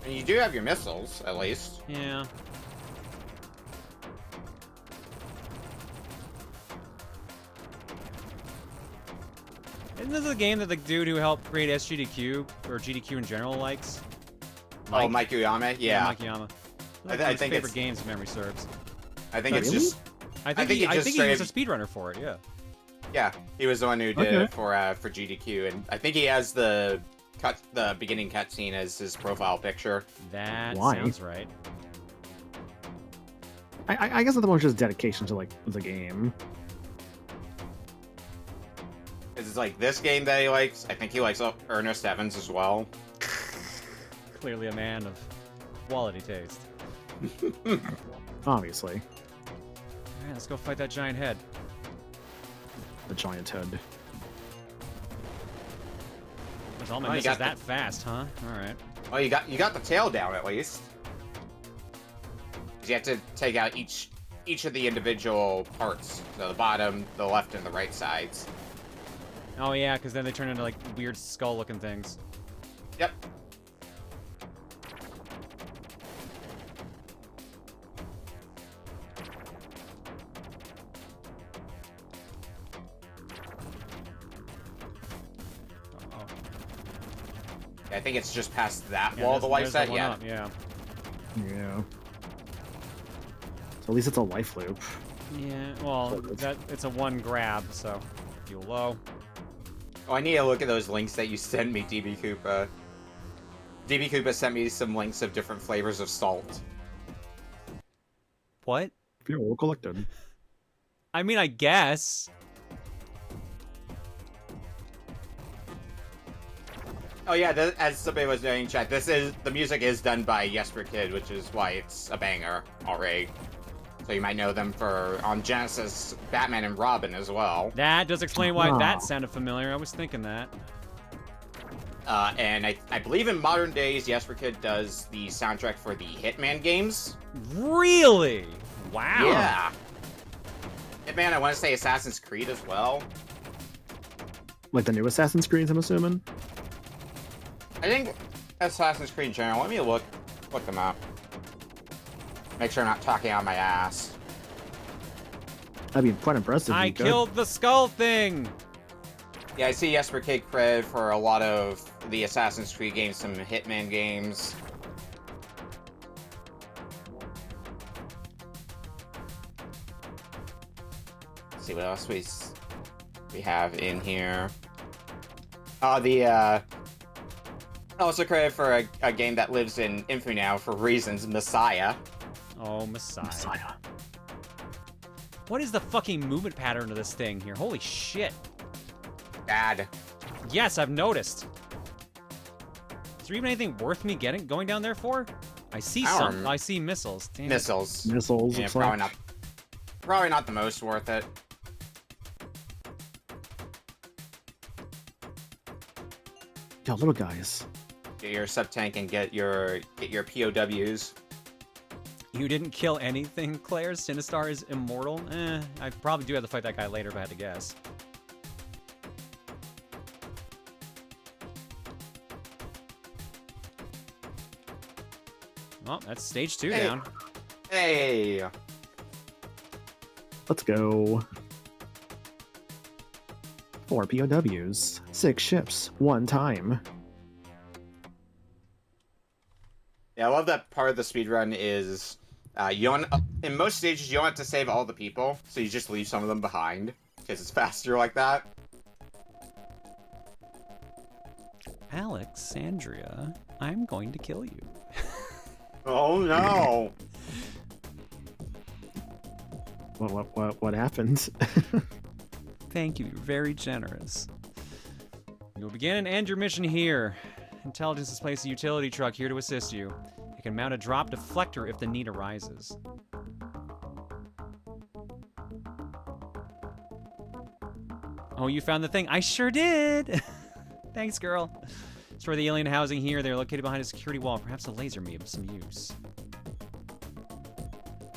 And you do have your missiles, at least. Yeah. Isn't this a game that the dude who helped create SGDQ, or GDQ in general, likes? Oh, Mike Uyama? Yeah. Mike Uyama. I think think favorite it's games, if memory serves. I think it's just. I think he was a speedrunner for it. Yeah. Yeah, he was the one who did it for GDQ, and I think he has the beginning cutscene as his profile picture. That sounds right. I guess that was just dedication to like the game. It's like this game that he likes. I think he likes Ernest Evans as well. Clearly a man of quality taste. Obviously. Alright, let's go fight that giant head. The giant head. With all my missiles that fast, huh? Alright. Oh, you got the tail down at least. You have to take out each of the individual parts. So the bottom, the left, and the right sides. Oh yeah, because then they turn into like weird skull-looking things. Yep. I think it's just past that wall of the life set. Yeah. Yeah. Yeah. So at least it's a life loop. Yeah. Well, it's a one grab, so fuel low. Oh, I need to look at those links that you sent me, DB Koopa. DB Koopa sent me some links of different flavors of salt. What? Yeah, well collected. I mean, I guess. Oh yeah, as somebody was doing in chat, the music is done by Jesper Kid, which is why it's a banger already. So you might know them on Genesis, Batman and Robin as well. That does explain why that sounded familiar. I was thinking that. And I believe in modern days, Jesper Kid does the soundtrack for the Hitman games. Really? Wow. Yeah. Hitman, I want to say Assassin's Creed as well. Like the new Assassin's Creed, I'm assuming? I think Assassin's Creed in general. Let me look them up. Make sure I'm not talking out my ass. That'd be quite impressive. I killed the skull thing! Yeah, I see Jesper Kid cred for a lot of the Assassin's Creed games, some Hitman games. Let's see what else we have in here. Oh, also credit for a game that lives in infamy now for reasons, Messiah. Oh, Messiah. What is the fucking movement pattern of this thing here? Holy shit. Bad. Yes, I've noticed. Is there even anything worth me going down there for? I see some. I see missiles. Damn. Missiles. Missiles. Yeah, probably not the most worth it. Yo, little guys. Get your sub-tank and get your POWs. You didn't kill anything, Claire? Sinistar is immortal? I probably do have to fight that guy later if I had to guess. Well, that's stage 2 down. Hey! Let's go. 4 POWs, 6 ships, 1 time. Yeah, I love that part of the speedrun is in most stages you don't have to save all the people, so you just leave some of them behind because it's faster like that. Alexandria, I'm going to kill you. Oh no! What happened? Thank you, you're very generous. You'll begin and end your mission here. Intelligence has placed a utility truck here to assist you. It can mount a drop deflector if the need arises. Oh, you found the thing? I sure did! Thanks, girl. Destroy the alien housing here. They're located behind a security wall. Perhaps a laser may be of some use.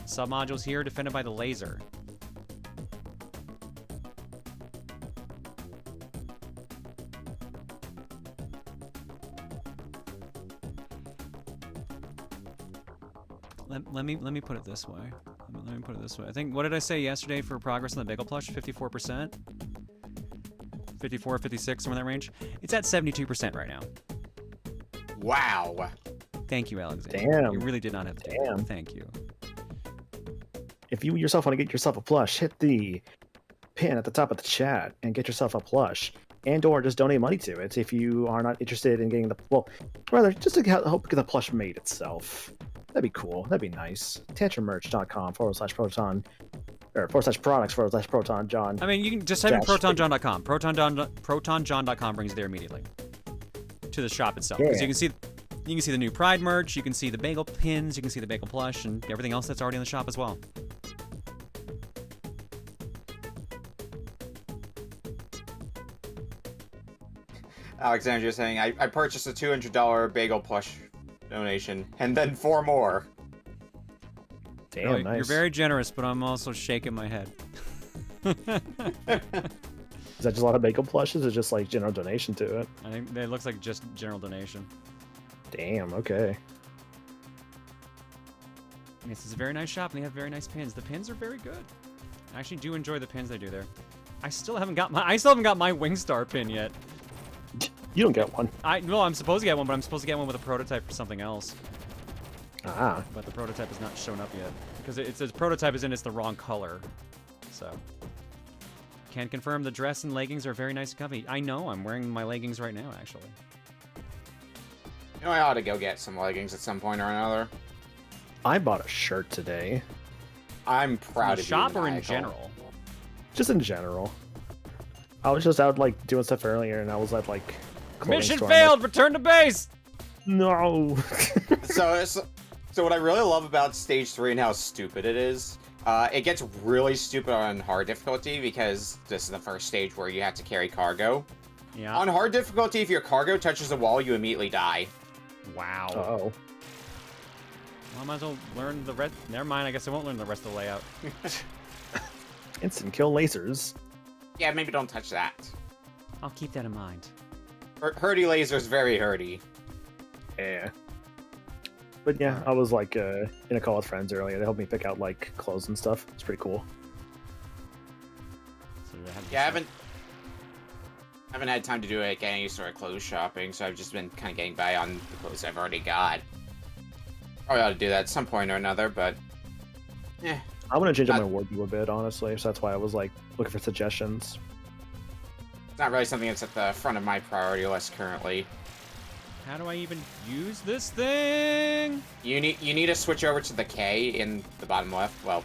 Submodules here, defended by the laser. Let me put it this way. Let me put it this way. I think, what did I say yesterday for progress on the bagel plush? 54%? 54, 56, somewhere in that range? It's at 72% right now. Wow. Thank you, Alexander. Damn. You really did not have to do that. Thank you. If you yourself want to get yourself a plush, hit the pin at the top of the chat and get yourself a plush. And or just donate money to it if you are not interested in getting the... Well, rather, just to help get the plush made itself. That'd be cool. That'd be nice. Tantramerch.com/proton or /products/proton John. I mean, you can just type in protonjohn.com. Protonjohn.com brings you there immediately to the shop itself. Because you can see the new Pride merch, you can see the bagel pins, you can see the bagel plush, and everything else that's already in the shop as well. Alexandria saying, I purchased a $200 bagel plush donation, and then 4 more. Damn, nice. You're very generous, but I'm also shaking my head. Is that just a lot of bagel plushes, or just like general donation to it? I think it looks like just general donation. Damn, okay. Yes, it's a very nice shop, and they have very nice pins. The pins are very good. I actually do enjoy the pins they do there. I still haven't got my Wingstar pin yet. You don't get one. Well, I'm supposed to get one, but I'm supposed to get one with a prototype for something else. Ah. But the prototype has not shown up yet. Because it says prototype is in, it's the wrong color. So. Can confirm the dress and leggings are very nice and comfy. I know, I'm wearing my leggings right now, actually. You know, I ought to go get some leggings at some point or another. I bought a shirt today. I'm proud of you, shop or in Michael. general? Just in general. I was just out, like, doing stuff earlier, and I was at, like, clothing Mission store. failed. Return to base. No. So what I really love about stage 3 and how stupid it is, it gets really stupid on hard difficulty because this is the first stage where you have to carry cargo. Yeah. On hard difficulty, if your cargo touches the wall, you immediately die. Wow. Oh. Well, I might as well learn the rest. Never mind. I guess I won't learn the rest of the layout. Instant kill lasers. Yeah, maybe don't touch that. I'll keep that in mind. Hurdy laser's very hurdy. Yeah. But yeah, I was like in a call with friends earlier. They helped me pick out like clothes and stuff. It's pretty cool. So Yeah, I haven't had time to do any sort of clothes shopping, so I've just been kind of getting by on the clothes I've already got. Probably ought to do that at some point or another, but I'm gonna change up my wardrobe a bit, honestly. So that's why I was like looking for suggestions. It's not really something that's at the front of my priority list currently. How do I even use this thing? You need to switch over to the K in the bottom left. Well,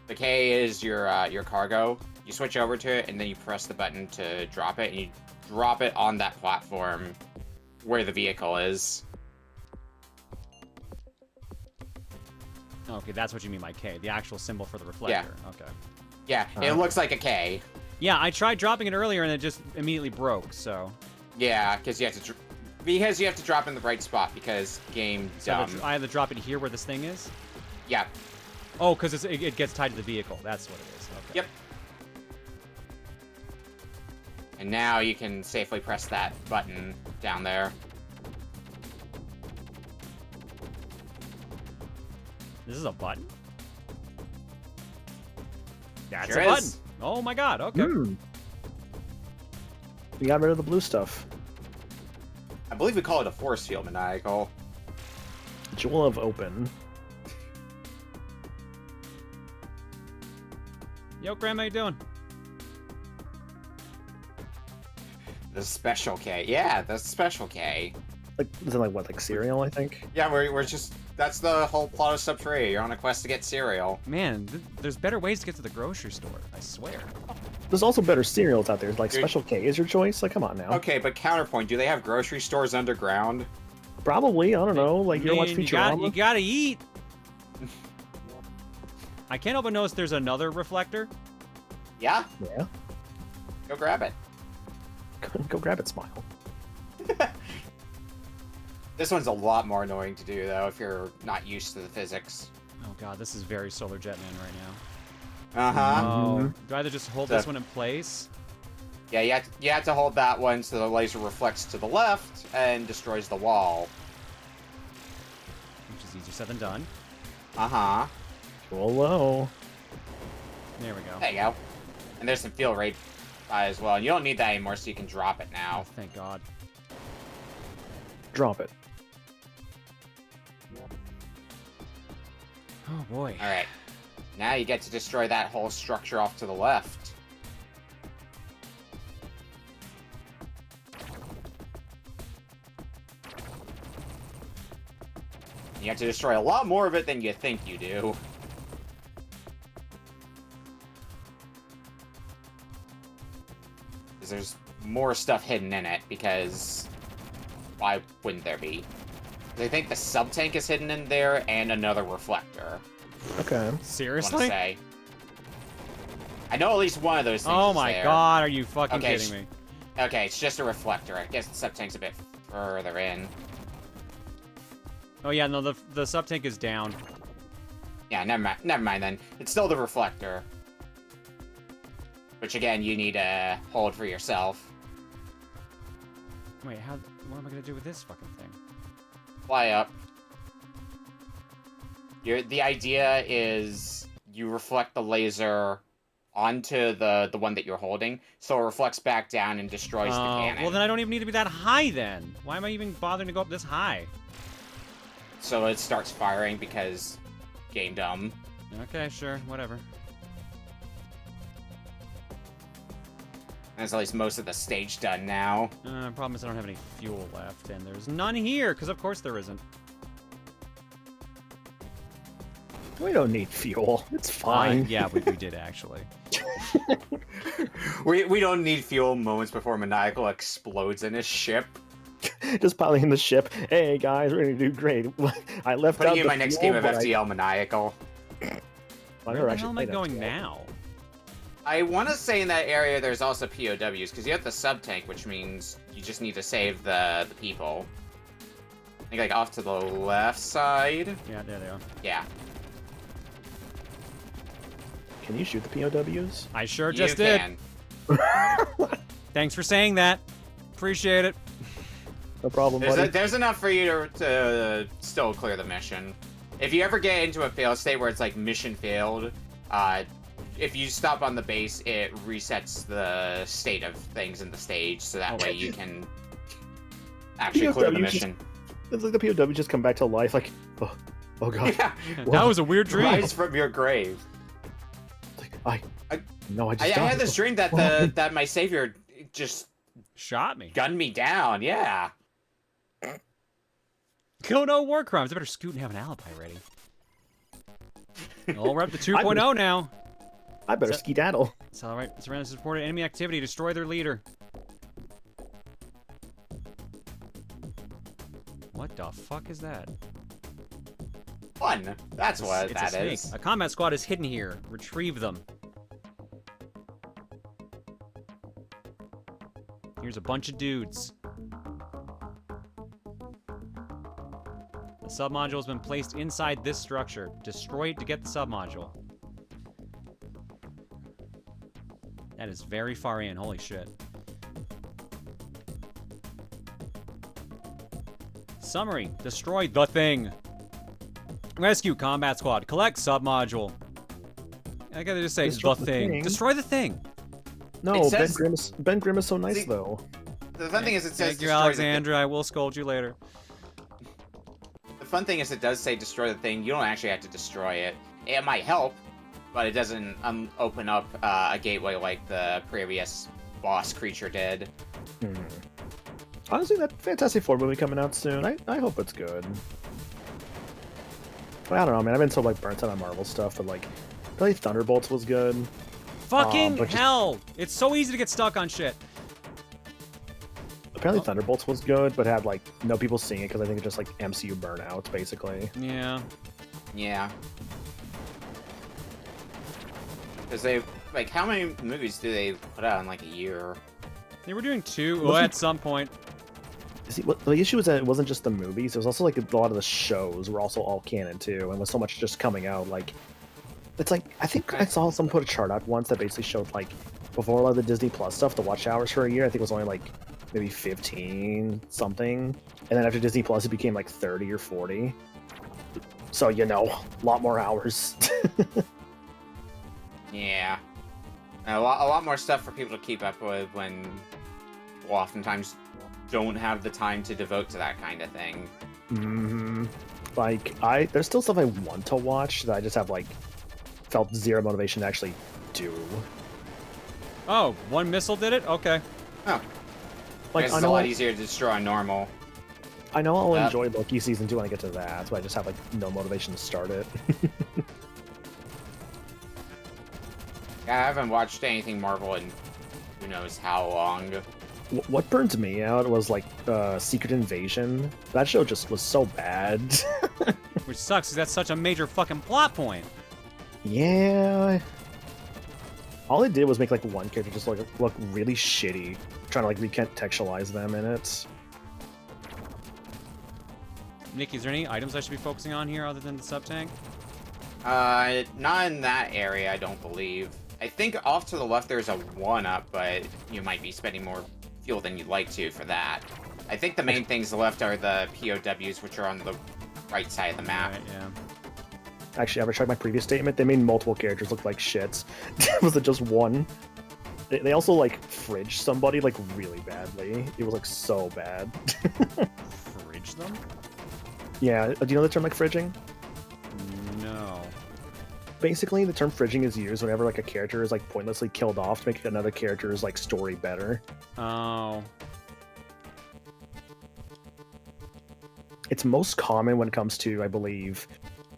the K is your cargo. You switch over to it, and then you press the button to drop it, and you drop it on that platform where the vehicle is. Okay, that's what you mean by K. The actual symbol for the reflector. Yeah. Okay. Yeah, it looks like a K. Yeah, I tried dropping it earlier, and it just immediately broke, so... Yeah, because you have to drop in the right spot, because game dumb. I have to drop it here where this thing is? Yeah. Oh, because it gets tied to the vehicle. That's what it is. Okay. Yep. And now you can safely press that button down there. This is a button? That's Sure a button. is. Oh my god, okay. We got rid of the blue stuff. I believe we call it a force field, Maniacal. Jewel of Open. Yo, Graham, how you doing? The special K. Yeah, the special K. Like, is it like cereal, I think? Yeah, we're just... That's the whole plot of Sub 3. You're on a quest to get cereal. Man, there's better ways to get to the grocery store, I swear. There's also better cereals out there. Like, Dude. Special K is your choice? Like, come on now. Okay, but counterpoint, do they have grocery stores underground? Probably, I don't know. Like, you don't watch Futurama? You gotta eat! I can't help but notice there's another reflector. Yeah? Yeah. Go grab it. Go grab it, Smile. This one's a lot more annoying to do, though, if you're not used to the physics. Oh god, this is very Solar Jetman right now. Uh-huh. Oh, do I either just hold this one in place? Yeah, you have to hold that one so the laser reflects to the left and destroys the wall. Which is easier said than done. Uh-huh. Roll low. There we go. There you go. And there's some field rate as well. And you don't need that anymore, so you can drop it now. Oh, thank god. Drop it. Oh boy. Alright. Now you get to destroy that whole structure off to the left. You have to destroy a lot more of it than you think you do. Because there's more stuff hidden in it, because why wouldn't there be? I think the sub-tank is hidden in there, and another reflector. Okay. Seriously? I know at least one of those things Oh is my there. god, are you fucking Okay, kidding me? Okay, it's just a reflector. I guess the sub-tank's a bit further in. Oh yeah, no, the sub-tank is down. Yeah, never mind then. It's still the reflector. Which again, you need to hold for yourself. Wait, what am I gonna do with this fucking thing? Fly up. The idea is you reflect the laser onto the one that you're holding, so it reflects back down and destroys the cannon. Well, then I don't even need to be that high then. Why am I even bothering to go up this high? So it starts firing because game dumb. Okay, sure, whatever. That's at least most of the stage done now. Problem is I don't have any fuel left, and there's none here, because of course there isn't. We don't need fuel. It's fine. Yeah, we did actually. We don't need fuel moments before Maniacal explodes in his ship. Just piling in the ship. Hey guys, we're gonna do great. I left Putting out in the my next fuel, game of but FTL Maniacal. Where the hell am I going now? I want to say in that area there's also POWs, because you have the sub-tank, which means you just need to save the people. I think, like, off to the left side? Yeah, there they are. Yeah. Can you shoot the POWs? I sure just did. Thanks for saying that. Appreciate it. No problem, buddy. There's enough for you to still clear the mission. If you ever get into a fail state where it's like mission failed, if you stop on the base, it resets the state of things in the stage, so that way you can actually clear the mission. It's like the POW just come back to life, like, oh god. Yeah. That was a weird dream. Rise from your grave. I I had this dream that that my savior just shot me, gunned me down. Yeah. Kill no war crimes. I better scoot and have an alibi ready. Oh, we're up to 2.0 now. I better skedaddle. It's all right. Surrounded supported enemy activity. Destroy their leader. What the fuck is that? Fun. That's what It's that a snake. is. A combat squad is hidden here. Retrieve them. Here's a bunch of dudes. The submodule has been placed inside this structure. Destroy it to get the submodule. That is very far in. Holy shit. Summary. Destroy the thing. Rescue combat squad. Collect submodule. I gotta just say Destroy the thing. Destroy the thing. No, says- Ben Grimm is so nice, See, though. The fun thing is it says Thank you, destroy Alexandra. I will scold you later. The fun thing is it does say destroy the thing. You don't actually have to destroy it. It might help, but it doesn't open up a gateway like the previous boss creature did. Honestly, that Fantastic Four movie coming out soon. I hope it's good. Well, I don't know, man. I've been so like burnt out on Marvel stuff, but like, really Thunderbolts was good. Fucking but just- hell! It's so easy to get stuck on shit. Apparently Thunderbolts was good, but had like no people seeing it because I think it's just like MCU burnout, basically. Yeah. Yeah. Because they, like, how many movies do they put out in like a year? They were doing 2 at some point. See, the issue is that it wasn't just the movies; it was also like a lot of the shows were also all canon too, and with so much just coming out, like it's like I think I saw someone put a chart out once that basically showed like before a lot of the Disney Plus stuff, the watch hours for a year I think was only like maybe 15 something, and then after Disney Plus it became like 30 or 40. So you know, a lot more hours. Yeah. A lot more stuff for people to keep up with when people oftentimes don't have the time to devote to that kind of thing. Like there's still stuff I want to watch that I just have like felt zero motivation to actually do. Oh, one missile did it? Okay. Oh. Like, It's a lot easier to destroy on normal. I know I'll Yep. enjoy Loki season 2 when I get to that, but I just have like no motivation to start it. Yeah, I haven't watched anything Marvel in who knows how long. What burned me out was like Secret Invasion. That show just was so bad. Which sucks because that's such a major fucking plot point. Yeah. All they did was make like one character just look really shitty, trying to like recontextualize them in it. Nikki, is there any items I should be focusing on here other than the sub-tank? Not in that area, I don't believe. I think off to the left there's a 1-up, but you might be spending more fuel than you'd like to for that. I think the main things left are the POWs, which are on the right side of the map. Right, yeah. Actually, I rechecked my previous statement. They made multiple characters look like shits. Was it just one? They also like fridged somebody like really badly. It was like so bad. Fridge them? Yeah, do you know the term like fridging? No. Basically, the term fridging is used whenever like a character is like pointlessly killed off to make another character's like story better. Oh. It's most common when it comes to, I believe,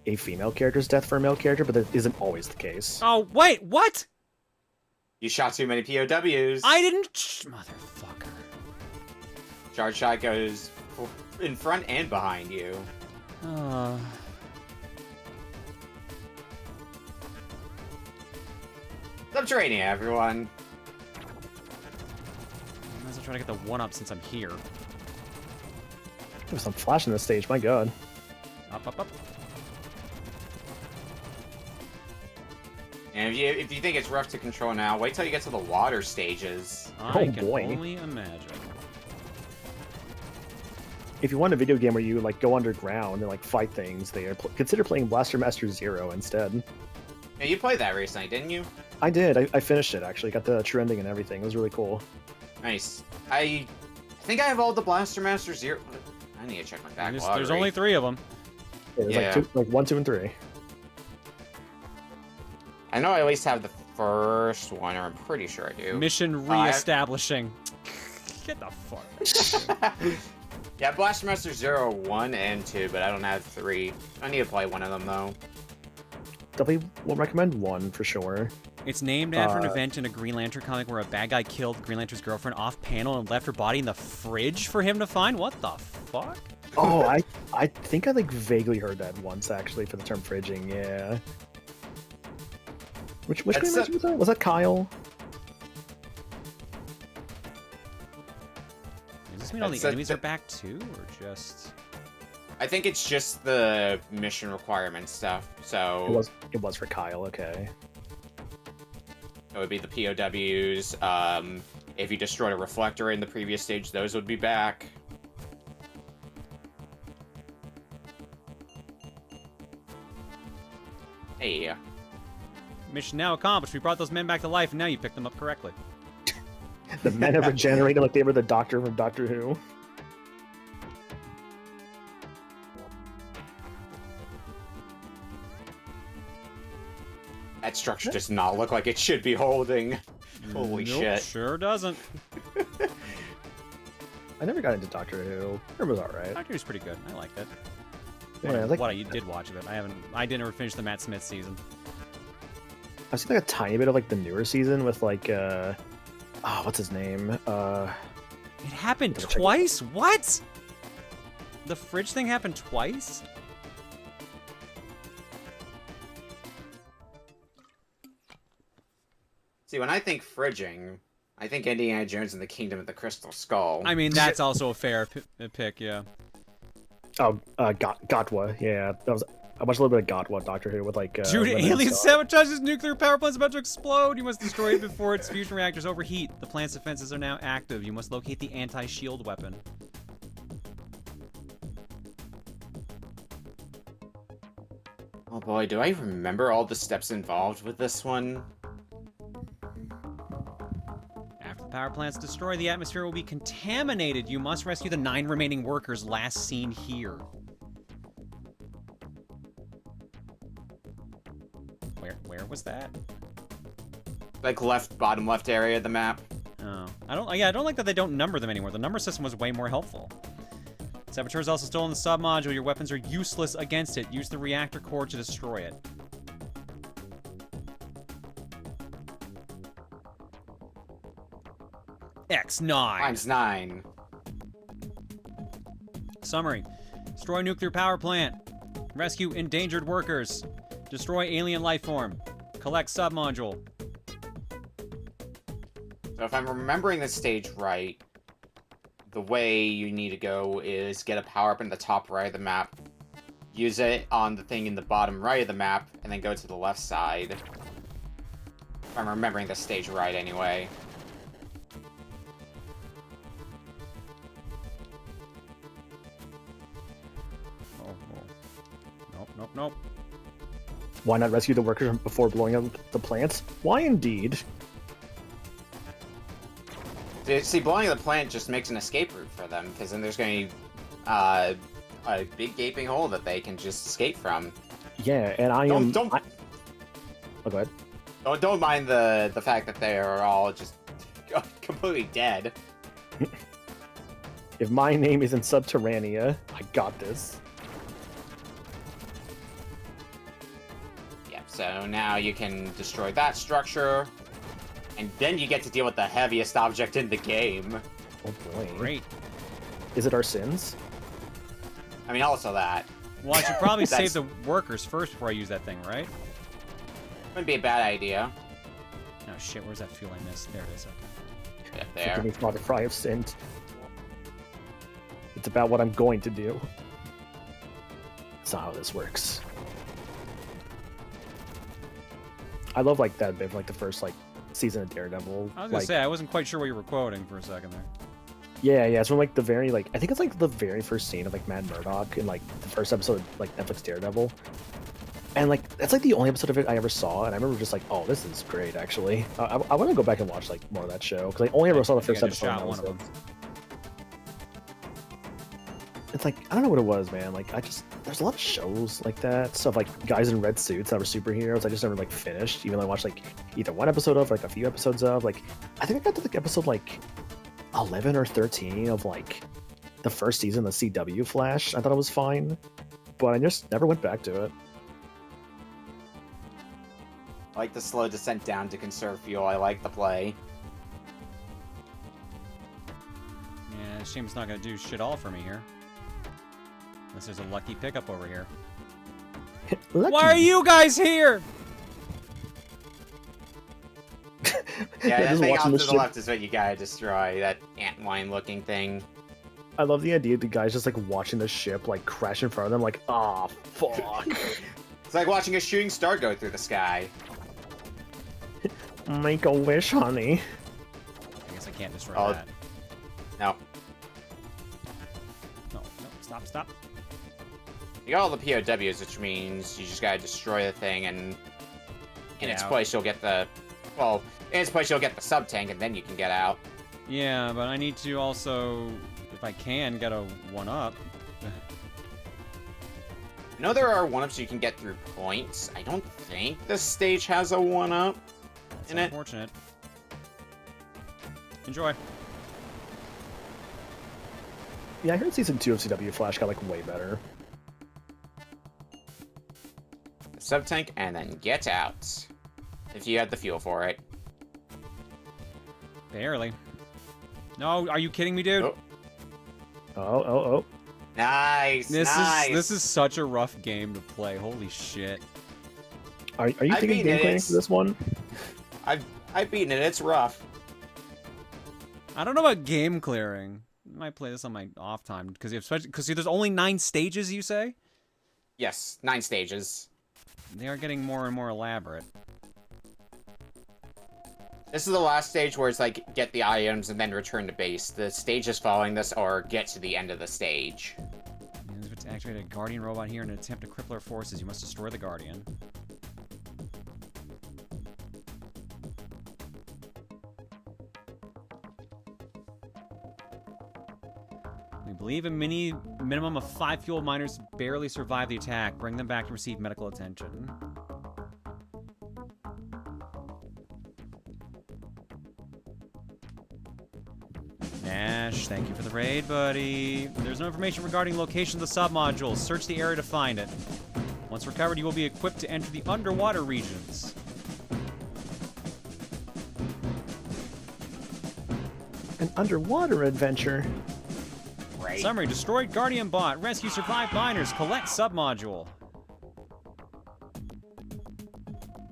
a female character's death for a male character, but that isn't always the case. Oh, wait, what? You shot too many POWs. I didn't. Motherfucker. Charge shot goes in front and behind you. Terrania, everyone. I might as well try to get the 1-up since I'm here. There's some flash in this stage, my god. Up, up, up. And if you think it's rough to control now, wait till you get to the water stages. I can only imagine. If you want a video game where you like go underground and like fight things, consider playing Blaster Master Zero instead. Yeah, you played that recently, didn't you? I did. I finished it actually. Got the true ending and everything. It was really cool. Nice. I think I have all the Blaster Master Zero. I need to check my backlog. There's only 3 of them. Yeah, there's like 1, 2, and 3. I know I at least have the first one, or I'm pretty sure I do. Mission re-establishing. Get the fuck. Yeah, Blaster Master 0, 1, and 2, but I don't have 3. I need to play one of them, though. Definitely will recommend 1 for sure. It's named after an event in a Green Lantern comic where a bad guy killed Green Lantern's girlfriend off-panel and left her body in the fridge for him to find? What the fuck? Oh, I think I like vaguely heard that once, actually, for the term fridging, yeah. Which Green Lantern was that? Was that Kyle? Does this mean all the enemies are back too, or just... I think it's just the mission requirement stuff, so... It was for Kyle, okay. It would be the POWs. If you destroyed a reflector in the previous stage, those would be back. Hey. Mission now accomplished. We brought those men back to life, and now you picked them up correctly. The men have regenerated like they were the Doctor from Doctor Who. That structure does not look like it should be holding. Holy shit. Sure doesn't. I never got into Doctor Who. It was alright. Doctor Who's pretty good. I liked it. Yeah, What I did watch of it. I didn't ever finish the Matt Smith season. I've seen like a tiny bit of like the newer season with like what's his name? It happened twice? What? The fridge thing happened twice? See, when I think fridging, I think Indiana Jones and the Kingdom of the Crystal Skull. I mean, that's also a fair pick, yeah. Oh, Gotwa, yeah. That was I watched a little bit of Gotwa Doctor Who with like Dude, alien sabotages nuclear power plant's about to explode. You must destroy it before its fusion reactors overheat. The plant's defenses are now active. You must locate the anti-shield weapon. Oh boy, do I remember all the steps involved with this one? After the power plant's destroyed, the atmosphere will be contaminated. You must rescue the 9 remaining workers last seen here. Where was that? Like bottom left area of the map. Oh, I don't like that they don't number them anymore. The number system was way more helpful. Saboteur is also still in the sub-module. Your weapons are useless against it. Use the reactor core to destroy it. X9. Times 9. Summary. Destroy nuclear power plant. Rescue endangered workers. Destroy alien life form. Collect sub-module. So if I'm remembering this stage right, the way you need to go is get a power-up in the top right of the map, use it on the thing in the bottom right of the map, and then go to the left side. If I'm remembering this stage right, anyway. Nope. Why not rescue the workers before blowing up the plants? Why indeed? See, blowing the plant just makes an escape route for them, because then there's going to be a big gaping hole that they can just escape from. Yeah, and Oh, go ahead. Don't mind the fact that they are all just completely dead. If my name isn't Subterrania, I got this. So now you can destroy that structure. And then you get to deal with the heaviest object in the game. Oh boy. Great. Is it our sins? I mean, also that. Well, I should probably save the workers first before I use that thing, right? Wouldn't be a bad idea. Oh shit, where's that fuel I missed? There it is. Okay. Get there. Forgive me, Father, for I have sinned. It's about what I'm going to do. That's not how this works. I love like that bit of like the first like season of Daredevil. I was gonna say I wasn't quite sure what you were quoting for a second there. Yeah, it's from like the very like I think it's like the very first scene of like Matt Murdock in like the first episode of like Netflix Daredevil. And like that's like the only episode of it I ever saw, and I remember just like, oh, this is great actually. I want to go back and watch like more of that show because I only ever saw the first episode. And one of them. It's like I don't know what it was, man. Like there's a lot of shows like that, stuff like guys in red suits that were superheroes. I just never like finished, even though I watched like either one episode of, like a few episodes of. Like I think I got to like episode like 11 or 13 of like the first season of CW Flash. I thought it was fine, but I just never went back to it. I like the slow descent down to conserve fuel. I like the play. Yeah, shame it's not gonna do shit all for me here. Unless there's a lucky pickup over here. Why are you guys here? Yeah, that thing off to the left is what you gotta destroy. That antlion looking thing. I love the idea the guy's just like watching the ship like crash in front of them like, ah, fuck. It's like watching a shooting star go through the sky. Make a wish, honey. I guess I can't destroy that. No. No, stop. You got all the POWs, which means you just gotta destroy the thing, and in its place you'll get the... Well, in its place you'll get the sub-tank, and then you can get out. Yeah, but I need to also, if I can, get a 1-up. I know there are 1-ups you can get through points. I don't think this stage has a 1-up in it. Unfortunate. Enjoy. Yeah, I heard season 2 of CW Flash got like way better. Sub-tank, and then get out. If you had the fuel for it. Barely. No, are you kidding me, dude? Oh. Nice, This is such a rough game to play. Holy shit. Are you thinking game clearing for this one? I've beaten it. It's rough. I don't know about game clearing. I might play this on my off time because there's only 9 stages. You say? Yes, 9 stages. They are getting more and more elaborate. This is the last stage where it's like, get the items and then return to base. The stages following this are get to the end of the stage. To activate a Guardian robot here in an attempt to cripple our forces, you must destroy the Guardian. We believe a minimum of 5 fuel miners barely survive the attack. Bring them back to receive medical attention. Nash, thank you for the raid, buddy. There's no information regarding location of the sub-modules. Search the area to find it. Once recovered, you will be equipped to enter the underwater regions. An underwater adventure. Right. Summary: destroyed Guardian bot, rescue survived miners, collect sub-module.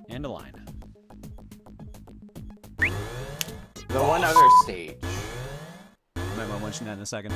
And a line. The one other stage. I might want to mention that in a second.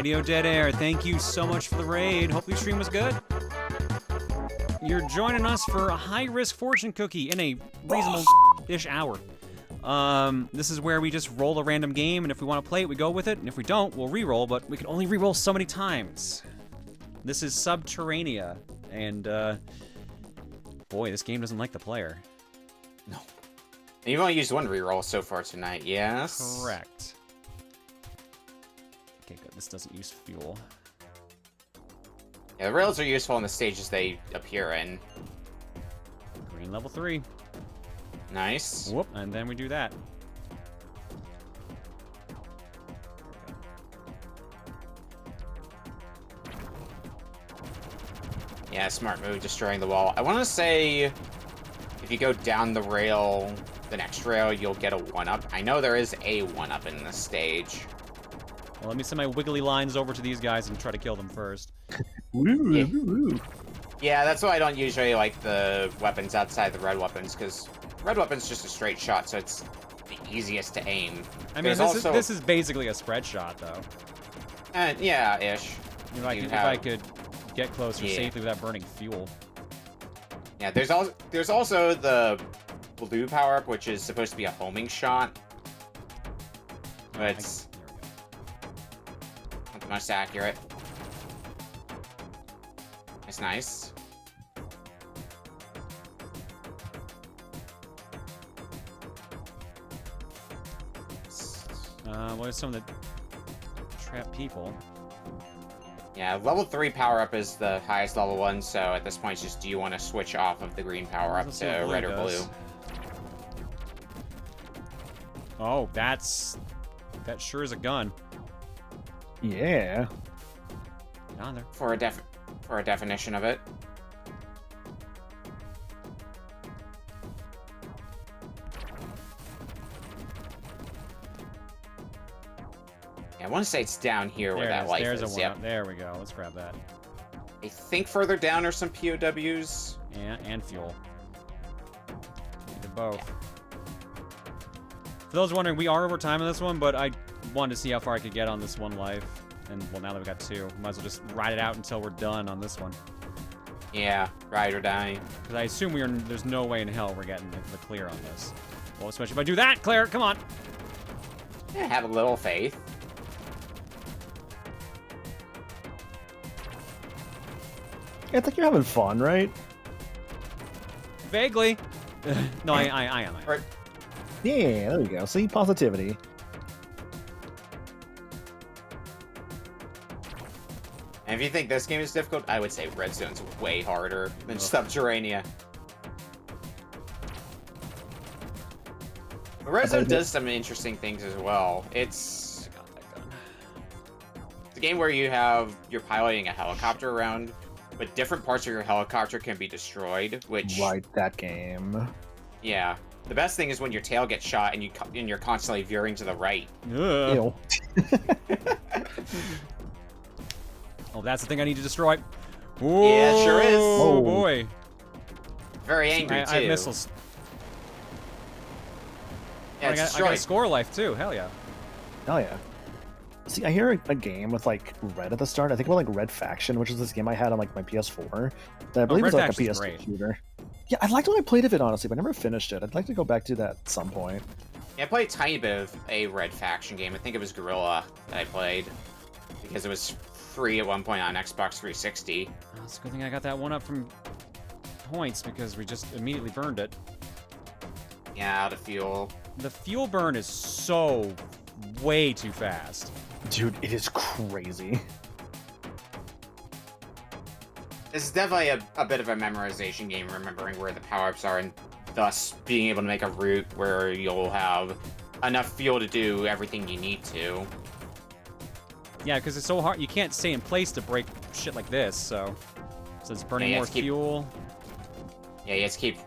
Radio Dead Air, thank you so much for the raid. Hope your stream was good. You're joining us for a high-risk fortune cookie in a reasonable-ish hour. This is where we just roll a random game, and if we want to play it, we go with it, and if we don't, we'll re-roll, but we can only re-roll so many times. This is Terrania, and, boy, this game doesn't like the player. No. You've only used one reroll so far tonight, yes? Correct. Okay, good. This doesn't use fuel. Yeah, the rails are useful in the stages they appear in. Green level 3. Nice. Whoop, and then we do that. Yeah, smart move, destroying the wall. I want to say, if you go down the rail, the next rail, you'll get a 1-up. I know there is a 1-up in this stage. Well, let me send my wiggly lines over to these guys and try to kill them first. Yeah, that's why I don't usually like the weapons outside the red weapons, because red weapon's just a straight shot, so it's the easiest to aim. I mean, this is basically a spread shot, though. Yeah, ish. If I could get closer safely without burning fuel. Yeah, there's also the blue power-up, which is supposed to be a homing shot. But it's not the most accurate. It's nice. What are some of the trap people? Yeah, level 3 power-up is the highest level one, so at this point it's just, do you want to switch off of the green power-up to red or blue? Oh, that sure is a gun. Yeah. Get on there. For a definition of it. I want to say it's down here where that life is. Yep. There we go. Let's grab that. I think further down are some POWs. Yeah, and fuel. Need both. Yeah. For those wondering, we are over time on this one, but I wanted to see how far I could get on this one life. And, well, now that we got 2, might as well just ride it out until we're done on this one. Yeah, ride or die. Because I assume there's no way in hell we're getting the clear on this. Well, especially if I do that, Claire, come on! Yeah, have a little faith. Yeah, it's like you're having fun, right? Vaguely. No, I am. Yeah, there you go. See, positivity. And if you think this game is difficult, I would say Red Zone's way harder than Terrania. Red Zone does some interesting things as well. It's a game where you're piloting a helicopter around, but different parts of your helicopter can be destroyed, which... Right, that game. Yeah. The best thing is when your tail gets shot and you're constantly veering to the right. Ew. Oh, that's the thing I need to destroy. Ooh, yeah, it sure is. Oh, boy. Very angry, too. I have missiles. Yeah, I got a score life, too. Hell yeah. Hell yeah. See, I hear a game with, like, Red at the start. I think about, like, Red Faction, which is this game I had on, like, my PS4. That I believe is, like, a PS4 shooter. Yeah, I liked when I played of it, honestly, but I never finished it. I'd like to go back to that at some point. Yeah, I played a tiny bit of a Red Faction game. I think it was Guerrilla that I played. Because it was free at one point on Xbox 360. Oh, it's a good thing I got that one up from points, because we just immediately burned it. Yeah, out of fuel. The fuel burn is so way too fast. Dude, it is crazy. This is definitely a bit of a memorization game, remembering where the power-ups are, and thus being able to make a route where you'll have enough fuel to do everything you need to. Yeah, because it's so hard. You can't stay in place to break shit like this, so it's burning more fuel. Yeah, you have to keep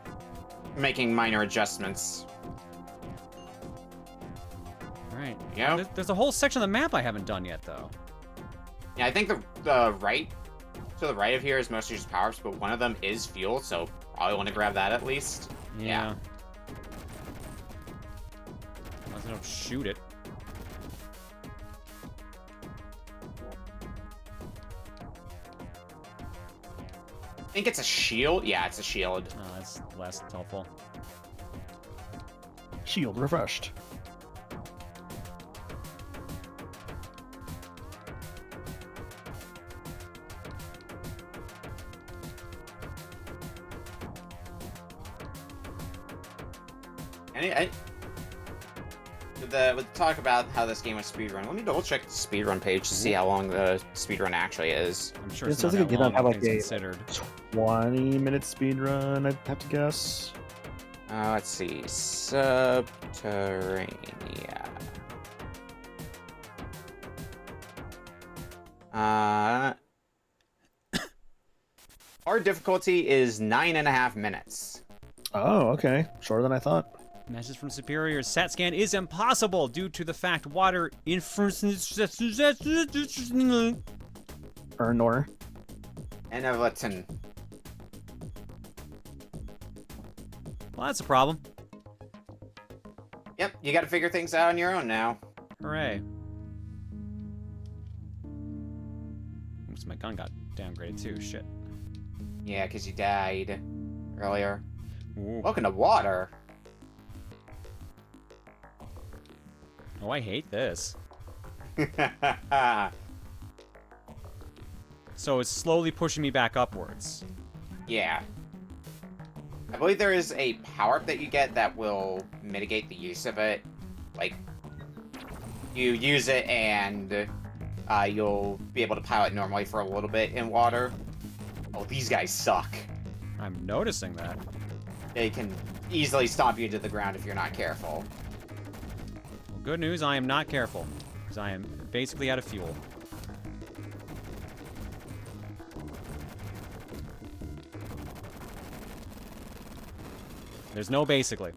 making minor adjustments. Right. Yeah. There's a whole section of the map I haven't done yet, though. Yeah, I think the right to the right of here is mostly just power-ups, but one of them is fuel, so probably want to grab that at least. Yeah. Unless I don't shoot it. think it's a shield. Yeah, it's a shield. Oh, that's less helpful. Shield refreshed. And with the talk about how this game was speedrun, let me double check the speedrun page to see how long the speedrun actually is. I'm sure It it's sounds not like that it long, have all like things a considered. 20-minute speed run, I'd have to guess. Let's see. Subterrania. Our difficulty is 9.5 minutes. Oh, okay. Shorter than I thought. Message from Superior. SAT scan is impossible due to the fact water Ernor. And Everton. Well, that's a problem. Yep, you gotta figure things out on your own now. Hooray. Oops, my gun got downgraded too. Shit. Yeah, because you died earlier. Ooh. Welcome to water. Oh, I hate this. So it's slowly pushing me back upwards. Yeah. I believe there is a power-up that you get that will mitigate the use of it. Like, you use it and you'll be able to pilot normally for a little bit in water. Oh, these guys suck. I'm noticing that. They can easily stomp you to the ground if you're not careful. Well, good news, I am not careful, because I am basically out of fuel. There's no basically.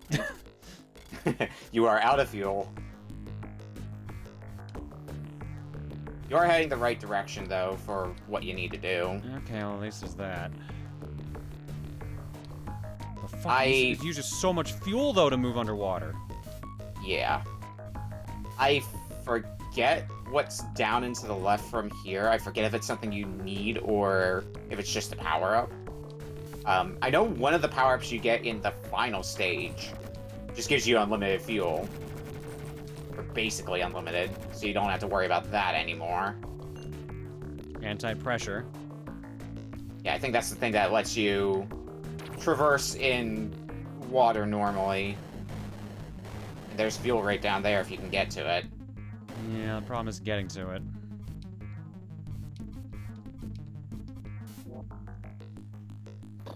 You are out of fuel. You are heading the right direction, though, for what you need to do. Okay, well, at least there's that. The fuck, it uses so much fuel, though, to move underwater. Yeah. I forget what's down and to the left from here. I forget if it's something you need or if it's just a power-up. I know one of the power-ups you get in the final stage just gives you unlimited fuel. Or basically unlimited, so you don't have to worry about that anymore. Anti-pressure. Yeah, I think that's the thing that lets you traverse in water normally. And there's fuel right down there if you can get to it. Yeah, the problem is getting to it.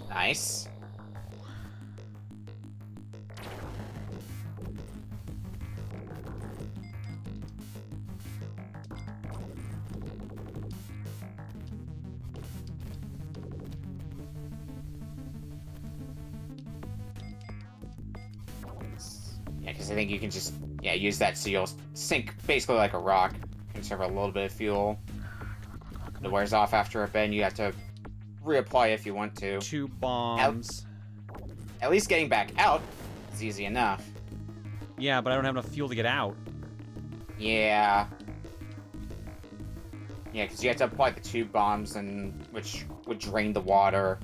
Nice. Yeah, because I think you can just, use that so you'll sink basically like a rock. Conserve a little bit of fuel. It wears off after a bit, and you have to reapply if you want to. 2 bombs. At least getting back out is easy enough. Yeah, but I don't have enough fuel to get out. Yeah. Yeah, because you have to apply the 2 bombs, which would drain the water,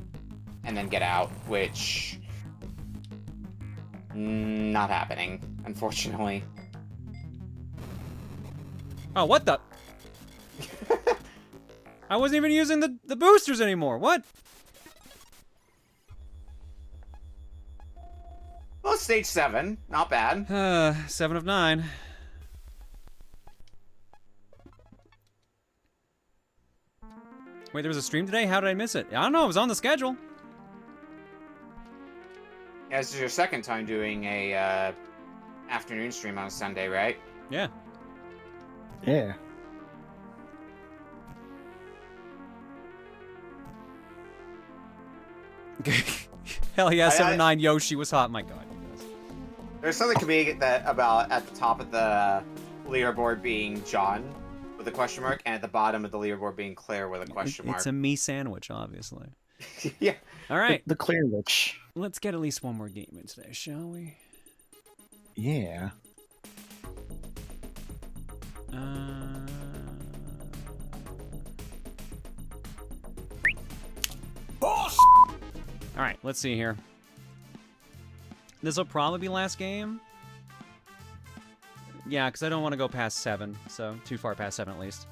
and then get out, which... not happening, unfortunately. Oh, what the? I wasn't even using the boosters anymore. What? Well, stage 7. Not bad. 7 of 9. Wait, there was a stream today? How did I miss it? I don't know. It was on the schedule. Yeah, this is your second time doing a afternoon stream on a Sunday, right? Yeah. Yeah. Hell yeah, 7-9 Yoshi was hot. My god. There's something comedic about at the top of the leaderboard being John with a question mark, and at the bottom of the leaderboard being Claire with a question mark. It's a me sandwich, obviously. Yeah. All right. The Clairwich. Let's get at least one more game in today, shall we? Yeah. Boss! All right, let's see here. This will probably be last game. Yeah, because I don't want to go past 7, so too far past 7 at least.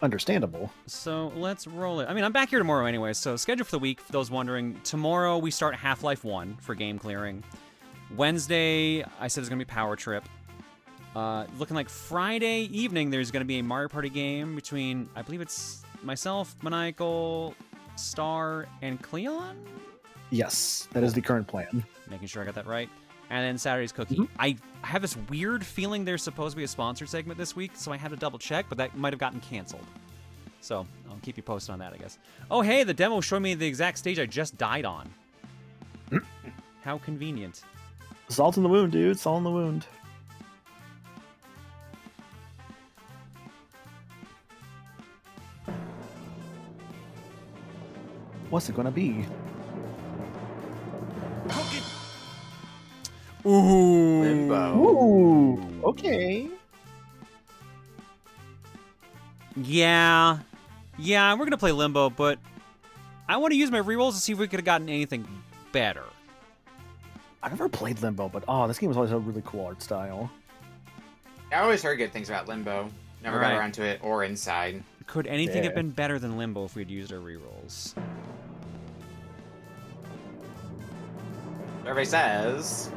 Understandable. So let's roll it. I mean, I'm back here tomorrow anyway, so schedule for the week, for those wondering. Tomorrow we start Half-Life 1 for game clearing. Wednesday, I said there's going to be Power Trip. Looking like Friday evening, there's going to be a Mario Party game between, I believe it's myself, Maniacal, Star, and Cleon? Yes, that is the current plan. Making sure I got that right. And then Saturday's Cookie. I have this weird feeling there's supposed to be a sponsored segment this week, so I had to double check, but that might have gotten canceled. So I'll keep you posted on that, I guess. Oh, hey, the demo showed me the exact stage I just died on. How convenient. Salt in the wound, dude. Salt in the wound. What's it gonna be? Ooh. Limbo. Ooh. Okay. Yeah. Yeah, we're gonna play Limbo, but I want to use my rerolls to see if we could have gotten anything better. I've never played Limbo, but oh, this game was always a really cool art style. I always heard good things about Limbo. Never got around to it or Inside. Could anything have been better than Limbo if we'd used our rerolls? Everybody says.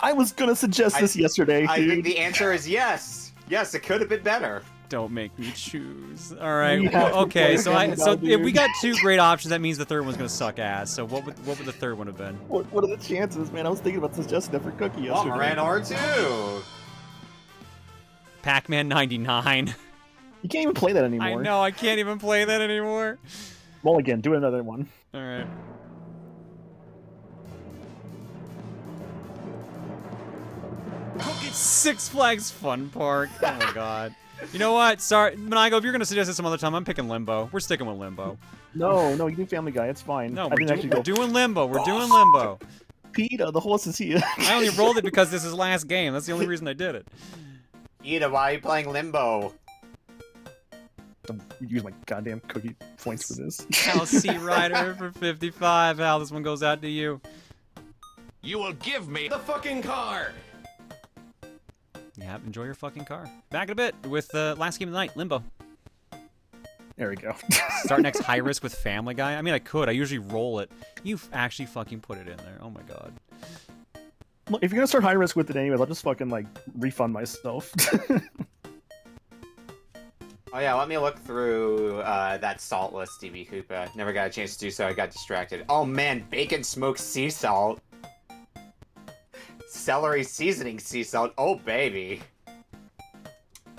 I was gonna suggest this yesterday, I dude. think the answer is yes. Yes, it could have been better. Don't make me choose. All right. Well, okay. So if we got 2 great options, that means the third one's gonna suck ass. So what would the third one have been? What are the chances, man? I was thinking about suggesting that for Cookie yesterday. Moran R2. Pac-Man 99. You can't even play that anymore. I know. I can't even play that anymore. Mulligan, do another one. All right. Six Flags Fun Park. Oh my god. You know what? Sorry, Maniacal, if you're gonna suggest it some other time, I'm picking Limbo. We're sticking with Limbo. No, you do Family Guy. It's fine. No, we're doing Limbo. We're doing Limbo. Peter, the horse is here. I only rolled it because this is last game. That's the only reason I did it. Ida, why are you playing Limbo? Don't use my goddamn Cookie points for this. Hal C. Rider for 55. Hal, this one goes out to you. You will give me the fucking car. Yeah, enjoy your fucking car. Back in a bit with the last game of the night, Limbo. There we go. Start next high risk with Family Guy. I mean, I could. I usually roll it. You actually fucking put it in there. Oh my god. Well, if you're gonna start high risk with it anyways, I'll just fucking like refund myself. Oh yeah, let me look through that salt list, DB Koopa. Never got a chance to do so, I got distracted. Oh man, bacon smoked sea salt. Celery seasoning sea salt. Oh baby.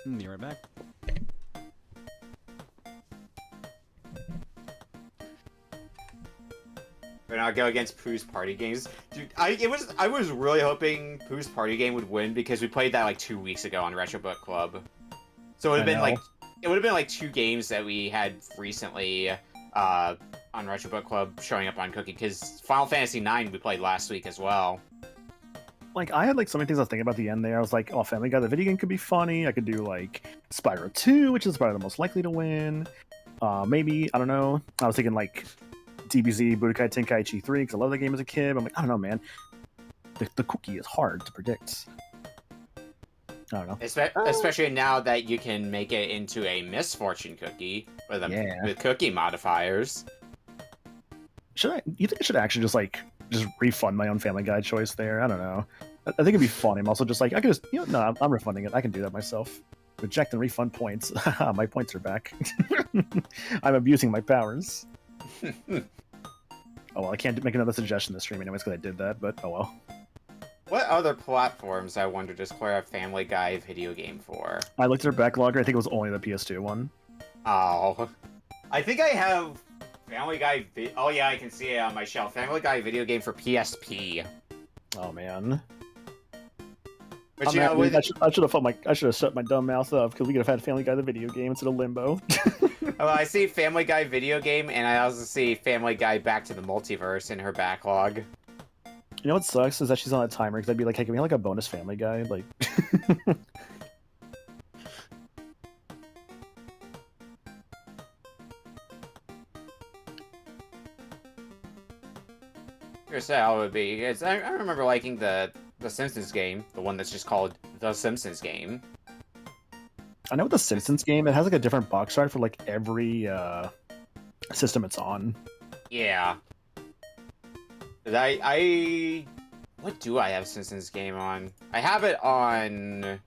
Be right back. But I'll go against Pooh's Party Games. Dude, I was really hoping Pooh's Party Game would win because we played that like 2 weeks ago on Retro Book Club. So it would have been like 2 games that we had recently on Retro Book Club showing up on Cookie, because Final Fantasy IX we played last week as well. Like, I had like so many things I was thinking about at the end there. I was like, oh, Family Guy, the video game could be funny. I could do like Spyro 2, which is probably the most likely to win. Maybe, I don't know. I was thinking like DBZ Budokai Tenkaichi 3 because I love that game as a kid. I'm like, I don't know, man. The Cookie is hard to predict. I don't know. Especially now that you can make it into a Misfortune Cookie with cookie modifiers. You think I should actually just refund my own Family Guy choice there? I don't know. I think it'd be fun. I'm also just like, I could just, no, I'm refunding it. I can do that myself. Reject and refund points. My points are back. I'm abusing my powers. Oh, well, I can't make another suggestion this stream anyways because I did that, but oh well. What other platforms, I wonder, does Claire have Family Guy video game for? I looked at her backlog. I think it was only the PS2 one. Oh. I think I have Family Guy... Oh yeah, I can see it on my shelf. Family Guy video game for PSP. Oh, man. But I should have shut my dumb mouth up because we could have had Family Guy the video game instead of Limbo. Oh, I see Family Guy video game, and I also see Family Guy Back to the Multiverse in her backlog. You know what sucks is that she's on a timer because I'd be like, hey, can we have like a bonus Family Guy? Like, say how it would be. Because I remember liking the Simpsons game, the one that's just called The Simpsons Game. I know with the Simpsons game, it has like a different box art for like every system it's on. Yeah. What do I have Simpsons game on? I have it on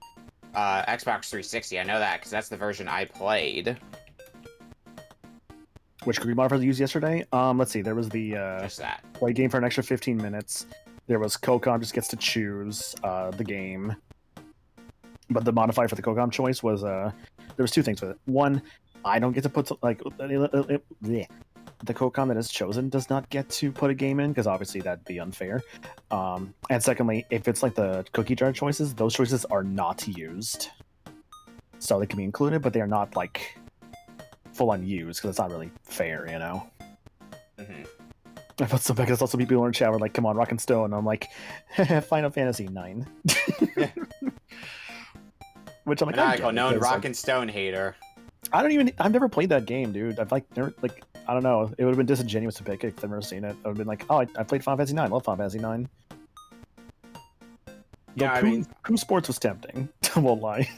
Xbox 360. I know that because that's the version I played. Which Cookie modifiers I used yesterday? Let's see. There was the just that play game for an extra 15 minutes. There was Cocom just gets to choose the game. But the modifier for the Cocom choice was there was two things with it. One, I don't get to put the Cocom that is chosen does not get to put a game in because obviously that'd be unfair. And secondly, if it's like the cookie jar choices, those choices are not used, so they can be included, but they are not like full on used because it's not really fair, you know. I felt so bad because also people in the chat were like, "Come on, Rock and Stone," and I'm like, "Final Fantasy 9." Which I'm like, I call known Rock and Stone hater. I've never played that game, dude. I've never I don't know. It would have been disingenuous to pick it if I've never seen it. I would have been like, oh, I played Final Fantasy 9. I love Final Fantasy 9. Yeah, I mean, Coup Sports was tempting. I won't lie.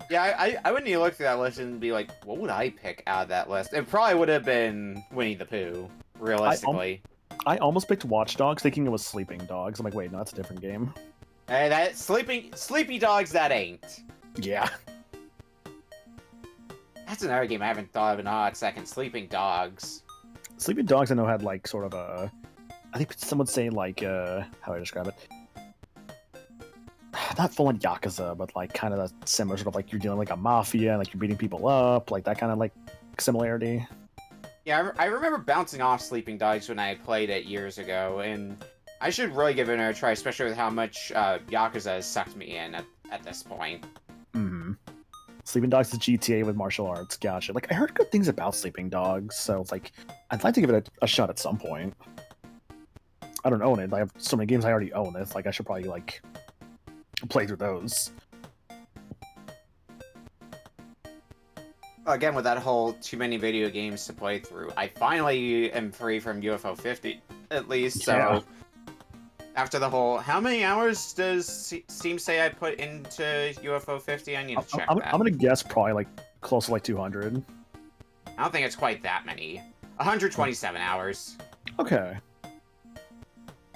Yeah, I wouldn't even look through that list and be like, what would I pick out of that list? It probably would have been Winnie the Pooh, realistically. I almost picked Watch Dogs thinking it was Sleeping Dogs. I'm like, wait, no, that's a different game. Hey, that Sleepy Dogs, that ain't. Yeah. That's another game I haven't thought of in a hot second. Sleeping Dogs. Sleeping Dogs, I know, had like sort of a. I think some would say like how do I describe it? Not full on Yakuza, but like kind of a similar sort of like you're dealing like a mafia and like you're beating people up, like that kind of like similarity. Yeah, I remember bouncing off Sleeping Dogs when I played it years ago, and I should really give it a try, especially with how much Yakuza has sucked me in at this point. Sleeping Dogs is GTA with martial arts. Gotcha. Like, I heard good things about Sleeping Dogs, so it's like, I'd like to give it a shot at some point. I don't own it. I have so many games I already own. It's like, I should probably, like, play through those. Again, with that whole too many video games to play through, I finally am free from UFO 50, at least, so... Yeah. After the whole, how many hours does Steam say I put into UFO 50? I need to check that. I'm gonna guess probably like close to like 200. I don't think it's quite that many. 127 hours. Okay.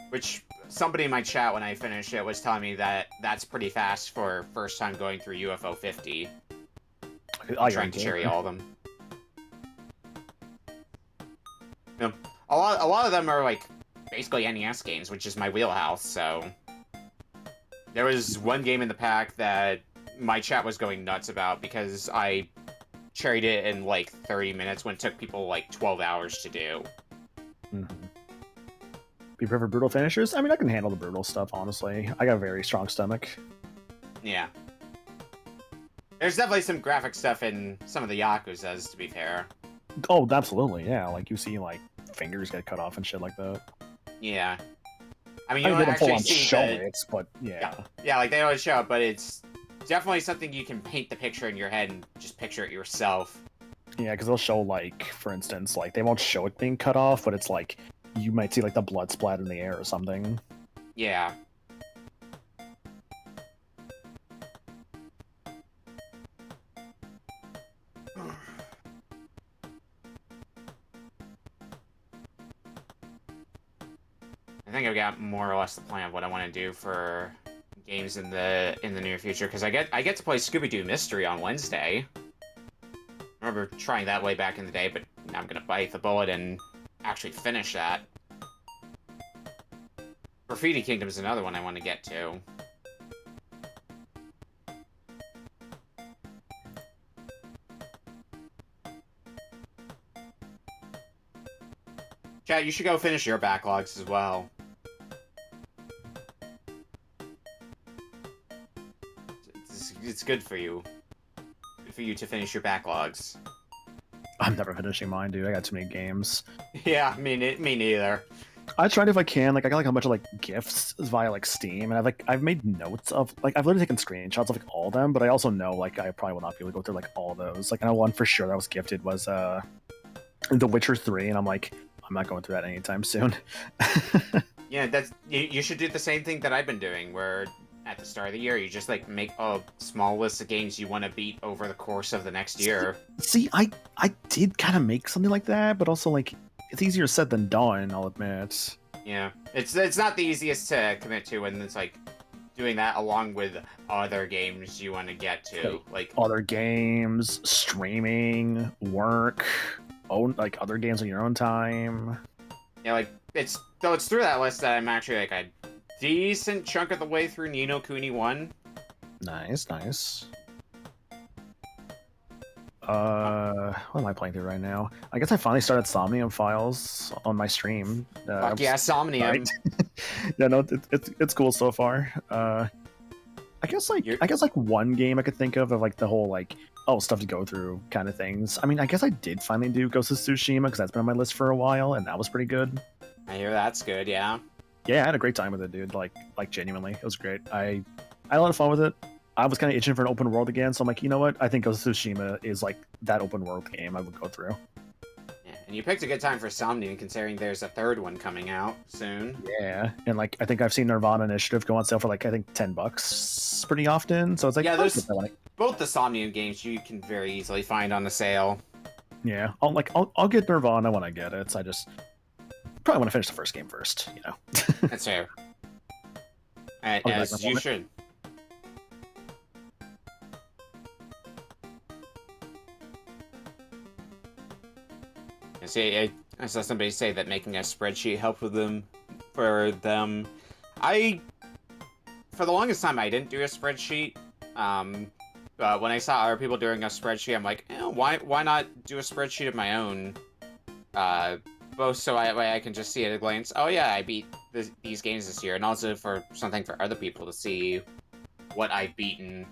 Which somebody in my chat when I finished it was telling me that that's pretty fast for first time going through UFO 50. I'm trying to cherry all of them. You know, a lot of them are like basically NES games, which is my wheelhouse, so... There was one game in the pack that my chat was going nuts about because I cherried it in like 30 minutes when it took people like 12 hours to do. Do you prefer brutal finishers? I mean, I can handle the brutal stuff, honestly. I got a very strong stomach. Yeah. There's definitely some graphic stuff in some of the Yakuzas, to be fair. Oh, absolutely, yeah. Like, you see, like, fingers get cut off and shit like that. Yeah. I mean, you don't actually see show it, but yeah. Yeah, like, they always show it, but it's definitely something you can paint the picture in your head and just picture it yourself. Yeah, because they'll show, like, for instance, like, they won't show it being cut off, but it's like, you might see, like, the blood splat in the air or something. Yeah. I think I've got more or less the plan of what I want to do for games in the near future, because I get to play Scooby-Doo Mystery on Wednesday. I remember trying that way back in the day, but now I'm gonna bite the bullet and actually finish that. Graffiti Kingdom is another one I want to get to. Chat, you should go finish your backlogs as well. It's good for you. Good for you to finish your backlogs. I'm never finishing mine, dude. I got too many games. Yeah, me neither. I tried if I can. Like, I got like a bunch of like gifts via like Steam, and I've made notes of like I've literally taken screenshots of like all of them. But I also know like I probably will not be able to go through like all of those. Like, I know one for sure that was gifted was The Witcher 3, and I'm like, I'm not going through that anytime soon. Yeah, you should do the same thing that I've been doing, where at the start of the year you just like make a small list of games you want to beat over the course of the next year. See, I did kind of make something like that, but also like it's easier said than done, I'll admit. Yeah, it's not the easiest to commit to when it's like doing that along with other games you want to get to, like other games, streaming, work, own like other games on your own time. Yeah, like it's through that list that I'm actually like a decent chunk of the way through Ni no Kuni 1. Nice, nice. What am I playing through right now? I guess I finally started Somnium Files on my stream. Fuck yeah, Somnium. Right? Yeah, no, it's cool so far. I guess like one game I could think of like the whole like stuff to go through kind of things. I mean, I guess I did finally do Ghost of Tsushima because that's been on my list for a while, and that was pretty good. I hear that's good, yeah. Yeah, I had a great time with it, dude. Like genuinely, it was great. I had a lot of fun with it. I was kind of itching for an open world again, so I'm like, you know what? I think Ghost of Tsushima is like that open world game I would go through. Yeah, and you picked a good time for Somnium, considering there's a third one coming out soon. Yeah, and like I think I've seen Nirvana Initiative go on sale for like I think $10 pretty often. So it's like, yeah, both the Somnium games you can very easily find on the sale. Yeah, I'll get Nirvana when I get it. So I just probably want to finish the first game first, you know. That's fair. As you should. See, I saw somebody say that making a spreadsheet helped with them. For the longest time, I didn't do a spreadsheet. But when I saw other people doing a spreadsheet, I'm like, why not do a spreadsheet of my own? Both so I can just see at a glance, oh yeah, I beat these games this year, and also for something for other people to see what I've beaten.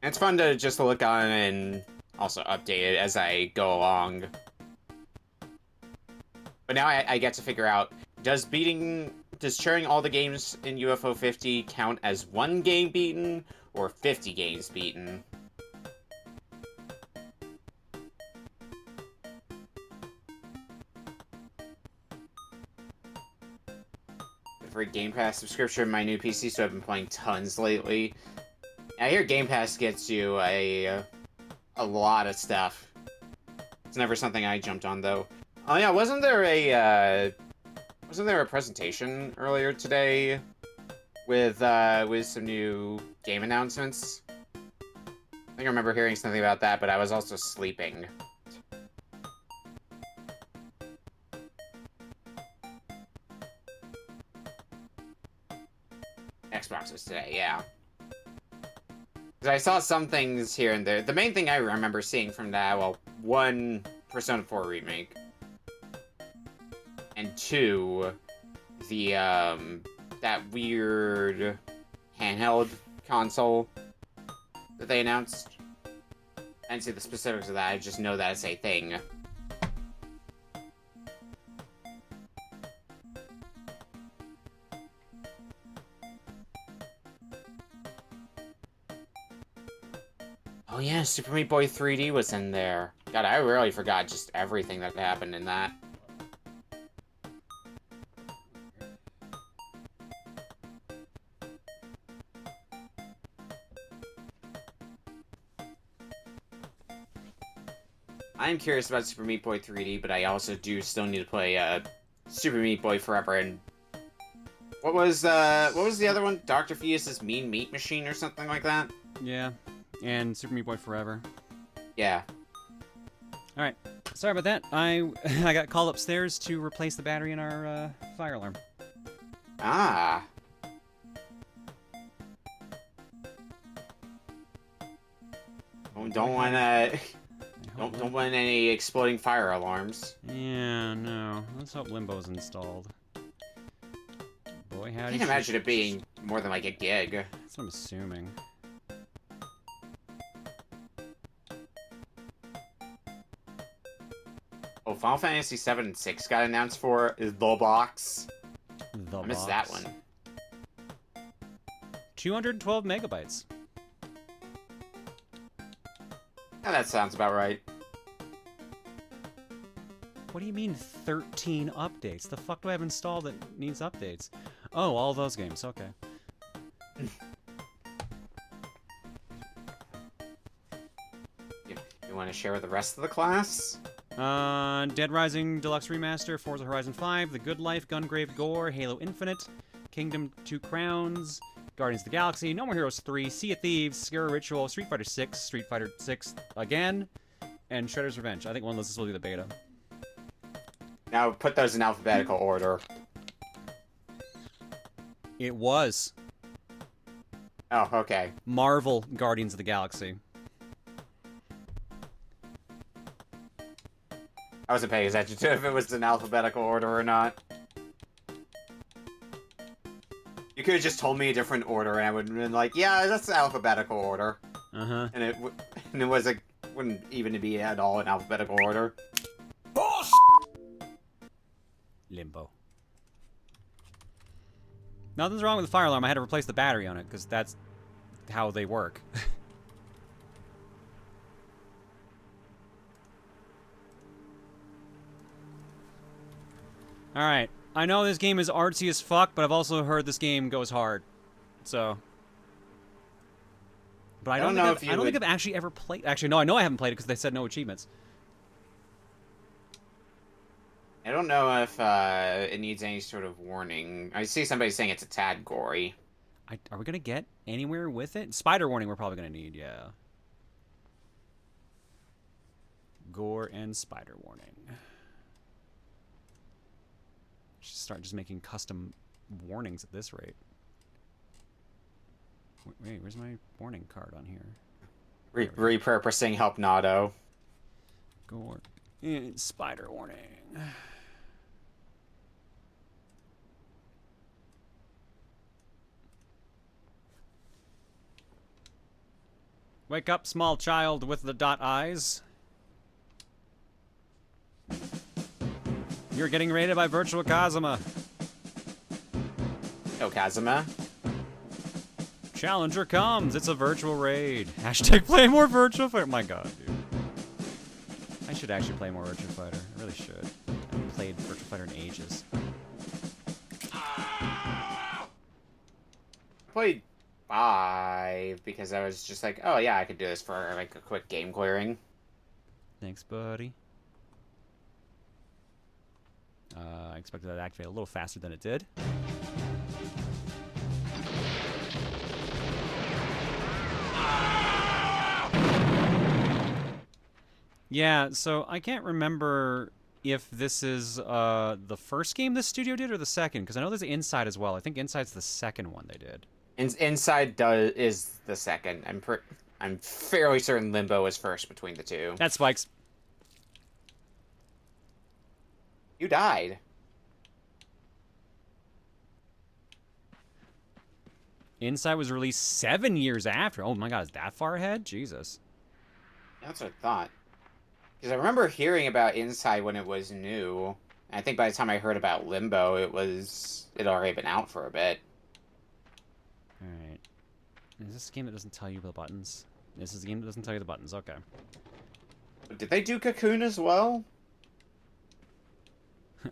It's fun to just look on and also update it as I go along. But now I get to figure out, does sharing all the games in UFO 50 count as one game beaten, or 50 games beaten? For a Game Pass subscription in my new PC, so I've been playing tons lately. I hear Game Pass gets you a lot of stuff. It's never something I jumped on, though. Oh yeah, wasn't there a presentation earlier today with some new game announcements? I think I remember hearing something about that, but I was also sleeping. Xboxes today, yeah. Because I saw some things here and there. The main thing I remember seeing from that, well, one, Persona 4 Remake. And two, the, that weird handheld console that they announced. I didn't see the specifics of that, I just know that it's a thing. Oh yeah, Super Meat Boy 3D was in there. God, I really forgot just everything that happened in that. I am curious about Super Meat Boy 3D, but I also do still need to play Super Meat Boy Forever. And what was the other one? Dr. Fetus's Mean Meat Machine or something like that? Yeah, and Super Meat Boy Forever. Yeah. All right. Sorry about that. I got called upstairs to replace the battery in our fire alarm. Ah. Don't want any exploding fire alarms. Yeah, no. Let's hope Limbo's installed. Boy, howdy. I can't imagine it being more than like a gig. That's what I'm assuming. Oh, Final Fantasy 7 and 6 got announced for the box. I missed that one. 212 megabytes. Yeah, that sounds about right. What do you mean 13 updates? The fuck do I have installed that needs updates? Oh, all those games. Okay. You want to share with the rest of the class? Dead Rising Deluxe Remaster, Forza Horizon 5, The Good Life, Gungrave Gore, Halo Infinite, Kingdom 2 Crowns, Guardians of the Galaxy, No More Heroes 3, Sea of Thieves, Scare Ritual, Street Fighter 6, Street Fighter 6 again, and Shredder's Revenge. I think one of those will be the beta. Now put those in alphabetical order. It was. Oh, okay. Marvel Guardians of the Galaxy. I wasn't paying attention to if it was in alphabetical order or not. You could have just told me a different order, and I would have been like, "Yeah, that's alphabetical order." And it wouldn't even be at all in alphabetical order. Limbo. Nothing's wrong with the fire alarm. I had to replace the battery on it because that's how they work. Alright, I know this game is artsy as fuck, but I've also heard this game goes hard. So. But I don't think I've actually ever played. Actually, no, I know I haven't played it because they said no achievements. I don't know if it needs any sort of warning. I see somebody saying it's a tad gory. Are we going to get anywhere with it? Spider warning we're probably going to need, yeah. Gore and spider warning. Should start just making custom warnings at this rate. Wait, where's my warning card on here? Repurposing Helpnado. Gore and spider warning. Wake up, small child with the dot eyes. You're getting raided by Virtual Kazuma. Oh, Kazuma? Challenger comes. It's a virtual raid. Hashtag play more Virtual Fighter. My god, dude. I should actually play more Virtual Fighter. I really should. I haven't played Virtual Fighter in ages. I played 5 because I was just like, oh yeah, I could do this for like a quick game clearing. Thanks, buddy. I expected that to activate a little faster than it did. Yeah, so I can't remember if this is the first game this studio did or the second, because I know there's Inside as well. I think Inside's the second one they did. Inside is the second. I'm fairly certain Limbo is first between the two. That spikes. You died. Inside was released 7 years after. Oh my god, is that far ahead? Jesus. That's what I thought. Because I remember hearing about Inside when it was new. And I think by the time I heard about Limbo, it'd already been out for a bit. Alright. Is this a game that doesn't tell you the buttons? This is a game that doesn't tell you the buttons, okay. Did they do Cocoon as well?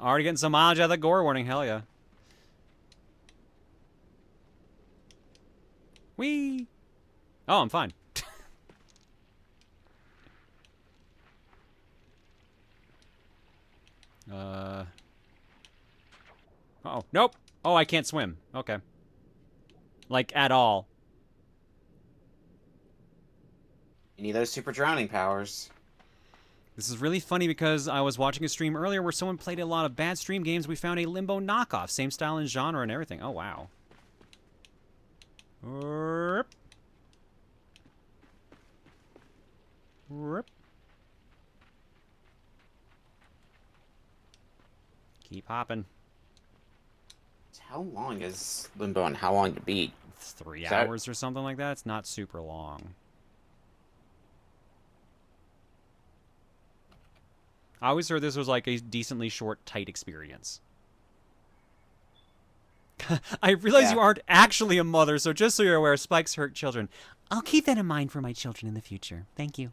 Already getting some mileage out of the gore warning, hell yeah. Whee! Oh, I'm fine. Uh-oh. Nope! Oh, I can't swim. Okay. Like, at all. You need those super drowning powers. This is really funny because I was watching a stream earlier where someone played a lot of bad stream games. We found a Limbo knockoff. Same style and genre and everything. Oh, wow. Rip. Rip. Keep hopping. How long is Limbo and how long to beat? 3 hours or something like that. It's not super long. I always heard this was like a decently short, tight experience. I realize you aren't actually a mother, so just so you're aware, spikes hurt children. I'll keep that in mind for my children in the future. Thank you.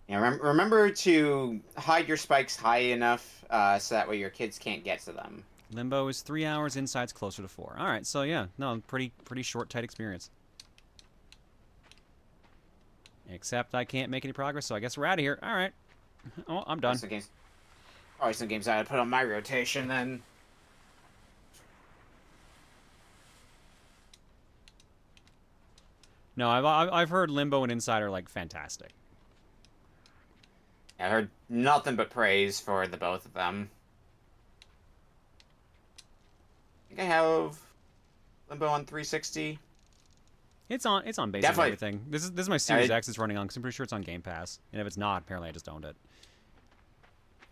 Yeah, remember to hide your spikes high enough so that way your kids can't get to them. Limbo is 3 hours, Inside's closer to 4. All right, so yeah, no, pretty short, tight experience. Except I can't make any progress, so I guess we're out of here. All right. Oh, I'm done. Probably some games I had to put on my rotation then. No, I've heard Limbo and Inside are like fantastic. I heard nothing but praise for the both of them. I think I have Limbo on 360. It's on basically Definitely. everything. This is my Series X it's running on, because I'm pretty sure it's on Game Pass. And if it's not, apparently I just owned it.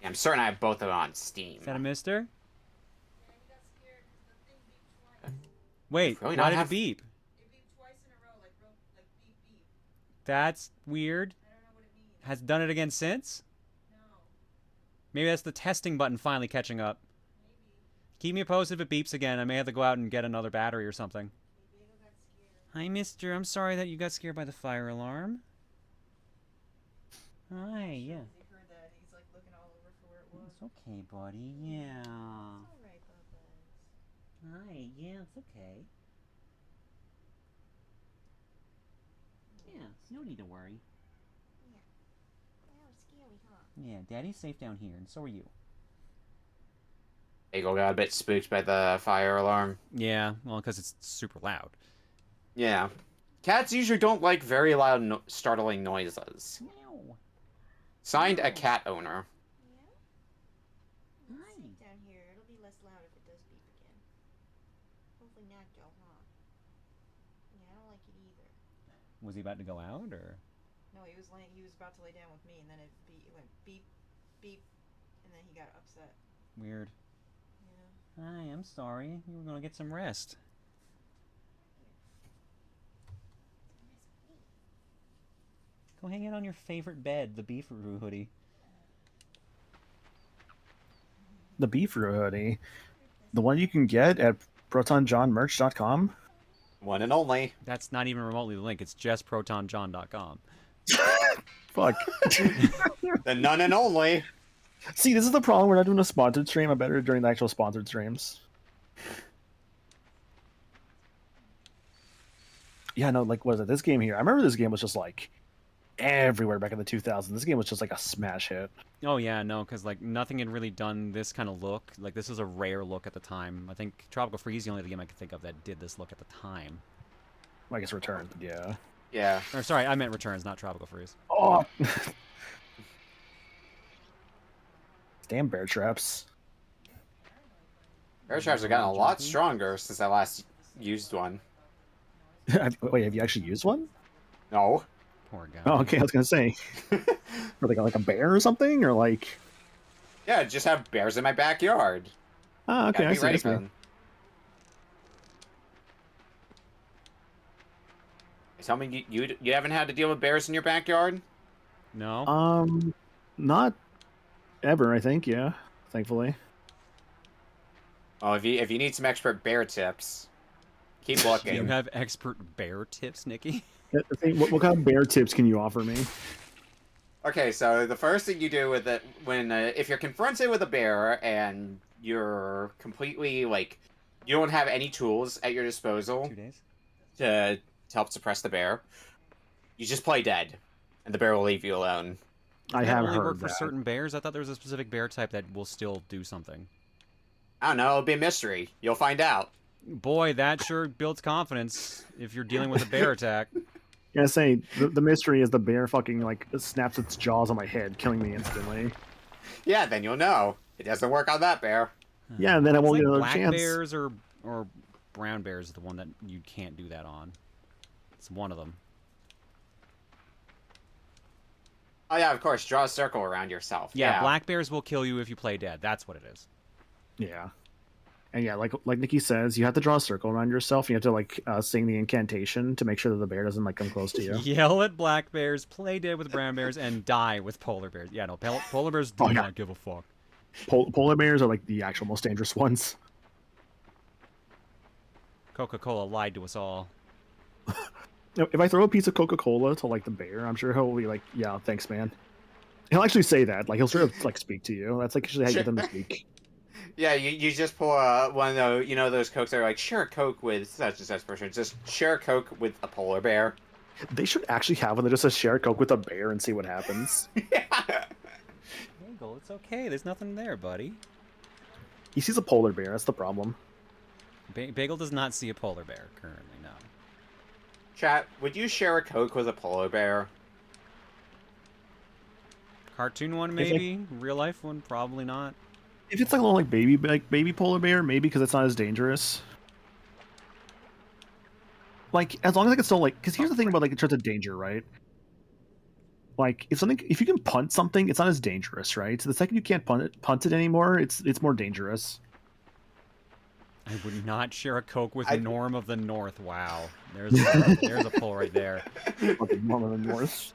Yeah, I'm certain I have both of them on Steam. Is that a mister? Wait, Really why not did have- it beep? That's weird. Has it done it again since? Maybe that's the testing button finally catching up. Keep me posted if it beeps again. I may have to go out and get another battery or something. Hi, mister. I'm sorry that you got scared by the fire alarm. Hi, yeah. It's okay, buddy. Yeah. Hi, yeah, it's okay. Yeah, no need to worry. Yeah, Daddy's safe down here, and so are you. Eagle got a bit spooked by the fire alarm. Yeah, well, because it's super loud. Yeah. Cats usually don't like very loud, startling noises. Signed, a cat owner. Down here, it'll be less loud if it does beep again. Hopefully not, Joe, huh? Yeah, I don't like it either. Was he about to go out, or? No, he was about to lay down with me, and then it went beep, beep, and then he got upset. Weird. Yeah. Hi, I'm sorry. You were gonna get some rest. Go hang out on your favorite bed, the Beefaroo hoodie. The Beefaroo hoodie. The one you can get at protonjohnmerch.com. One and only. That's not even remotely the link. It's just protonjohn.com. Fuck. The none and only. See, this is the problem. We're not doing a sponsored stream. I'm better during the actual sponsored streams. Yeah, no, like, what is it? This game here. I remember this game was just like everywhere back in the 2000s. This game was just like a smash hit. Oh yeah, no, because like nothing had really done this kind of look. Like this was a rare look at the time. I think Tropical Freeze is the only other game I could think of that did this look at the time. I guess Return, yeah. Yeah. Or sorry, I meant Returns, not Tropical Freeze. Oh. Damn bear traps. Bear traps have gotten a lot stronger since I last used one. Wait, have you actually used one? No. Poor guy. Oh, okay, I was gonna say. Or like a bear or something, or like. Yeah, just have bears in my backyard. Ah, okay, Gotta I be see. ready I for see. them. Tell me you haven't had to deal with bears in your backyard? No. Not ever. I think. Yeah, thankfully. Oh, if you need some expert bear tips, keep looking. You have expert bear tips, Nikki? What kind of bear tips can you offer me? Okay, so the first thing you do with it when if you're confronted with a bear and you're completely like you don't have any tools at your disposal 2 days to help suppress the bear, you just play dead, and the bear will leave you alone. I That have only heard work for that. certain bears. I thought there was a specific bear type that will still do something. I don't know. It'll be a mystery. You'll find out. Boy, that sure builds confidence if you're dealing with a bear attack. Yeah, say the mystery is the bear fucking like snaps its jaws on my head, killing me instantly. Yeah, then you'll know. It doesn't work on that bear. Yeah, and then I It's won't like get another black chance. bears or brown bears is the one that you can't do that on. It's one of them. Oh yeah, of course. Draw a circle around yourself. Yeah, black bears will kill you if you play dead. That's what it is. Yeah, and yeah, like Nikki says, you have to draw a circle around yourself. You have to like sing the incantation to make sure that the bear doesn't like come close to you. Yell at black bears, play dead with brown bears, and die with polar bears. Yeah, no, polar bears do not give a fuck. Polar bears are like the actual most dangerous ones. Coca-Cola lied to us all. If I throw a piece of Coca-Cola to like the bear, I'm sure he'll be like, "Yeah, thanks, man." He'll actually say that. Like he'll sort of like speak to you. That's like usually how you get them to speak. Yeah, you just pull one of those, those Cokes that are like, share a Coke with such and such person. Just share a Coke with a polar bear. They should actually have one that just says share a Coke with a bear and see what happens. Bagel, it's okay. There's nothing there, buddy. He sees a polar bear. That's the problem. Bagel does not see a polar bear currently, no. Chat, would you share a Coke with a polar bear? Cartoon one, maybe. Real life one, probably not. If it's like a little baby polar bear, maybe because it's not as dangerous. Like as long as I can still like, because here's the thing about like in terms of danger, right? Like if you can punt something, it's not as dangerous, right? So the second you can't punt it anymore, it's more dangerous. I would not share a Coke with Norm of the North. Wow, there's a pull right there. Norm of the North.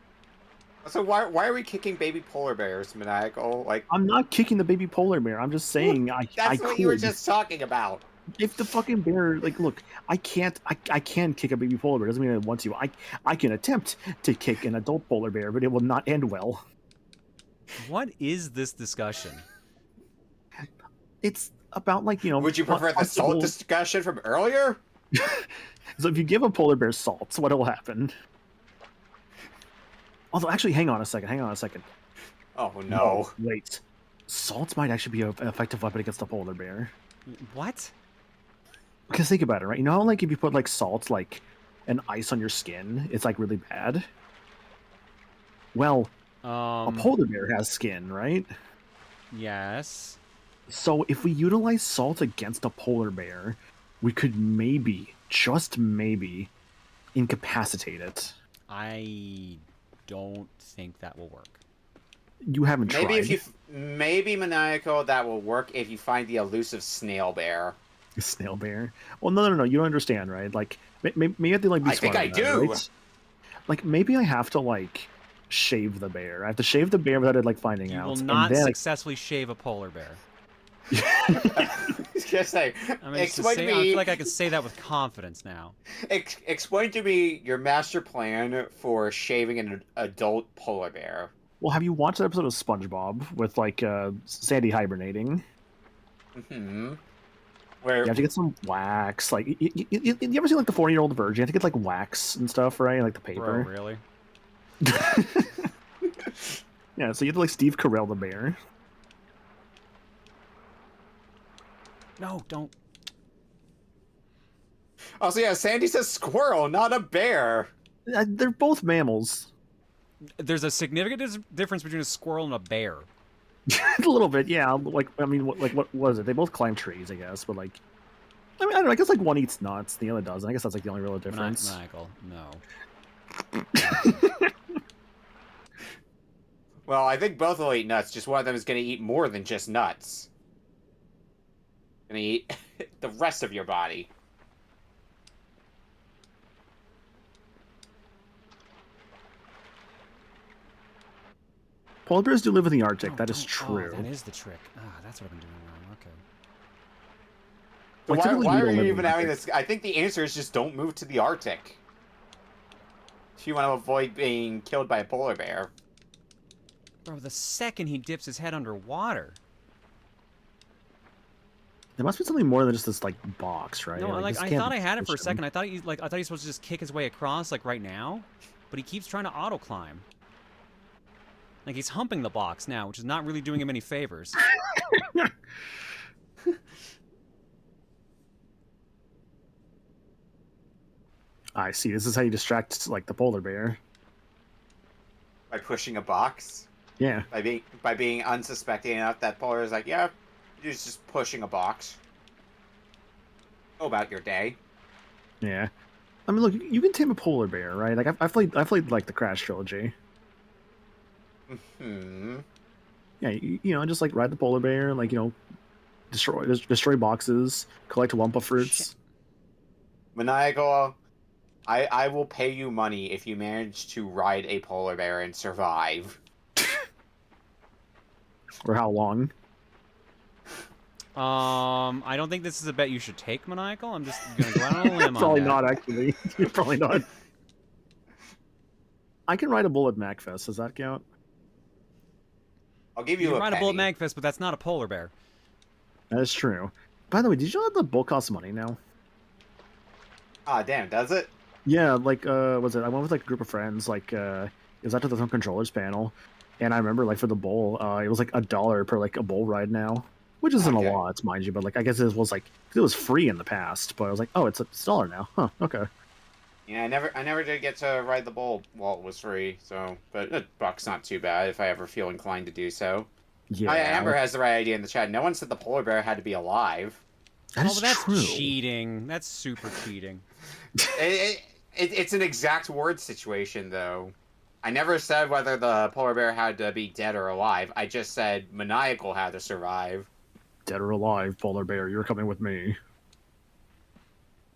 So why are we kicking baby polar bears, Maniacal? Like I'm not kicking the baby polar bear. I'm just saying That's what you were just talking about. If the fucking bear, like, look, I can kick a baby polar bear. Doesn't mean I want to. I can attempt to kick an adult polar bear, but it will not end well. What is this discussion? It's about like Would you prefer the salt discussion from earlier? So if you give a polar bear salts, what will happen? Although, actually, hang on a second. Oh no! Wait, salts might actually be an effective weapon against a polar bear. What? Because think about it, right? You know how like if you put like salt like and ice on your skin, it's like really bad. Well, a polar bear has skin, right? Yes. So if we utilize salt against a polar bear, we could maybe, just maybe, incapacitate it. I don't think that will work. You haven't tried. Maybe Maniacal, that will work if you find the elusive snail bear. Snail bear? Well, no. You don't understand, right? Like, maybe I have to like be smart. I think I do. Right? Like, maybe I have to like shave the bear. I have to shave the bear without it like finding out. You will not successfully shave a polar bear. Just like, I feel like I can say that with confidence now. Explain to me your master plan for shaving an adult polar bear. Well, have you watched an episode of SpongeBob with like Sandy hibernating? Mm-hmm. Where you have to get some wax. Like, you ever see like the 40-year-old virgin? You have to get like wax and stuff, right? Like the paper. Bro, really? Yeah, so you have to like Steve Carell the bear. No, don't. Also, yeah, Sandy says squirrel, not a bear. They're both mammals. There's a significant difference between a squirrel and a bear. A little bit, yeah. Like, I mean, what was it? They both climb trees, I guess. But like, I mean, I don't know. I guess like one eats nuts, the other doesn't. I guess that's like the only real difference. Michael, no. Well, I think both will eat nuts. Just one of them is going to eat more than just nuts. Going to eat the rest of your body. Polar bears do live in the Arctic. That is true. Oh, that is the trick. Ah, that's what I've been doing wrong. Okay. So why are you even having this? I think the answer is just don't move to the Arctic. If you want to avoid being killed by a polar bear. Bro, the second he dips his head underwater. There must be something more than just this like box, right? No, like I thought I had it for a second. I thought he was supposed to just kick his way across like right now, but he keeps trying to auto climb. Like he's humping the box now, which is not really doing him any favors. I see. This is how you distract like the polar bear. By pushing a box. Yeah. By being unsuspecting enough that polar is like, yeah, you're just pushing a box. Go about your day. Yeah. I mean, look, you can tame a polar bear, right? Like I played like the Crash trilogy. Hmm. Yeah, you know, just like ride the polar bear, like, you know, destroy boxes, collect Wumpa fruits. Maniacal, I will pay you money if you manage to ride a polar bear and survive. For how long? I don't think this is a bet you should take, Maniacal. I'm just gonna go out on a limb on Probably that. not, actually. Probably not. I can ride a bull at MacFest. Does that count? I'll give You you can a ride a bull at penny. Magfest, but that's not a polar bear. That is true. By the way, did you know that the bull costs money now? Ah, damn, does it? Yeah, like, was it? I went with like a group of friends, like, it was after the Home Controllers panel, and I remember, like, for the bowl, it was like $1 per, like, a bowl ride now, which isn't a lot, mind you, but, like, I guess it was, like, it was free in the past, but I was like, oh, it's $1 now. Huh, okay. Yeah, I never did get to ride the bull while it was free, so, but $1's not too bad if I ever feel inclined to do so. Yeah. Amber has the right idea in the chat. No one said the polar bear had to be alive. That's cheating. That's super cheating. It's an exact word situation, though. I never said whether the polar bear had to be dead or alive. I just said maniacal had to survive. Dead or alive, polar bear, you're coming with me.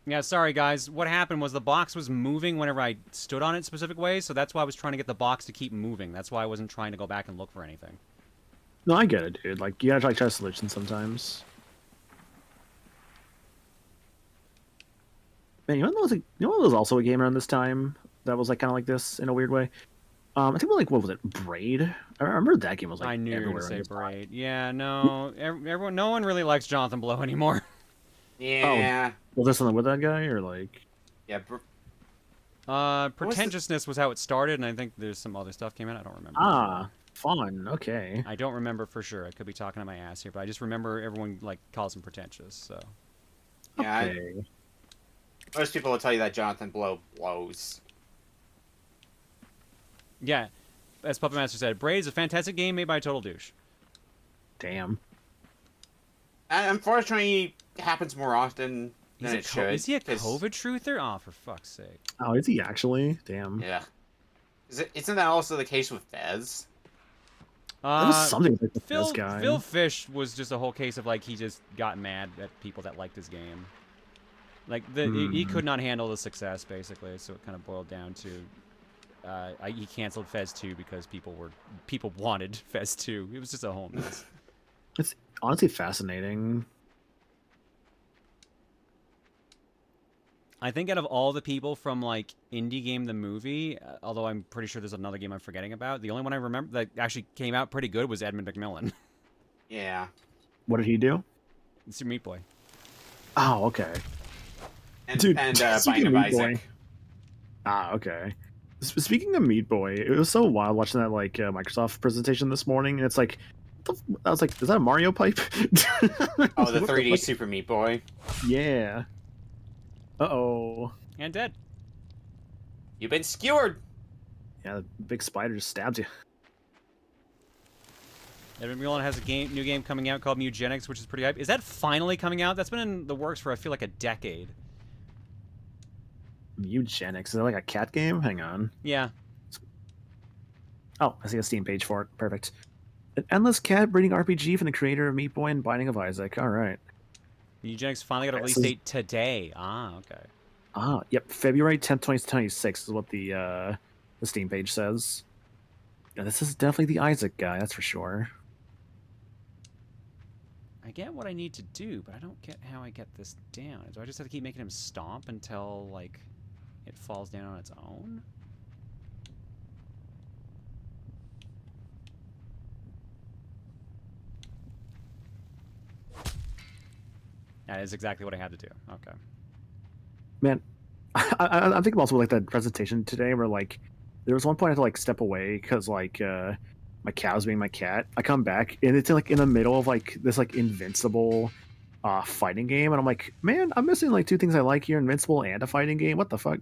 Yeah, sorry guys. What happened was the box was moving whenever I stood on it a specific way, so that's why I was trying to get the box to keep moving. That's why I wasn't trying to go back and look for anything. No, I get it, dude. Like, you gotta try solutions sometimes. Man, you know what was also a game around this time that was like kind of like this in a weird way? I think like, what was it, Braid? I remember that game was like I knew you were everywhere. going to say Braid. Yeah, no, everyone, no one really likes Jonathan Blow anymore. Yeah. Oh, was there something with that guy or like? Yeah. Pretentiousness was how it started, and I think there's some other stuff came in. I don't remember. Ah, fun. Okay. I don't remember for sure. I could be talking to my ass here, but I just remember everyone like calls him pretentious. So. Yeah. Okay. Most people will tell you that Jonathan Blow blows. Yeah, as Puppet Master said, Braid is a fantastic game made by a total douche. Damn. Unfortunately, it happens more often than it should. Is he a COVID truther? Oh, for fuck's sake. Oh, is he actually? Damn. Yeah. Isn't that also the case with Fez? That was something like the Phil, Fez guy. Phil Fish was just a whole case of like he just got mad at people that liked his game. Like he could not handle the success, basically. So it kind of boiled down to he canceled Fez 2 because people wanted Fez 2. It was just a whole mess. It's honestly fascinating. I think out of all the people from like Indie Game the movie, although I'm pretty sure there's another game I'm forgetting about, the only one I remember that actually came out pretty good was Edmund McMillan. Yeah. What did he do? It's your Meat Boy. Oh, okay. And speaking Binding of Meat Boy. Isaac. Ah, okay. Speaking of Meat Boy, it was so wild watching that like Microsoft presentation this morning, and it's like, I was like, is that a Mario pipe? Oh, the 3D Super Meat Boy. Yeah. Uh-oh. And dead. You've been skewered. Yeah, the big spider just stabbed you. Edmund McMillan has a new game coming out called Mugenics, which is pretty hype. Is that finally coming out? That's been in the works for, I feel like, a decade. Mugenics. Is that like a cat game? Hang on. Yeah. Oh, I see a Steam page for it. Perfect. An endless cat breeding RPG from the creator of Meat Boy and Binding of Isaac. All right. Mugenics finally got a release date today. Ah, okay. Ah, yep. February 10th, 2026 is what the Steam page says. Yeah, this is definitely the Isaac guy, that's for sure. I get what I need to do, but I don't get how I get this down. Do I just have to keep making him stomp until, like, it falls down on its own? That is exactly what I had to do. Okay. Man, I'm thinking also like that presentation today where, like, there was one point I had to, like, step away because, like, my cat was being my cat. I come back, and it's, like, in the middle of, like, this, like, Invincible fighting game, and I'm like, man, I'm missing, like, two things I like here, Invincible and a fighting game. What the fuck?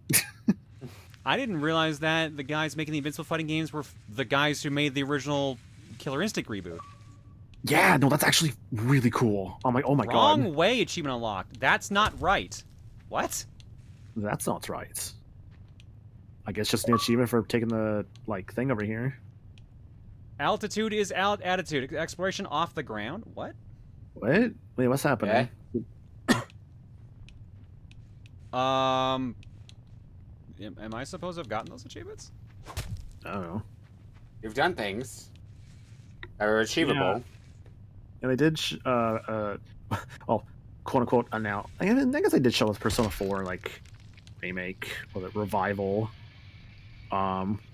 I didn't realize that the guys making the Invincible fighting games were the guys who made the original Killer Instinct reboot. Yeah, no, that's actually really cool. I'm like, oh my god. Wrong way, achievement unlocked. That's not right. What? That's not right. I guess just an achievement for taking the, like, thing over here. Altitude is attitude. Exploration off the ground? What? What? Wait, what's happening? Am I supposed to have gotten those achievements? I don't know. You've done things that are achievable. Yeah. And they did, well, quote unquote, now. I guess they did show us Persona 4, like, remake or the revival.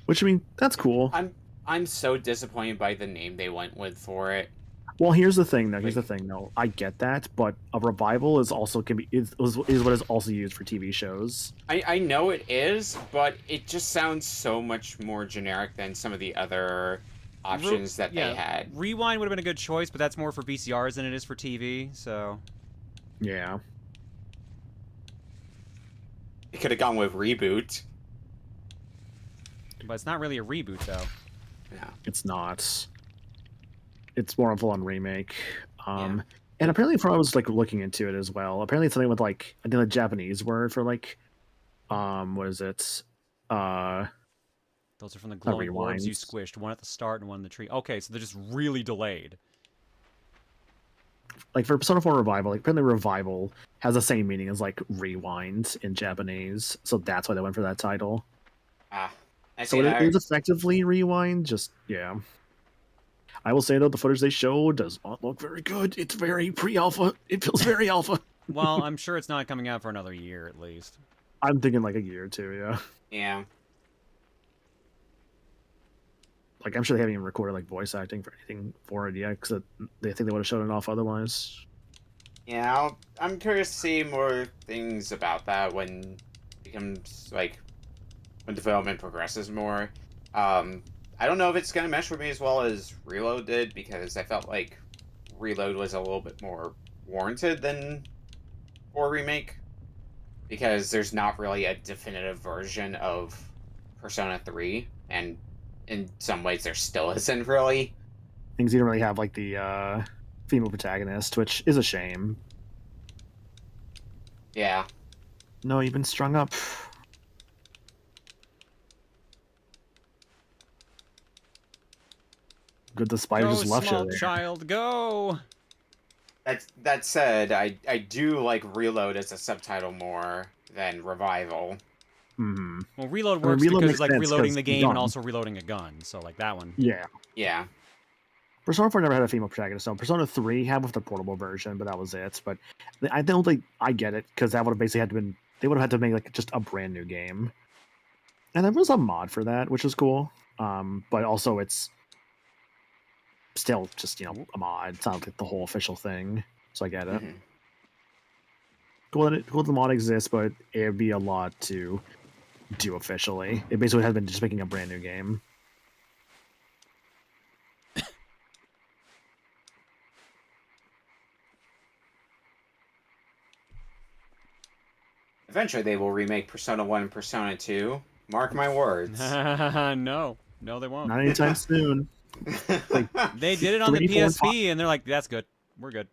Which, I mean, that's cool. I'm so disappointed by the name they went with for it. Well, here's the thing, though. I get that, but a revival is also is what is also used for TV shows. I know it is, but it just sounds so much more generic than some of the other options that they had. Rewind would have been a good choice, but that's more for VCRs than it is for TV, so... Yeah. It could have gone with Reboot. But it's not really a reboot, though. Yeah. It's not. It's more of a full-on remake. And apparently, from I was like looking into it as well. Apparently, it's something with like I think the Japanese word for like, what is it? Those are from the glowing orbs you squished. One at the start and one in the tree. Okay, so they're just really delayed. Like for Persona 4 Revival, like apparently Revival has the same meaning as like rewind in Japanese, so that's why they went for that title. So it is effectively rewind. Just I will say though, the footage they show does not look very good. It's very pre-alpha. It feels very alpha. Well, I'm sure it's not coming out for another year at least. I'm thinking like a year or two. Yeah. Yeah. Like I'm sure they haven't even recorded like voice acting for anything for it yet, because they think they would have shown it off otherwise. Yeah, I'm curious to see more things about that when it becomes like when development progresses more. I don't know if it's gonna mesh with me as well as Reload did, because I felt like Reload was a little bit more warranted than 4 Remake, because there's not really a definitive version of Persona 3, and in some ways there still isn't really. Things you don't really have like the female protagonist, which is a shame. Yeah. No, you've been strung up. Good, the spider just left you there. Child, go! That said, I do like Reload as a subtitle more than Revival. Mm-hmm. Well, Reload works because it's like reloading the game and also reloading a gun, so like that one. Yeah. Yeah. Persona 4 never had a female protagonist, so Persona 3 had with the portable version, but that was it. But I don't think I get it, because that would have basically had to been they would have had to make like just a brand new game. And there was a mod for that, which was cool. But also it's still just, a mod. It's not like the whole official thing. So I get it. Mm-hmm. Cool that the mod exists, but it would be a lot to do officially. It basically had been just making a brand new game. Eventually they will remake Persona 1 and Persona 2. Mark my words. No, they won't. Not anytime soon. They did it on the PSP, and they're like, "That's good. We're good."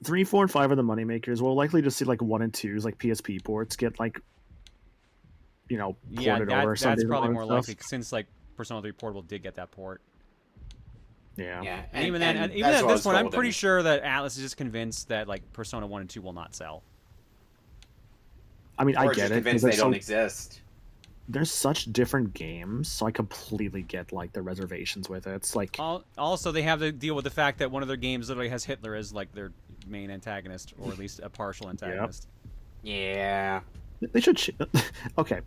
3, 4, and 5 are the moneymakers. We'll likely just see like 1 and 2's like PSP ports get like, ported over. That's probably more likely since like Persona 3 Portable did get that port. Yeah. Yeah. And even at this point, I'm pretty sure that Atlas is just convinced that like Persona 1 and 2 will not sell. I mean, I get it. Convinced they don't exist. There's such different games, so I completely get like the reservations with it. It's like also they have to deal with the fact that one of their games literally has Hitler as like their main antagonist, or at least a partial antagonist. Yeah. They should. Okay.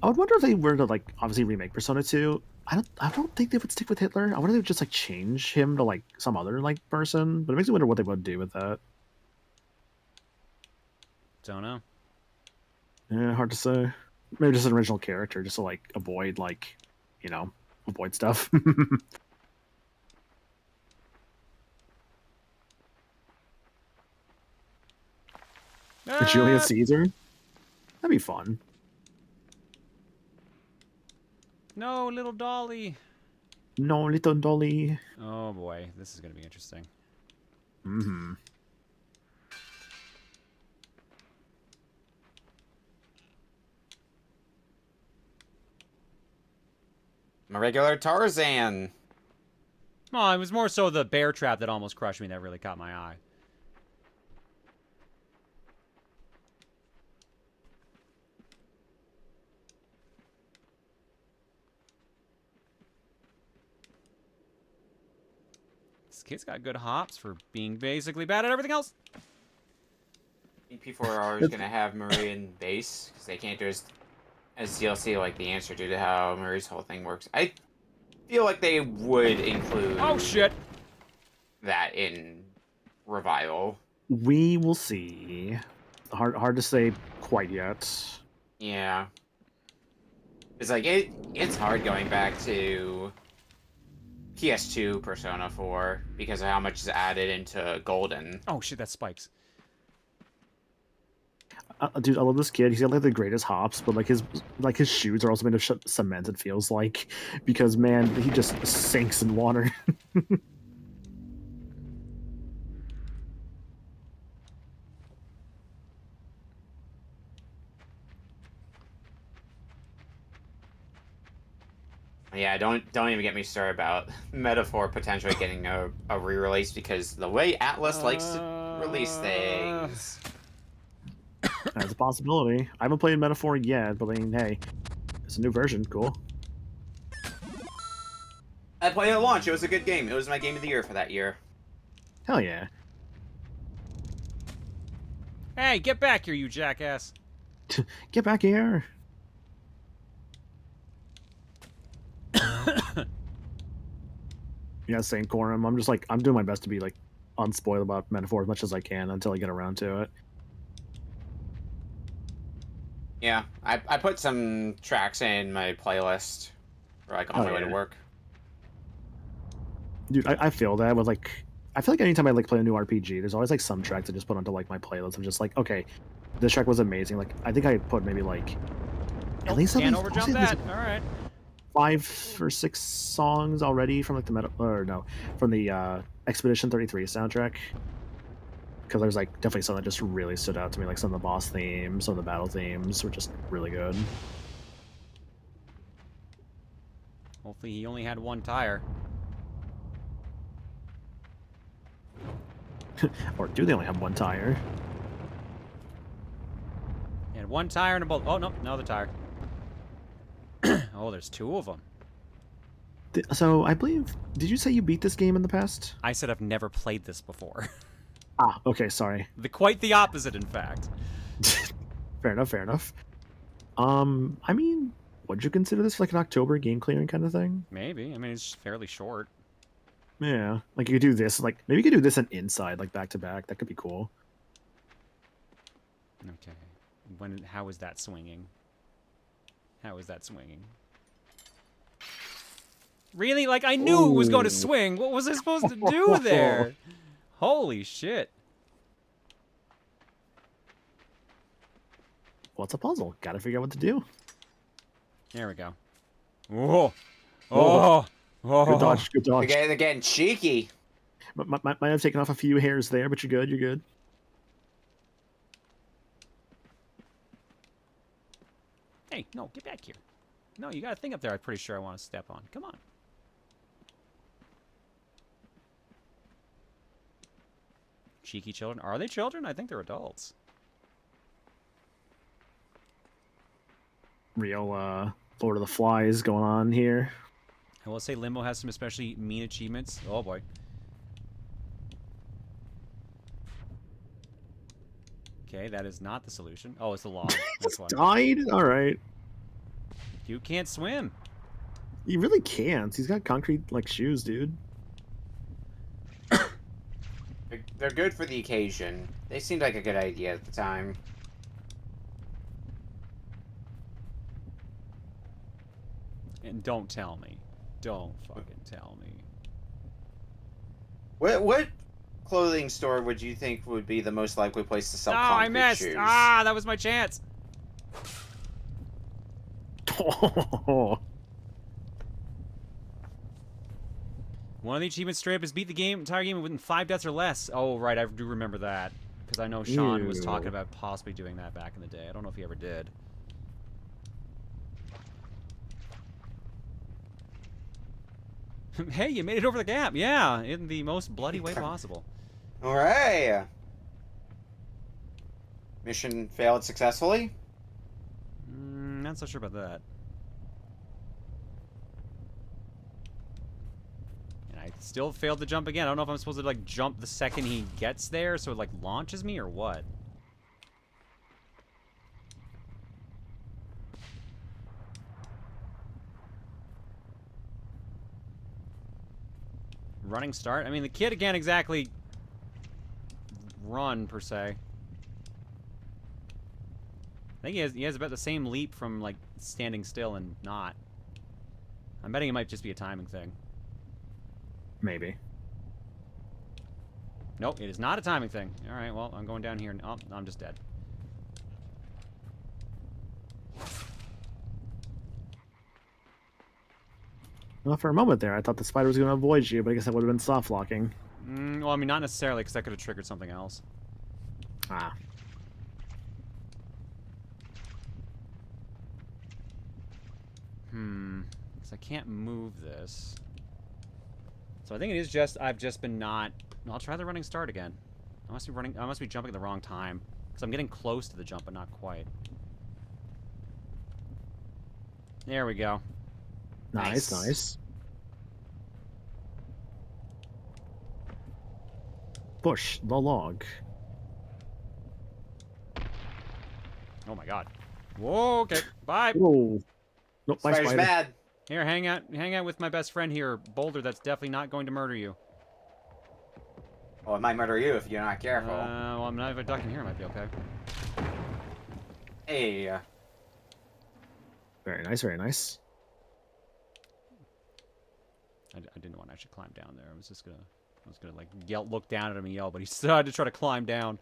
I would wonder if they were to like obviously remake Persona 2. I don't think they would stick with Hitler. I wonder if they would just like change him to like some other like person. But it makes me wonder what they would do with that. Don't know. Yeah, hard to say. Maybe just an original character, just to like avoid like, avoid stuff. Julius Caesar? That'd be fun. No, little Dolly. No, little Dolly. Oh boy, this is gonna be interesting. Mm-hmm. I'm a regular Tarzan. Oh, it was more so the bear trap that almost crushed me that really caught my eye. This kid's got good hops for being basically bad at everything else. P4R is going to have Marie in base, because they can't do as DLC like the answer due to how Marie's whole thing works. I feel like they would include Oh shit! that in Revival. We will see. Hard to say quite yet. Yeah. It's like, it's hard going back to PS2 Persona 4 because of how much is added into Golden. Oh shit, that spikes. Dude, I love this kid. He's got like the greatest hops, but like his shoes are also made of cement. It feels like, because man, he just sinks in water. Yeah, don't even get me started about Metaphor potentially getting a re-release, because the way Atlas likes to release things. That's a possibility. I haven't played Metaphor yet, but I mean, hey, it's a new version. Cool. I played it at launch. It was a good game. It was my game of the year for that year. Hell yeah. Hey, get back here, you jackass. Get back here. Yeah, same Corum. I'm doing my best to be like unspoiled about Metaphor as much as I can until I get around to it. Yeah, I put some tracks in my playlist for like on my way to work. Dude, I feel that with like, I feel like anytime I like play a new RPG, there's always like some tracks I just put onto like my playlist. I'm just like, okay, this track was amazing. Like, I think I put maybe like at least can't overjump that. All right. 5 or 6 songs already from like from the Expedition 33 soundtrack. Because there's like definitely some that just really stood out to me, like some of the boss themes, some of the battle themes were just really good. Hopefully he only had one tire. Or do they only have one tire? And one tire and a bolt. Oh no, another tire. Oh, there's 2 of them. So I believe, did you say you beat this game in the past? I said I've never played this before. Ah, okay, sorry. Quite the opposite, in fact. Fair enough. I mean, would you consider this like an October game clearing kind of thing? Maybe. I mean, it's fairly short. Yeah, like you could do this, like maybe you could do this and Inside, like back to back. That could be cool. Okay. How is that swinging? How is that swinging? Really? Like, I knew it was going to swing. What was I supposed to do there? Holy shit. What's a puzzle? Gotta figure out what to do. There we go. Whoa. Oh. Oh. Good dodge, good dodge. They're getting cheeky. Might have taken off a few hairs there, but you're good. Hey, no, get back here. No, you got a thing up there I'm pretty sure I want to step on. Come on. Cheeky children. Are they children? I think they're adults. Real Lord of the Flies going on here. I will say Limbo has some especially mean achievements. Oh boy. Okay, that is not the solution. Oh, it's the log. That's why. Died? Alright. You can't swim. He really can't. He's got concrete like shoes, dude. They're good for the occasion. They seemed like a good idea at the time. And don't tell me. Don't fucking tell me. What clothing store would you think would be the most likely place to sell concrete I missed. shoes? Ah, that was my chance. One of the achievements straight up is beat the entire game within 5 deaths or less. Oh, right, I do remember that. Because I know Sean was talking about possibly doing that back in the day. I don't know if he ever did. Hey, you made it over the gap. Yeah, in the most bloody way possible. Alright. Mission failed successfully? Not so sure about that. And I still failed to jump again. I don't know if I'm supposed to, like, jump the second he gets there so it, like, launches me or what. running start? I mean, the kid can't exactly run, per se. I think he has about the same leap from, like, standing still and not. I'm betting it might just be a timing thing. Maybe. Nope, it is not a timing thing. Alright, well, I'm going down here and... Oh, I'm just dead. Well, for a moment there, I thought the spider was going to avoid you, but I guess that would have been soft locking. Well, I mean, not necessarily, because that could have triggered something else. Ah. Because I can't move this. So I think it is just, I've just been not... I'll try the running start again. I must be jumping at the wrong time. Because I'm getting close to the jump, but not quite. There we go. Nice, nice. Push the log. Oh my god. Whoa, okay. Bye. Whoa. Nope, bye, Spider's spider. mad. Here, hang out with my best friend here, Boulder, that's definitely not going to murder you. Well, it might murder you if you're not careful. Well, I'm not even ducking here, might be okay. Hey. Very nice, very nice. I didn't want to actually climb down there. I was gonna like look down at him and yell, but he decided to try to climb down.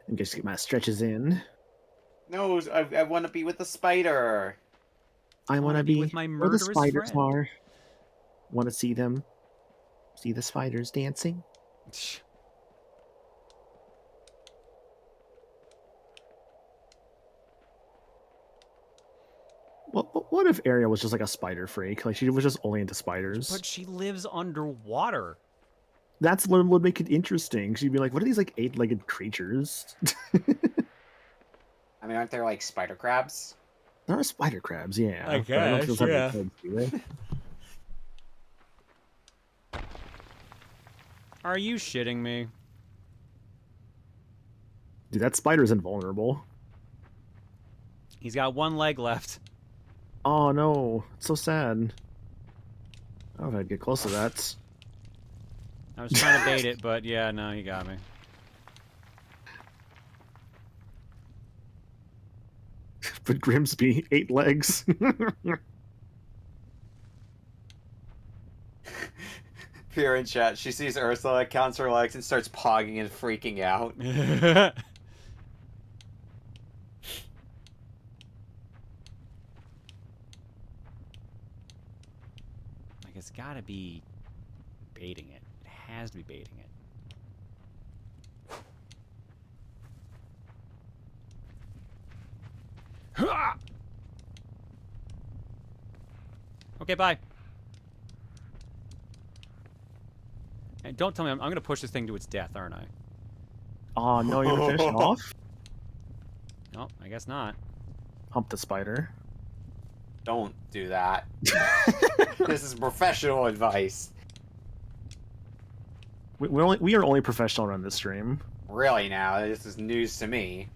And just get my stretches in. No, I want to be with the spider. I want to be with my where the murderous spiders friend. are. Want to see them? See the spiders dancing? What if Ariel was just like a spider freak? Like she was just only into spiders. But she lives underwater. That's what would make it interesting. She'd be like, "What are these like 8-legged creatures?" I mean, aren't there like spider crabs? There are spider crabs, yeah. I but I don't guess, think those yeah. have legs, do they? Are you shitting me? Dude, that spider's invulnerable. He's got one leg left. Oh no, it's so sad. I don't know if I'd get close to that. I was trying to bait it, but yeah, no, you got me. But Grimsby, 8 legs. Here in chat, she sees Ursula, counts her legs, and starts pogging and freaking out. Like, it's gotta be baiting it. It has to be baiting it. Okay, bye. And don't tell me I'm gonna push this thing to its death, aren't I? Oh no, you're gonna finish it off? No, I guess not. Hump the spider. Don't do that. This is professional advice. We are only professional on this stream. Really now, this is news to me.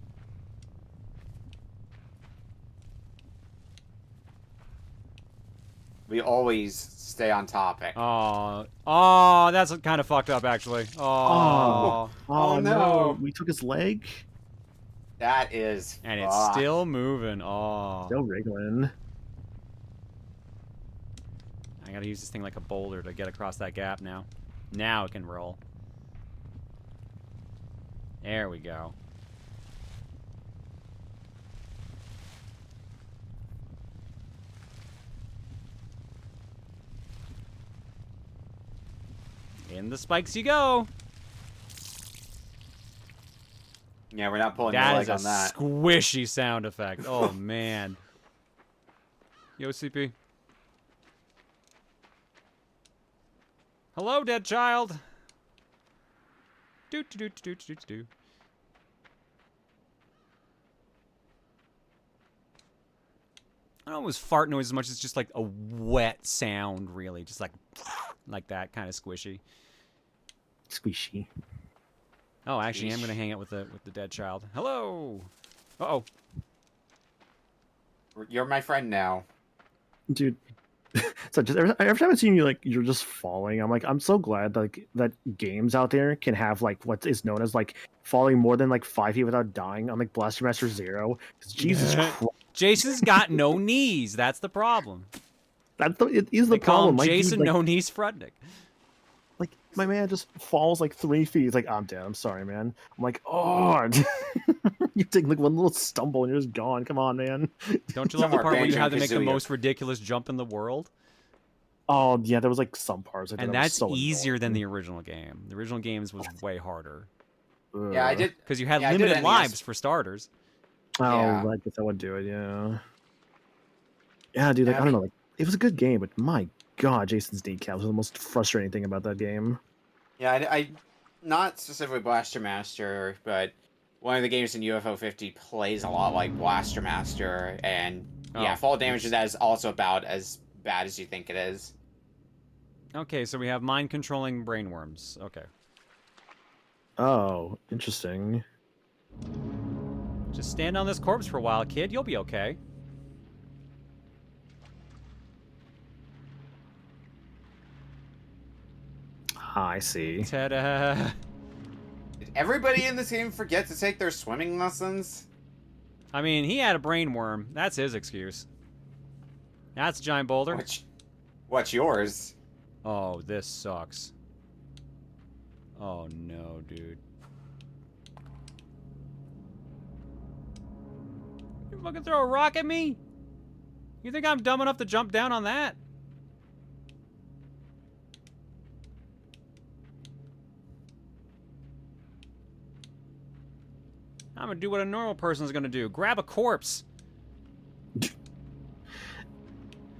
We always stay on topic. Oh, that's kind of fucked up, actually. Oh no, we took his leg. That is and it's still moving. Oh, still wriggling. I gotta use this thing like a boulder to get across that gap now. Now it can roll. There we go. In the spikes you go. Yeah, we're not pulling your That leg is a on that. squishy sound effect. Oh man. Yo, CP. Hello, dead child. Doot doot doot doot doot doot. I don't know, it was fart noise as much as just like a wet sound, really, just like that, kind of squishy. Squishy. Oh, actually, I'm gonna hang out with the dead child. Hello. Uh-oh. You're my friend now. Dude, So just every time I see you, like you're just falling. I'm like, I'm so glad that, like, that games out there can have like what is known as like falling more than like 5 feet without dying on like Blaster Master Zero. 'Cause Jesus Christ, Jason's got no knees. That's the problem. it is They the call him problem. Jason like, No Knees Frudnick. Like my man just falls like 3 feet. He's like, I'm dead. I'm sorry, man. I'm like, oh, you take like one little stumble and you're just gone. Come on, man. Don't you love the part where you have to make the most ridiculous jump in the world? Oh yeah, there was like some parts. And that's easier than the original game. The original games was way harder. Yeah, I did. Because you had I did limited NES. lives for starters. Oh, Yeah. I guess I would do it. Yeah. Yeah, dude. Like, I don't know. Like, it was a good game, but my God, Jason's kneecaps was the most frustrating thing about that game. Yeah, I not specifically Blaster Master, but one of the games in UFO 50 plays a lot like Blaster Master, and yeah, fall damage is also about as bad as you think it is. Okay, so we have mind-controlling brainworms. Okay. Oh, interesting. Just stand on this corpse for a while, kid. You'll be okay. I see. Ta-da! Did everybody in this game forget to take their swimming lessons? I mean, he had a brainworm. That's his excuse. That's a giant boulder. What's yours? Oh, this sucks. Oh no, dude. You fucking throw a rock at me? You think I'm dumb enough to jump down on that? I'm gonna do what a normal person's gonna do. Grab a corpse.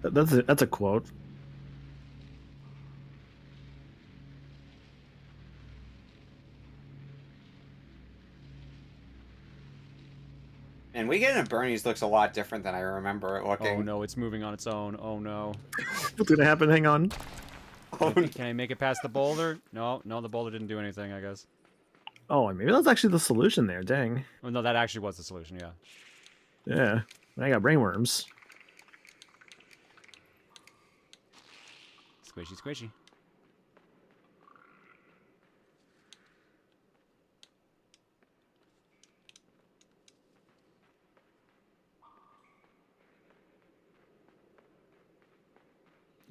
That's a quote. And We Get Into Bernie's looks a lot different than I remember it looking. Oh no, it's moving on its own. Oh no. What's gonna happen? Hang on. Can I make it past the boulder? No, the boulder didn't do anything, I guess. Oh, maybe that's actually the solution there. Dang. Oh no, that actually was the solution, yeah. Yeah. I got brainworms. Squishy, squishy.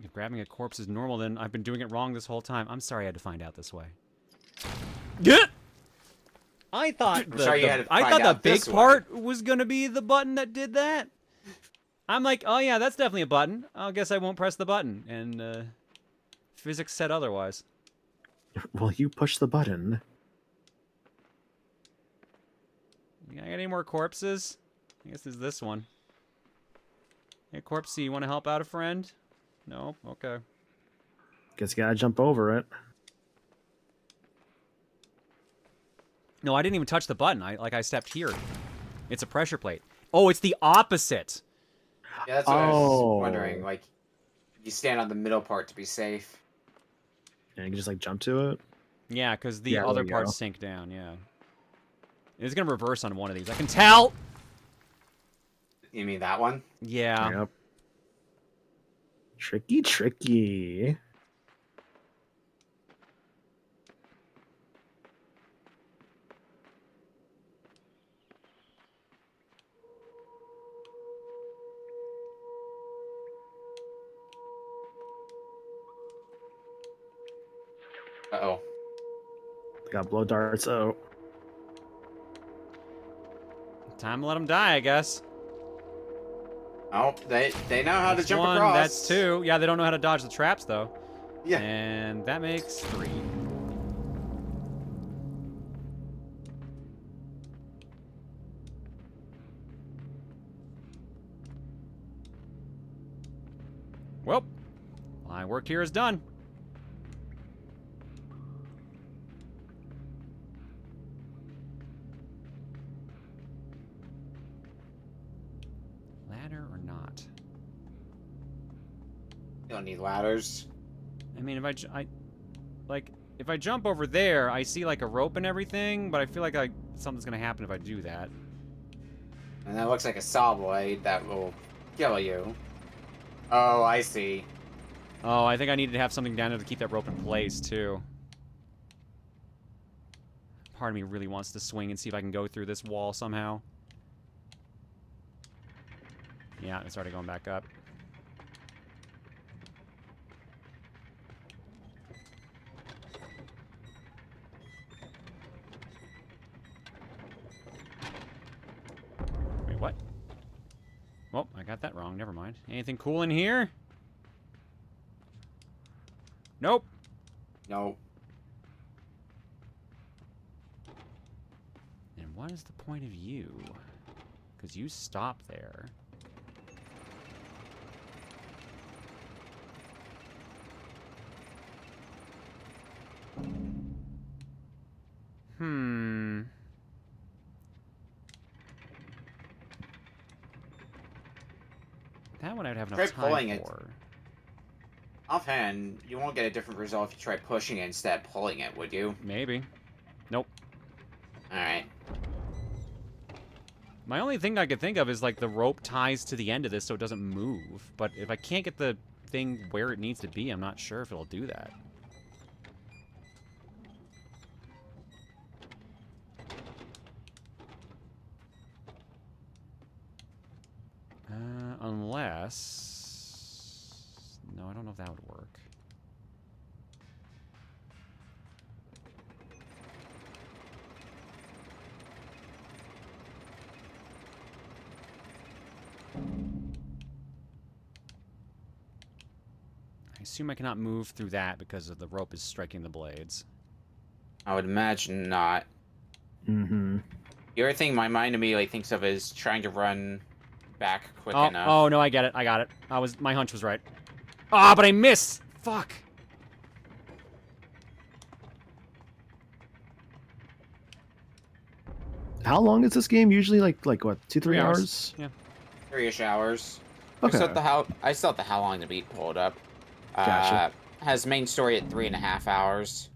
If grabbing a corpse is normal, then I've been doing it wrong this whole time. I'm sorry I had to find out this way. Yeah. I thought the big part was gonna be the button that did that. I'm like, oh yeah, that's definitely a button. I guess I won't press the button, and physics said otherwise. Well, you push the button. I got any more corpses? I guess there's this one. Hey, Corpsey, you want to help out a friend? No? Okay. Guess you gotta jump over it. No, I didn't even touch the button. I stepped here. It's a pressure plate. Oh, it's the opposite. Yeah, that's what I was wondering. Like, you stand on the middle part to be safe. And you can just like jump to it. Yeah, because the other parts sink down. Yeah. It's gonna reverse on one of these. I can tell. You mean that one? Yeah. Yep. Tricky, tricky. Uh-oh. Got blow darts. Oh. Time to let them die, I guess. Oh, they know how to That's jump one, across. That's two. Yeah, they don't know how to dodge the traps, though. Yeah. And that makes 3. Well, my work here is done. Ladder or not? You don't need ladders. I mean, if I jump over there, I see like a rope and everything, but I feel like something's gonna happen if I do that. And that looks like a saw blade that will kill you. Oh, I see. Oh, I think I needed to have something down there to keep that rope in place, too. Part of me really wants to swing and see if I can go through this wall somehow. Yeah, it's already going back up. Wait, what? Well, I got that wrong. Never mind. Anything cool in here? Nope. Nope. And what is the point of you? Because you stop there. That one I'd have enough Try time pulling for. it. Offhand, you won't get a different result if you try pushing it instead of pulling it, would you? Maybe. Nope. Alright. My only thing I could think of is, like, the rope ties to the end of this so it doesn't move. But if I can't get the thing where it needs to be, I'm not sure if it'll do that. Unless... No, I don't know if that would work. I assume I cannot move through that because of the rope is striking the blades. I would imagine not. Mm-hmm. The other thing my mind immediately thinks of is trying to run back quick enough. Oh, no, I get it. I got it. My hunch was right. Ah, but I missed! Fuck! How long is this game usually? Like what? 2-3 3 hours? Yeah. 3-ish hours. Okay. I still have the How Long to Beat pulled up. Gotcha. Has main story at 3.5 hours.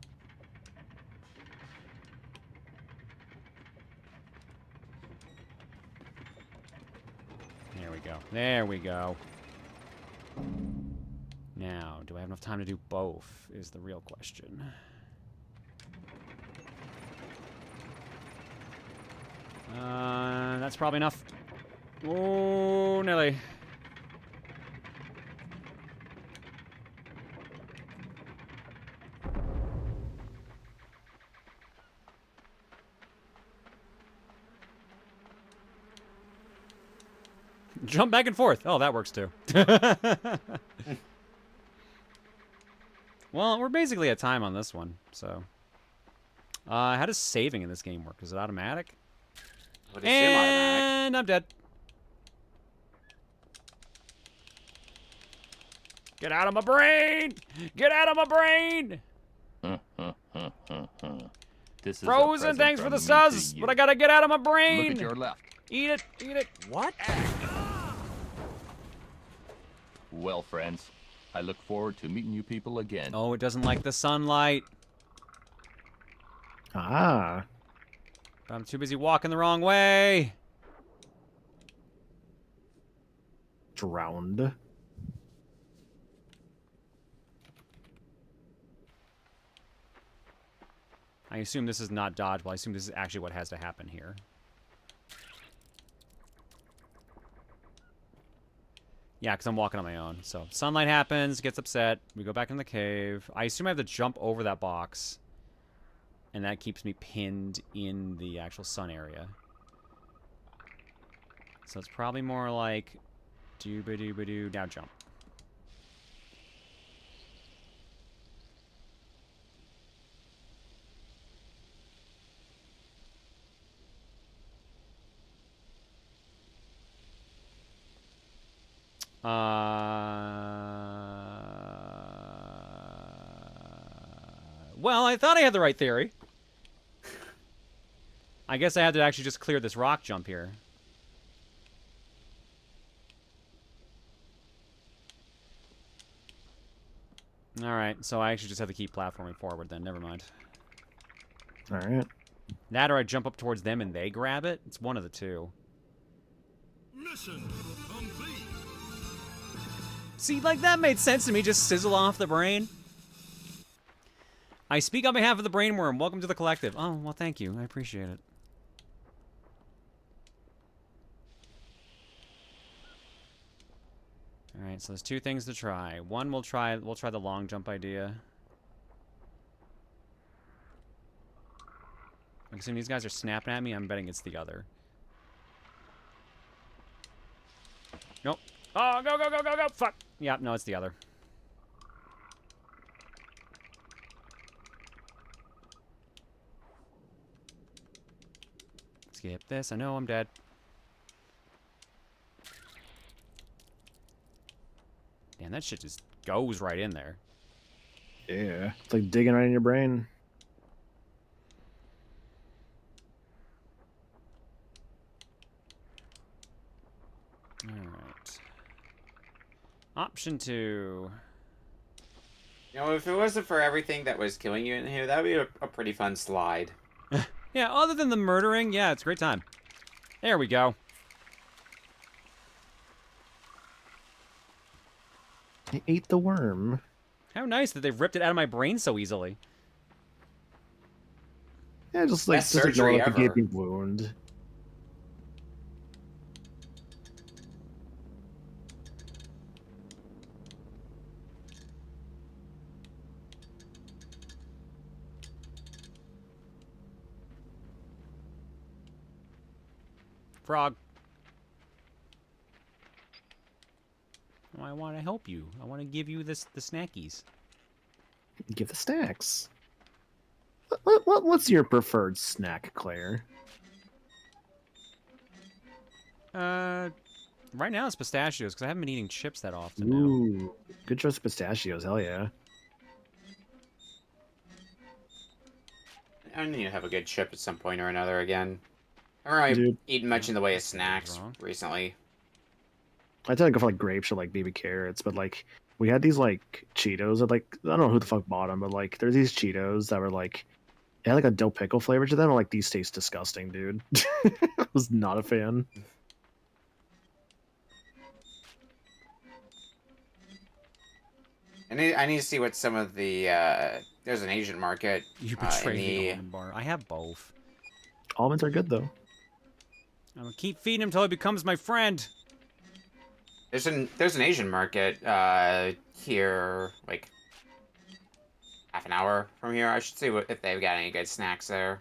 There we go. There we go. Now, do I have enough time to do both, is the real question. That's probably enough. Oh, Nelly. Jump back and forth. Oh, that works too. Well, we're basically at time on this one, so. How does saving in this game work? Is it automatic? And I'm dead. Get out of my brain! Get out of my brain! This is Frozen, thanks for the stars, but I gotta get out of my brain! Look at your left. Eat it, eat it. What? Well, friends, I look forward to meeting you people again. Oh, it doesn't like the sunlight. Ah. I'm too busy walking the wrong way. Drowned. I assume this is not dodgeable. I assume this is actually what has to happen here. Yeah, because I'm walking on my own. So, sunlight happens, gets upset. We go back in the cave. I assume I have to jump over that box. And that keeps me pinned in the actual sun area. So it's probably more like... Dooba-dooba-doo. Now jump. Well, I thought I had the right theory. I guess I had to actually just clear this rock jump here. Alright, so I actually just have to keep platforming forward then. Never mind. Alright. That or I jump up towards them and they grab it. It's one of the two. Mission complete. See, like, that made sense to me. Just sizzle off the brain. I speak on behalf of the brainworm. Welcome to the collective. Oh, well, thank you. I appreciate it. Alright, so there's two things to try. One, we'll try the long jump idea. I'm assuming these guys are snapping at me. I'm betting it's the other. Nope. Oh, go, go, go, go, go! Fuck! Yep, no, it's the other. Skip this. I know I'm dead. Damn, that shit just goes right in there. Yeah, it's like digging right in your brain. Alright. Option 2. You know, if it wasn't for everything that was killing you in here, that would be a pretty fun slide. Yeah, other than the murdering, yeah, it's a great time. There we go. I ate the worm. How nice that they've ripped it out of my brain so easily. Yeah, just like Best just ignore surgery like, the ever. gaping wound. Frog. Oh, I want to help you. I want to give you the snackies. Give the snacks. What's your preferred snack, Claire? Right now it's pistachios because I haven't been eating chips that often now. Ooh, good choice of pistachios. Hell yeah. I need to have a good chip at some point or another again. I haven't really eaten much in the way of snacks recently. I tend to go for like grapes or like baby carrots, but like we had these like Cheetos that like I don't know who the fuck bought them, but like there's these Cheetos that were like they had like a dill pickle flavor to them. I'm like, these taste disgusting, dude. I was not a fan. I need to see what some of the there's an Asian market. You betrayed the almond bar. I have both. Almonds are good though. I'm gonna keep feeding him till he becomes my friend. There's an Asian market here, like half an hour from here. I should see if they've got any good snacks there.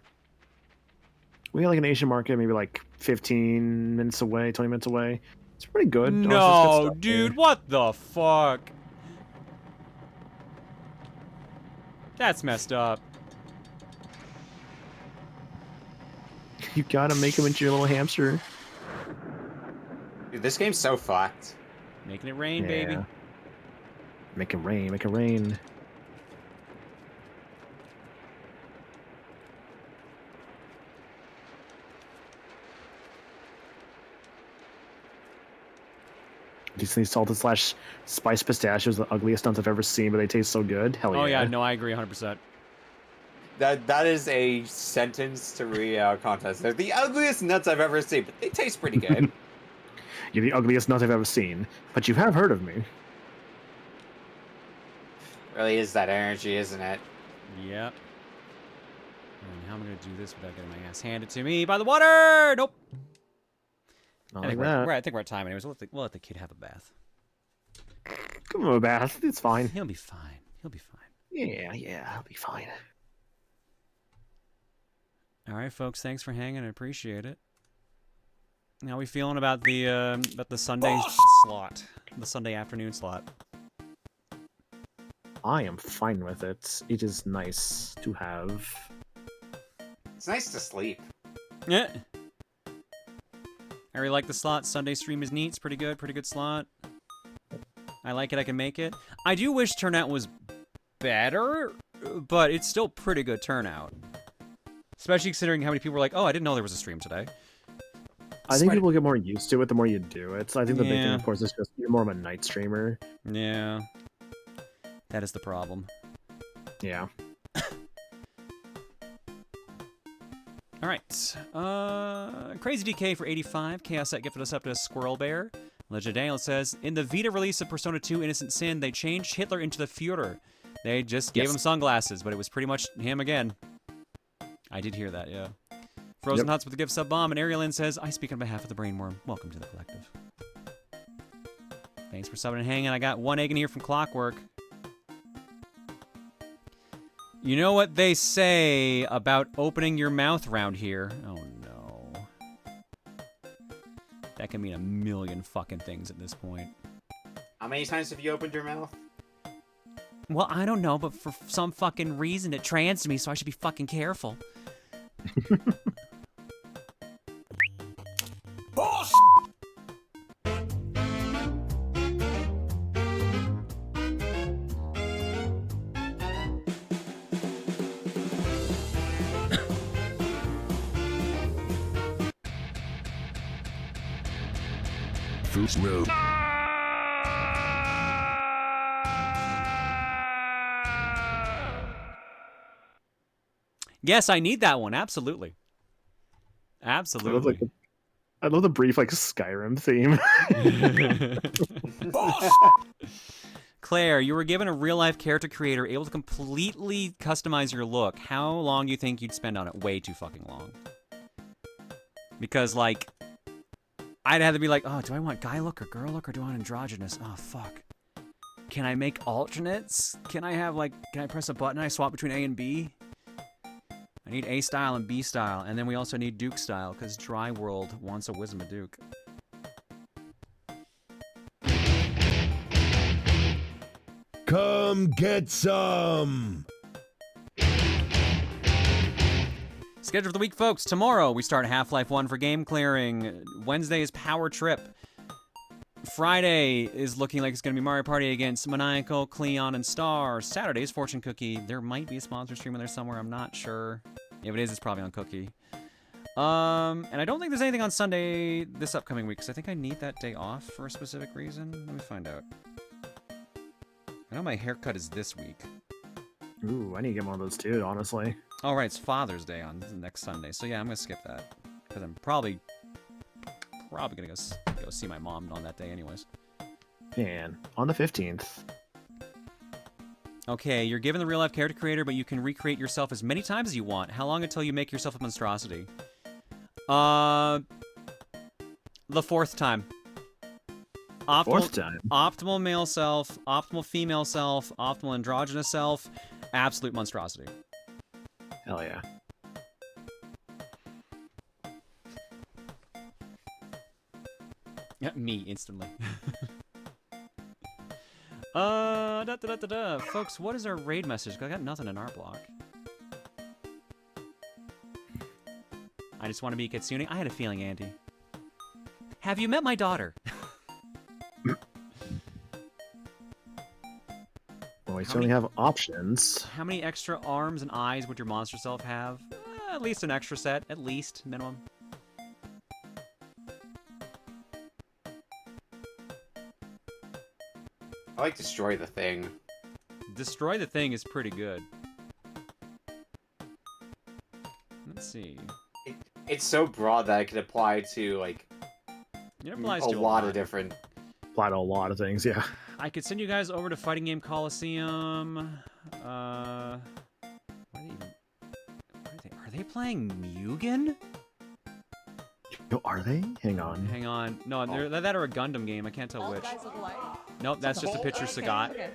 We got like an Asian market, maybe like 15 minutes away, 20 minutes away. It's pretty good. No, dude, what the fuck? That's messed up. You gotta make him into your little hamster. Dude, this game's so fucked. Making it rain, baby. Make it rain, make it rain. These salted slash spice pistachios, the ugliest nuts I've ever seen, but they taste so good. Hell yeah. Oh yeah, no, I agree 100%. That is a sentence to read contest. They're the ugliest nuts I've ever seen, but they taste pretty good. You're the ugliest nut I've ever seen, but you have heard of me. Really is that energy, isn't it? Yep. And how am I gonna do this without getting my ass handed to me by the water? Nope. Not I think like that. I think we're at time anyways. We'll let the kid have a bath. Come on, Bath. It's fine. He'll be fine. He'll be fine. Yeah, he'll be fine. All right, folks. Thanks for hanging. I appreciate it. How we feeling about the Sunday slot, the Sunday afternoon slot? I am fine with it. It is nice to have. It's nice to sleep. Yeah. I really like the slot. Sunday stream is neat. It's pretty good slot. I like it. I can make it. I do wish turnout was better, but it's still pretty good turnout. Especially considering how many people were like, oh, I didn't know there was a stream today. I think people get more used to it the more you do it. So I think the big thing, of course, is just you're more of a night streamer. Yeah. That is the problem. Yeah. All right. Crazy DK for 85. Chaos Set gifted us up to a Squirrel Bear. Legend Daniel says, in the Vita release of Persona 2 Innocent Sin, they changed Hitler into the Führer. They just gave him sunglasses, but it was pretty much him again. I did hear that, yeah. Frozen Huts with the gift sub bomb, and Ariel Lynn says, I speak on behalf of the Brainworm. Welcome to the collective. Thanks for subbing and hanging. I got one egg in here from Clockwork. You know what they say about opening your mouth around here? Oh no. That can mean a million fucking things at this point. How many times have you opened your mouth? Well, I don't know, but for some fucking reason it trans me, so I should be fucking careful. Boss! First row. Yes, I need that one. Absolutely. Absolutely. I love the brief like Skyrim theme. Claire, you were given a real-life character creator able to completely customize your look. How long do you think you'd spend on it? Way too fucking long. Because, like, I'd have to be like, oh, do I want guy look or girl look or do I want androgynous? Oh, fuck. Can I make alternates? Can I press a button and I swap between A and B? I need A style and B style, and then we also need Duke style, because Dry World wants a Wisdom of Duke. Come get some! Schedule of the week, folks. Tomorrow, we start Half-Life 1 for game clearing. Wednesday is Power Trip. Friday is looking like it's going to be Mario Party against Maniacal, Cleon, and Star. Saturday is Fortune Cookie. There might be a sponsor stream in there somewhere. I'm not sure. If it is, it's probably on Cookie. And I don't think there's anything on Sunday this upcoming week, because I think I need that day off for a specific reason. Let me find out. I know my haircut is this week. Ooh, I need to get one of those too, honestly. Oh, right, it's Father's Day on next Sunday. So yeah, I'm going to skip that. Because I'm probably going to go see my mom on that day anyways. Man, on the 15th. Okay, you're given the real-life character creator, but you can recreate yourself as many times as you want. How long until you make yourself a monstrosity? The fourth time. Fourth time? Optimal male self, optimal female self, optimal androgynous self, absolute monstrosity. Hell yeah. Yeah, me, instantly. Folks, what is our raid message? I got nothing in our block. I just want to be Kitsune. I had a feeling, Andy. Have you met my daughter? Well, we certainly have options. How many extra arms and eyes would your monster self have? At least an extra set. At least, minimum. I like Destroy the Thing. Destroy the Thing is pretty good. Let's see. It's so broad that it could apply to, like, it applies a to lot of different... Apply to a lot of things, yeah. I could send you guys over to Fighting Game Coliseum. Are they playing Mugen? No, are they? Hang on. Hang on. No, they're that or a Gundam game. I can't tell which. Nope, that's just a picture of Sagat.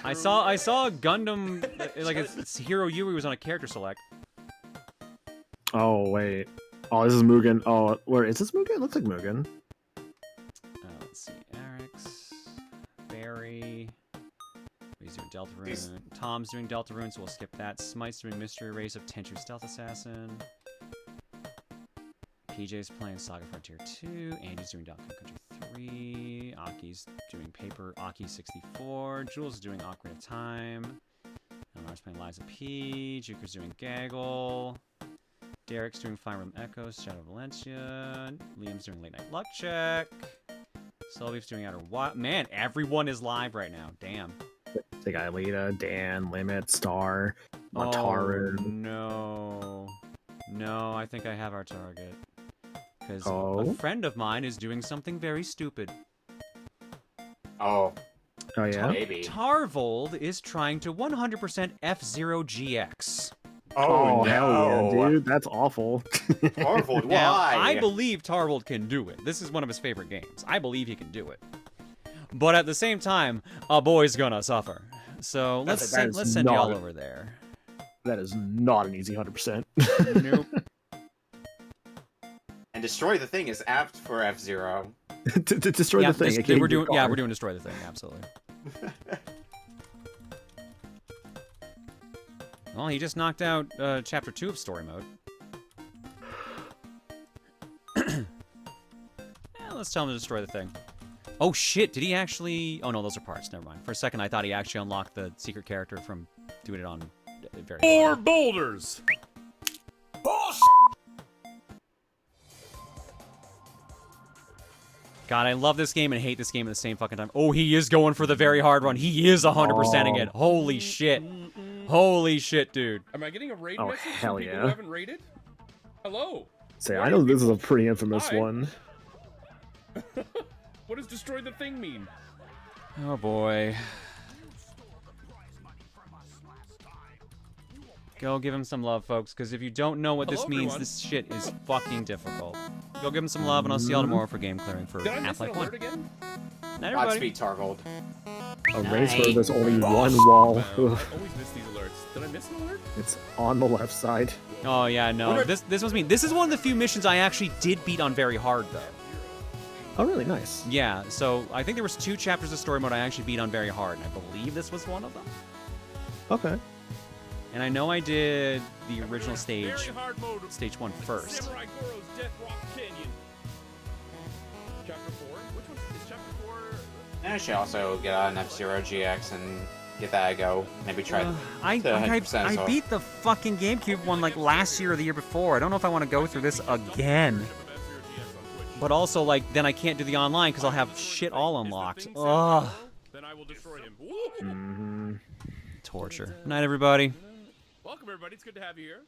I saw a Gundam, like it's Hero Yui was on a character select. Oh wait. Oh, this is Mugen. Oh, where is this Mugen? It looks like Mugen. Let's see. Eric's, Barry. He's doing Deltarune. Tom's doing Deltarune, so we'll skip that. Smite's doing Mystery Race of Tenchu Stealth Assassin. PJ's playing Saga Frontier 2. Andy's doing Donkey Kong Country 3. Aki's doing Paper Aki 64. Jules is doing Ocarina of Time. Elmar's playing Liza P. Juker's doing Gaggle. Derek's doing Fire Emblem Echoes, Shadow of Valencia. Liam's doing Late Night Luck Check. Sylvie's doing Outer Wild. Man, everyone is live right now. Damn. They got Alita, Dan, Limit, Star, Montaru. Oh, no. No, I think I have our target. Because Oh. a friend of mine is doing something very stupid. Oh. Oh yeah. Maybe. Tarvold is trying to 100% F-Zero GX. Oh, hell no. yeah, dude. That's awful. Tarvold, why? Now, I believe Tarvold can do it. This is one of his favorite games. I believe he can do it. But at the same time, a boy's gonna suffer. So let's send y'all over there. That is not an easy 100%. Nope. And Destroy the Thing is apt for F-Zero. to destroy the thing. We're doing Destroy the Thing, absolutely. Well, he just knocked out Chapter 2 of Story Mode. Let's tell him to destroy the thing. Oh shit, did he actually... Oh no, those are parts, never mind. For a second I thought he actually unlocked the secret character from doing it on very More boulders! God, I love this game and hate this game at the same fucking time. Oh, he is going for the very hard run. He is 100%ing it. Holy shit. Holy shit, dude. Am I getting a raid Oh, message hell from people yeah. who haven't raided? Hello? Say, I know this is a pretty infamous Hi. one. What does destroy the thing mean? Oh boy. Go give him some love, folks, because if you don't know what this Hello, means, everyone. this shit is fucking difficult. Go give him some love, and I'll see y'all tomorrow for game clearing for Did I miss an Half-Life alert 1. again? Not everybody. Godspeed, Targold. A race where there's only one wall. I always miss these alerts. Did I miss an alert? It's on the left side. Oh yeah, no. This must mean this is one of the few missions I actually did beat on very hard though. Oh, really? Nice. Yeah, so I think there was 2 chapters of story mode I actually beat on very hard, and I believe this was one of them. Okay. And I know I did the original stage, Very hard mode. stage 1 first. Samurai Goro's Death Rock Canyon. Chapter 4? Which one is chapter 4? And I should also get an F-Zero GX and give that a go. Maybe try I to 100% as well. beat the fucking GameCube one like last year or the year before. I don't know if I want to go through this again. But also, like, then I can't do the online because I'll have shit all unlocked. Ugh. Then I will destroy him. Torture. Night, everybody. Welcome, everybody. It's good to have you here.